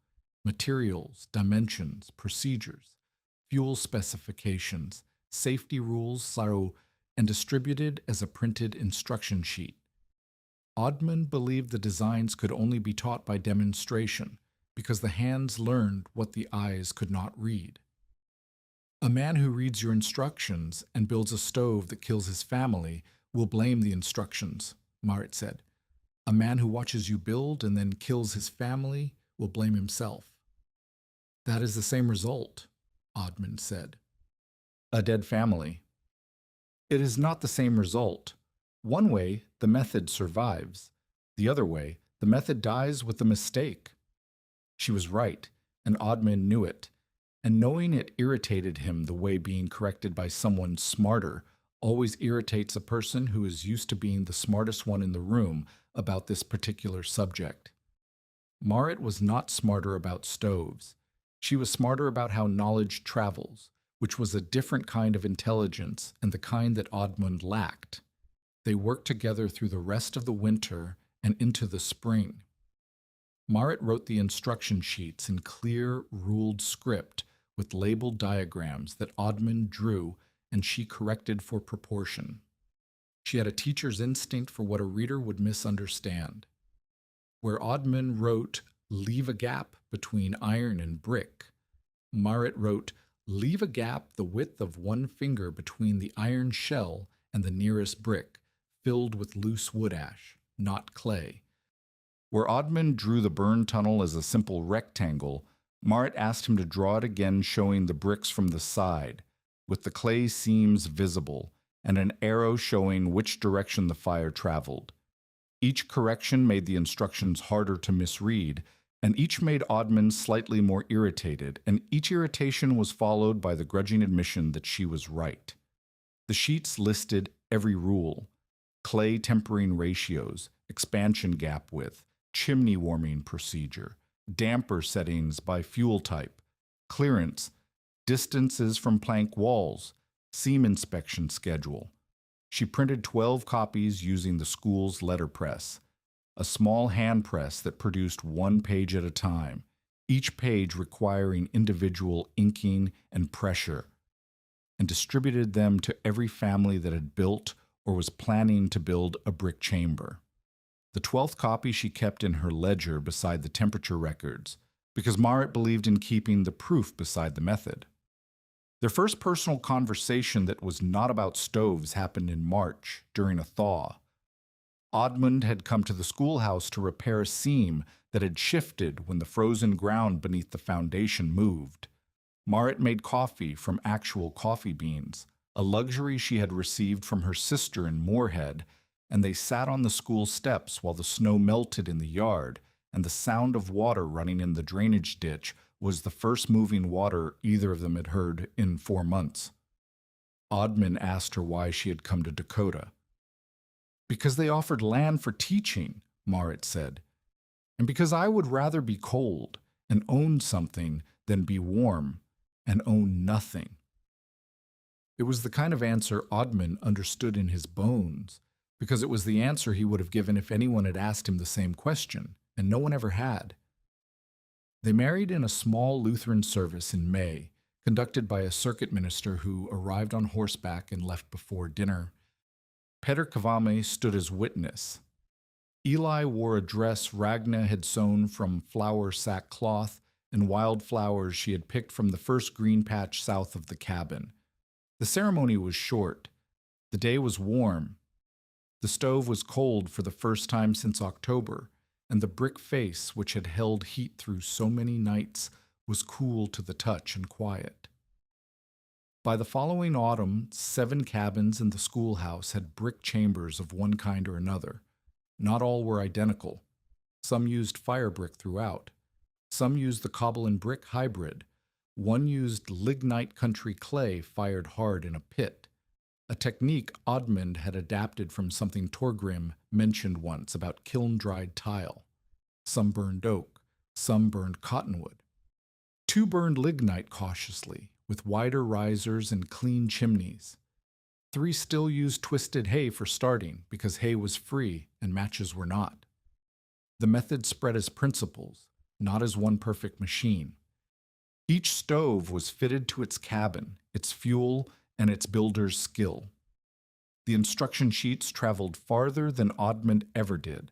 materials, dimensions, procedures, fuel specifications, safety rules, and distributed as a printed instruction sheet. Oddman believed the designs could only be taught by demonstration, because the hands learned what the eyes could not read. A man who reads your instructions and builds a stove that kills his family will blame the instructions, Marit said. A man who watches you build and then kills his family will blame himself. That is the same result, Oddman said. A dead family. It is not the same result. One way, the method survives. The other way, the method dies with the mistake. She was right, and Oddman knew it, and knowing it irritated him the way being corrected by someone smarter always irritates a person who is used to being the smartest one in the room about this particular subject. Marit was not smarter about stoves. She was smarter about how knowledge travels, which was a different kind of intelligence and the kind that Oddmund lacked. They worked together through the rest of the winter and into the spring. Marit wrote the instruction sheets in clear, ruled script with labeled diagrams that Oddmund drew and she corrected for proportion. She had a teacher's instinct for what a reader would misunderstand. Where Oddman wrote, "Leave a gap between iron and brick," Marit wrote, "Leave a gap the width of 1 finger between the iron shell and the nearest brick, filled with loose wood ash, not clay." Where Oddman drew the burn tunnel as a simple rectangle, Marit asked him to draw it again, showing the bricks from the side, with the clay seams visible, and an arrow showing which direction the fire traveled. Each correction made the instructions harder to misread, and each made Oddman slightly more irritated, and each irritation was followed by the grudging admission that she was right. The sheets listed every rule: clay tempering ratios, expansion gap width, chimney warming procedure, damper settings by fuel type, clearance, distances from plank walls, seam inspection schedule. She printed 12 copies using the school's letterpress, a small hand press that produced 1 page at a time, each page requiring individual inking and pressure, and distributed them to every family that had built or was planning to build a brick chamber. The 12th copy she kept in her ledger beside the temperature records, because Marit believed in keeping the proof beside the method. Their first personal conversation that was not about stoves happened in March, during a thaw. Oddmund had come to the schoolhouse to repair a seam that had shifted when the frozen ground beneath the foundation moved. Marit made coffee from actual coffee beans, a luxury she had received from her sister in Moorhead, and they sat on the school steps while the snow melted in the yard, and the sound of water running in the drainage ditch was the first moving water either of them had heard in 4 months. Oddman asked her why she had come to Dakota. "Because they offered land for teaching," Marit said, "and because I would rather be cold and own something than be warm and own nothing." It was the kind of answer Oddman understood in his bones, because it was the answer he would have given if anyone had asked him the same question, and no one ever had. They married in a small Lutheran service in May, conducted by a circuit minister who arrived on horseback and left before dinner. Peter Kavame stood as witness. Eli wore a dress Ragna had sewn from flour sackcloth and wild flowers she had picked from the first green patch south of the cabin. The ceremony was short. The day was warm. The stove was cold for the first time since October, and the brick face, which had held heat through so many nights, was cool to the touch and quiet. By the following autumn, 7 cabins in the schoolhouse had brick chambers of one kind or another. Not all were identical. Some used firebrick throughout. Some used the cobble and brick hybrid. One used lignite country clay fired hard in a pit, a technique Oddmund had adapted from something Torgrim mentioned once about kiln-dried tile. Some burned oak, some burned cottonwood. 2 burned lignite cautiously, with wider risers and clean chimneys. 3 still used twisted hay for starting, because hay was free and matches were not. The method spread as principles, not as one perfect machine. Each stove was fitted to its cabin, its fuel, and its builder's skill. The instruction sheets traveled farther than Oddmund ever did.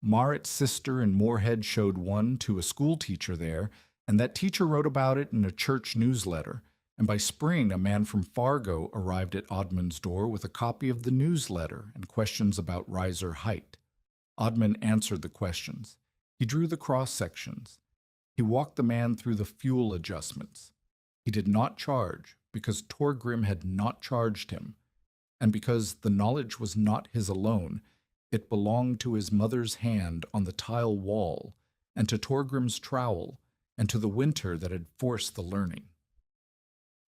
Marit's sister in Moorhead showed one to a school teacher there, and that teacher wrote about it in a church newsletter, and by spring a man from Fargo arrived at Oddmund's door with a copy of the newsletter and questions about riser height. Oddmund answered the questions. He drew the cross-sections. He walked the man through the fuel adjustments. He did not charge, because Torgrim had not charged him, and because the knowledge was not his alone, it belonged to his mother's hand on the tile wall, and to Torgrim's trowel, and to the winter that had forced the learning.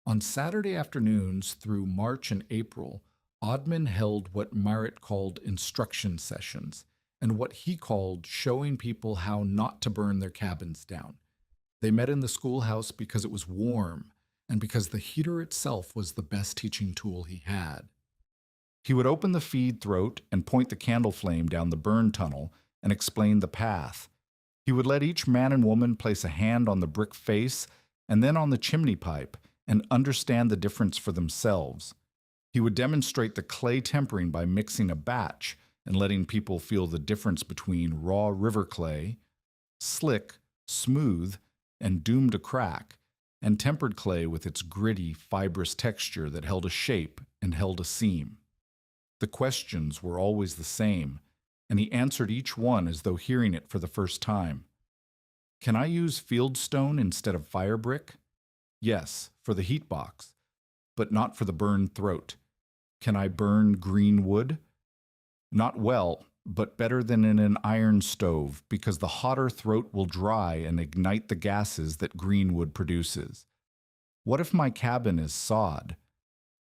On Saturday afternoons through March and April, Oddmund held what Marit called instruction sessions, and what he called showing people how not to burn their cabins down. They met in the schoolhouse because it was warm, and because the heater itself was the best teaching tool he had. He would open the feed throat and point the candle flame down the burn tunnel and explain the path. He would let each man and woman place a hand on the brick face and then on the chimney pipe and understand the difference for themselves. He would demonstrate the clay tempering by mixing a batch and letting people feel the difference between raw river clay, slick, smooth, and doomed to crack, and tempered clay with its gritty, fibrous texture that held a shape and held a seam. The questions were always the same, and he answered each one as though hearing it for the first time. Can I use fieldstone instead of firebrick? Yes, for the heat box, but not for the burned throat. Can I burn green wood? Not well, but better than in an iron stove, because the hotter throat will dry and ignite the gases that green wood produces. What if my cabin is sod?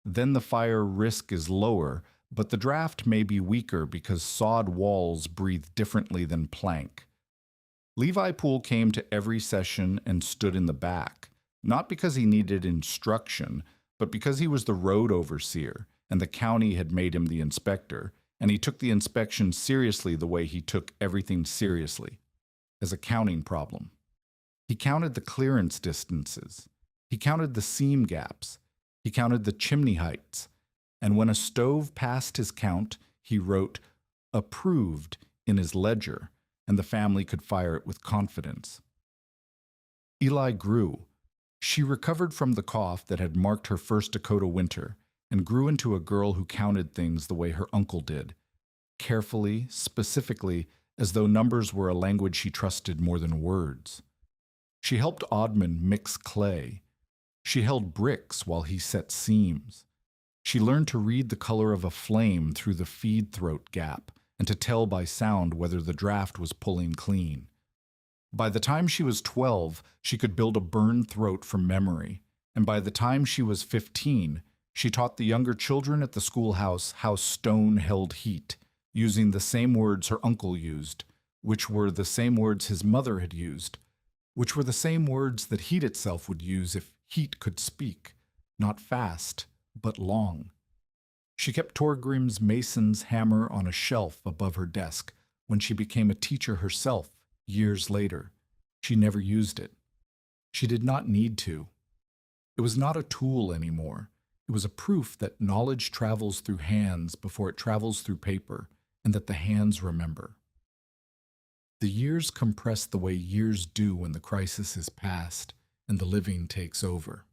Then the fire risk is lower, but the draft may be weaker because sod walls breathe differently than plank. Levi Poole came to every session and stood in the back, not because he needed instruction, but because he was the road overseer, and the county had made him the inspector, and he took the inspection seriously the way he took everything seriously, as a counting problem. He counted the clearance distances. He counted the seam gaps. He counted the chimney heights. And when a stove passed his count, he wrote, "Approved," in his ledger, and the family could fire it with confidence. Eli grew. She recovered from the cough that had marked her first Dakota winter, and grew into a girl who counted things the way her uncle did, carefully, specifically, as though numbers were a language she trusted more than words. She helped Oddmund mix clay. She held bricks while he set seams. She learned to read the color of a flame through the feed throat gap and to tell by sound whether the draft was pulling clean. By the time she was 12, she could build a burned throat from memory, and by the time she was 15, she taught the younger children at the schoolhouse how stone held heat, using the same words her uncle used, which were the same words his mother had used, which were the same words that heat itself would use if heat could speak, not fast, but long. She kept Torgrim's mason's hammer on a shelf above her desk when she became a teacher herself years later. She never used it. She did not need to. It was not a tool anymore. It was a proof that knowledge travels through hands before it travels through paper, and that the hands remember. The years compress the way years do when the crisis is past and the living takes over.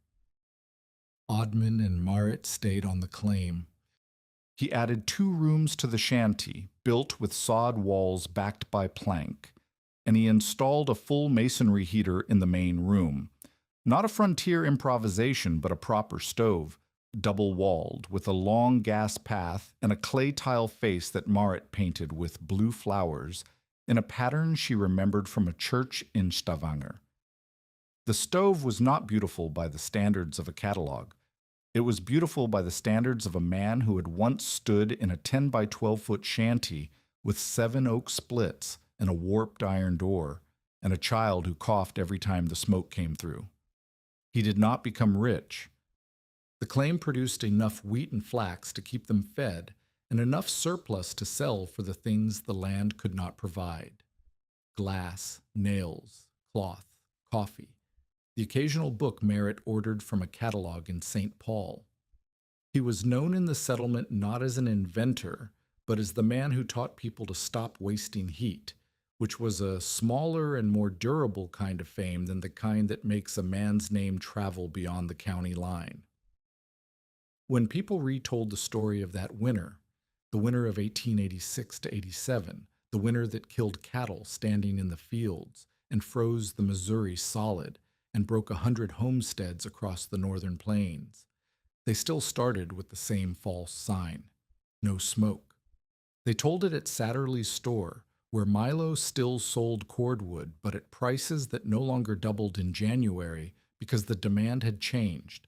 Oddmund and Marit stayed on the claim. He added 2 rooms to the shanty, built with sod walls backed by plank, and he installed a full masonry heater in the main room. Not a frontier improvisation, but a proper stove, double-walled, with a long gas path and a clay tile face that Marit painted with blue flowers in a pattern she remembered from a church in Stavanger. The stove was not beautiful by the standards of a catalog. It was beautiful by the standards of a man who had once stood in a 10 by 12-foot shanty with 7 oak splits and a warped iron door, and a child who coughed every time the smoke came through. He did not become rich. The claim produced enough wheat and flax to keep them fed, and enough surplus to sell for the things the land could not provide: glass, nails, cloth, coffee, the occasional book Marit ordered from a catalog in St. Paul. He was known in the settlement not as an inventor, but as the man who taught people to stop wasting heat, which was a smaller and more durable kind of fame than the kind that makes a man's name travel beyond the county line. When people retold the story of that winter, the winter of 1886 to 87, the winter that killed cattle standing in the fields and froze the Missouri solid and broke 100 homesteads across the northern plains, they still started with the same false sign: no smoke. They told it at Satterley's store, where Milo still sold cordwood, but at prices that no longer doubled in January because the demand had changed.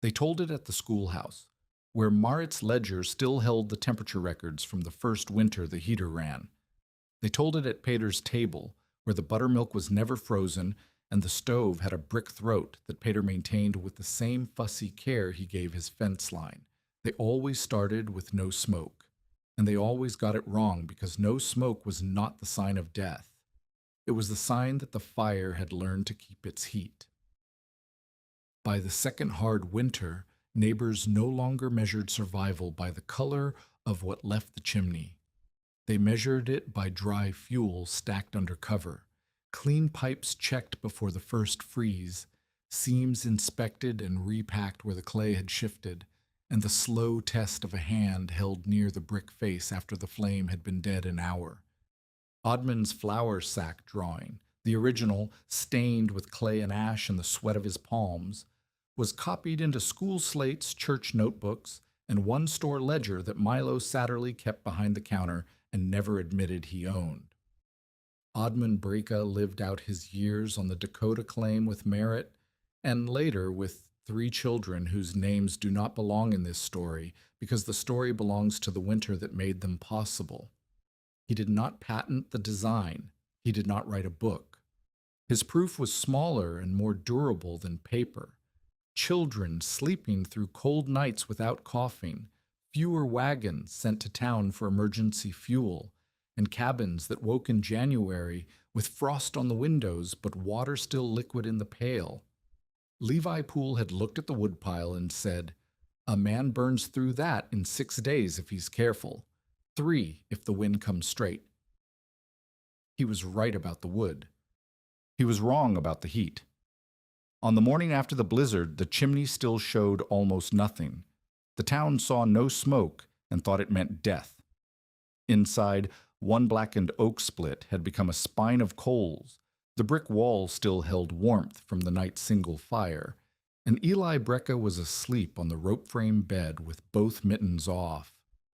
They told it at the schoolhouse, where Marit's ledger still held the temperature records from the first winter the heater ran. They told it at Pater's table, where the buttermilk was never frozen and the stove had a brick throat that Pater maintained with the same fussy care he gave his fence line. They always started with no smoke, and they always got it wrong because no smoke was not the sign of death. It was the sign that the fire had learned to keep its heat. By the second hard winter, neighbors no longer measured survival by the color of what left the chimney. They measured it by dry fuel stacked under cover, clean pipes checked before the first freeze, seams inspected and repacked where the clay had shifted, and the slow test of a hand held near the brick face after the flame had been dead an hour. Odmund's flour sack drawing, the original, stained with clay and ash and the sweat of his palms, was copied into school slates, church notebooks, and one store ledger that Milo Satterley kept behind the counter and never admitted he owned. Odmund Breka lived out his years on the Dakota claim with Marit, and later with 3 children whose names do not belong in this story because the story belongs to the winter that made them possible. He did not patent the design. He did not write a book. His proof was smaller and more durable than paper. Children sleeping through cold nights without coughing, fewer wagons sent to town for emergency fuel, and cabins that woke in January with frost on the windows but water still liquid in the pail. Levi Poole had looked at the woodpile and said, "A man burns through that in 6 days if he's careful, 3 if the wind comes straight." He was right about the wood. He was wrong about the heat. On the morning after the blizzard, the chimney still showed almost nothing. The town saw no smoke and thought it meant death. Inside, one blackened oak split had become a spine of coals. The brick wall still held warmth from the night's single fire, and Eli Breka was asleep on the rope-frame bed with both mittens off.